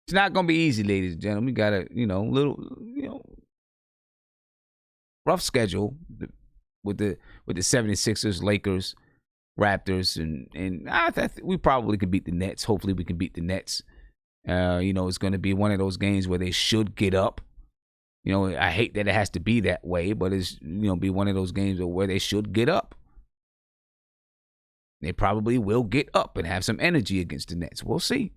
it's not going to be easy, ladies and gentlemen. We got a, rough schedule with the 76ers, Lakers, Raptors, and I think we probably could beat the Nets. Hopefully we can beat the Nets. It's going to be one of those games where they should get up. I hate that it has to be that way, but it's, be one of those games where they should get up. They probably will get up and have some energy against the Nets. We'll see.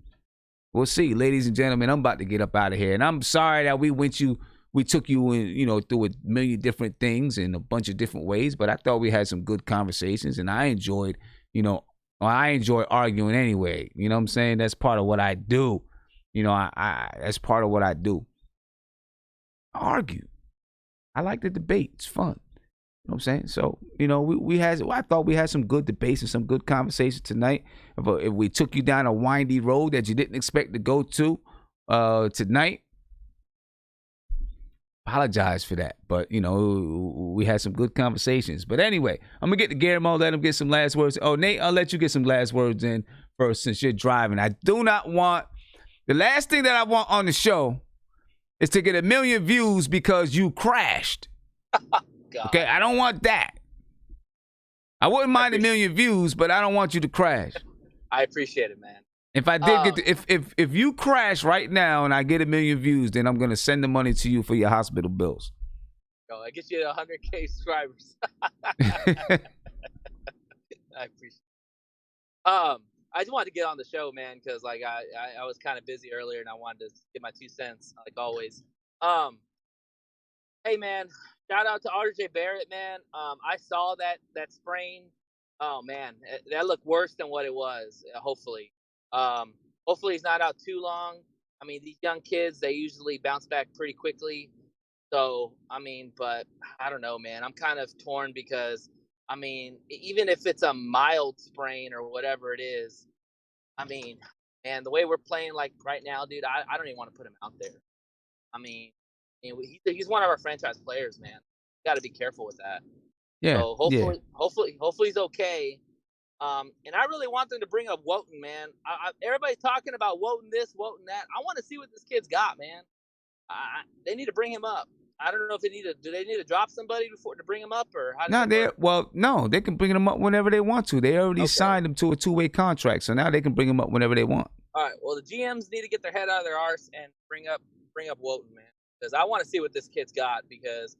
We'll see. Ladies and gentlemen, I'm about to get up out of here. And I'm sorry that we took you in, through a million different things in a bunch of different ways, but I thought we had some good conversations, and I enjoyed, I enjoy arguing anyway. You know what I'm saying? That's part of what I do. That's part of what I do. I argue. I like the debate. It's fun. You know what I'm saying? So, I thought we had some good debates and some good conversations tonight. If we took you down a windy road that you didn't expect to go to tonight, apologize for that. But, we had some good conversations. But anyway, I'm going to get to Guillermo, let him get some last words. Oh, Nate, I'll let you get some last words in first since you're driving. The last thing that I want on the show is to get 1 million views because you crashed. Okay, I don't want that. I wouldn't mind 1 million views, but I don't want you to crash. I appreciate it, man. If I did if you crash right now and I get 1 million views, then I'm gonna send the money to you for your hospital bills. I get you 100K subscribers. I appreciate it. I just wanted to get on the show, man, because I was kind of busy earlier and I wanted to get my 2 cents, like always. Hey, man, shout out to RJ Barrett, man. I saw that sprain. Oh, man, that looked worse than what it was, hopefully. Hopefully he's not out too long. I mean, these young kids, they usually bounce back pretty quickly. So, but I don't know, man. I'm kind of torn because, even if it's a mild sprain or whatever it is, man, the way we're playing like right now, dude, I don't even want to put him out there. He's one of our franchise players, man. Got to be careful with that. Yeah. So hopefully he's okay. And I really want them to bring up Wotan, man. Everybody's talking about Wotan this, Wotan that. I want to see what this kid's got, man. They need to bring him up. I don't know if do they need to drop somebody to bring him up, or how does that work? No, they can bring him up whenever they want to. They already signed him to a 2-way contract, so now they can bring him up whenever they want. All right. Well, the GMs need to get their head out of their arse and bring up Wotan, man, because I want to see what this kid's got. Because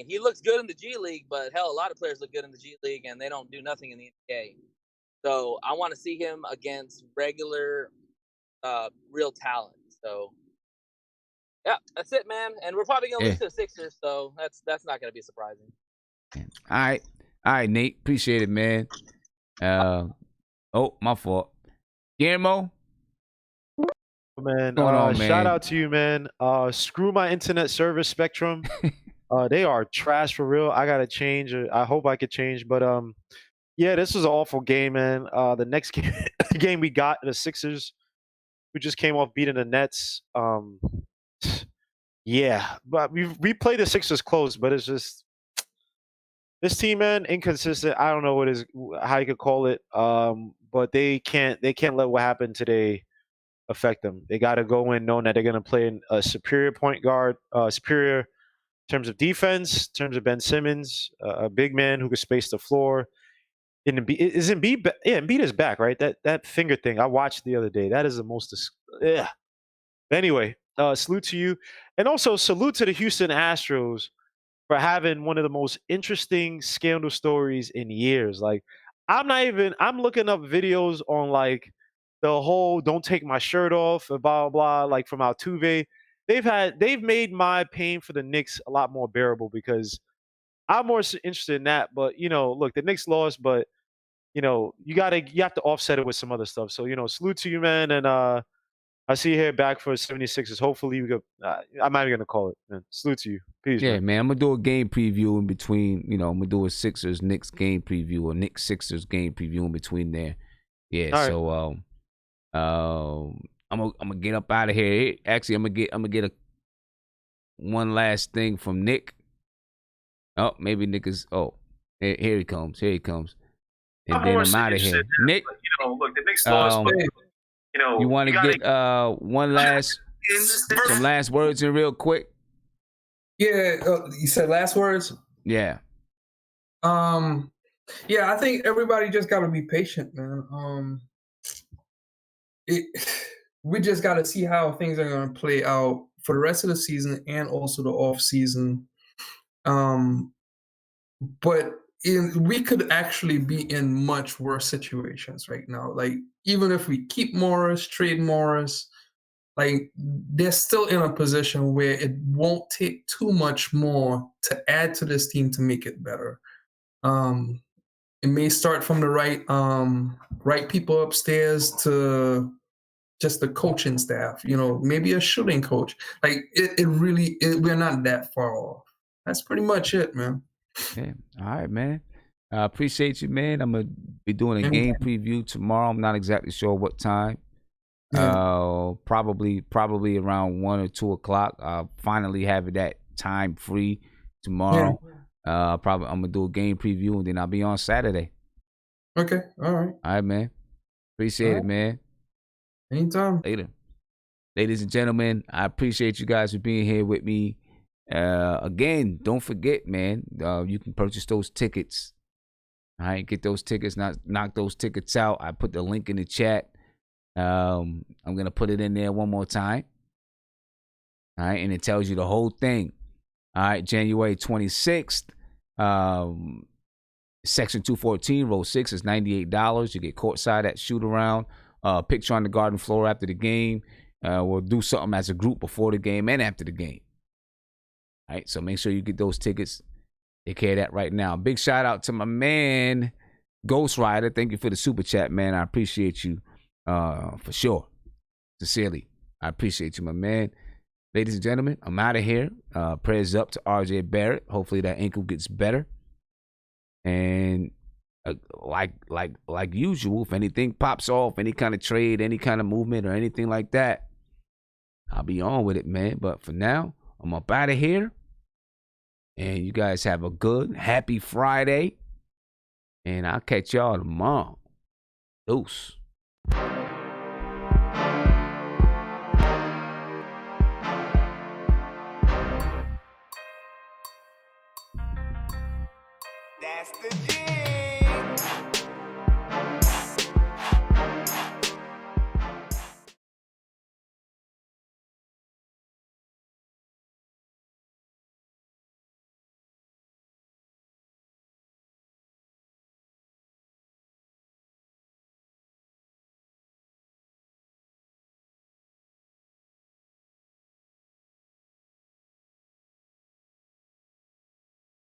he looks good in the G League, but hell, a lot of players look good in the G League and they don't do nothing in the NBA. So I want to see him against regular, real talent. So. Yeah, that's it, man. And we're probably gonna lose to the Sixers, so that's not gonna be surprising. All right, Nate. Appreciate it, man. My fault. Guillermo? Man, man? Shout out to you, man. Screw my internet service, Spectrum. They are trash for real. I gotta change. I hope I could change, but Yeah, this was an awful game, man. The next game, game we got, the Sixers, who just came off beating the Nets. Yeah, but we played the Sixers close, but it's just this team, man, inconsistent. I don't know how you could call it. But they can't let what happened today affect them. They got to go in knowing that they're going to play in a superior point guard, superior in terms of defense, in terms of Ben Simmons, a big man who can space the floor. And Embiid is back, right? That finger thing I watched the other day. That is the most. Yeah. Anyway, salute to you, and also salute to the Houston Astros for having one of the most interesting scandal stories in years. Like, I'm looking up videos on like the whole "don't take my shirt off" and blah blah blah, like from Altuve. They've made my pain for the Knicks a lot more bearable because I'm more interested in that. But look, the Knicks lost, but you have to offset it with some other stuff. So salute to you, man, and I see you here back for 76ers. Hopefully, we go. I'm not even gonna call it. Man. Salute to you. Peace. Yeah, man. I'm gonna do a game preview in between. I'm gonna do a Sixers Knicks game preview or Knicks Sixers game preview in between there. Yeah. All right. So I'm gonna get up out of here. Actually, I'm gonna get one last thing from Nick. Oh, maybe Nick is. Oh, here he comes. Here he comes. And then I'm out of here. Nick, look, the Knicks lost, but you want to get some last words in real quick? Yeah, you said last words? Yeah. Yeah, I think everybody just got to be patient, man. We just got to see how things are going to play out for the rest of the season and also the off season. But we could actually be in much worse situations right now. Like, even if we keep Morris, trade Morris, like, they're still in a position where it won't take too much more to add to this team to make it better. It may start from the right people upstairs to just the coaching staff, maybe a shooting coach. Like, we're not that far off. That's pretty much it, man. Yeah. All right, man. I appreciate you, man. I'm gonna be doing a game preview tomorrow. I'm not exactly sure what time. Yeah. Probably around 1 or 2 o'clock. I'll finally have that time free tomorrow. Yeah. I'm gonna do a game preview and then I'll be on Saturday. Okay. All right. All right, man. Appreciate it, man. Anytime. Later. Ladies and gentlemen, I appreciate you guys for being here with me. Again, don't forget, man, you can purchase those tickets. All right, get those tickets, knock those tickets out. I put the link in the chat. I'm going to put it in there one more time. All right, and it tells you the whole thing. All right, January 26th, Section 214, row 6 is $98. You get courtside at shoot-around. Picture on the garden floor after the game. We'll do something as a group before the game and after the game. All right, so make sure you get those tickets. Take care of that right now. Big shout out to my man, Ghost Rider. Thank you for the super chat, man. I appreciate you for sure. Sincerely, I appreciate you, my man. Ladies and gentlemen, I'm out of here. Prayers up to RJ Barrett. Hopefully that ankle gets better. And like usual, if anything pops off, any kind of trade, any kind of movement or anything like that, I'll be on with it, man. But for now, I'm up out of here. And you guys have a good, happy Friday. And I'll catch y'all tomorrow. Deuce.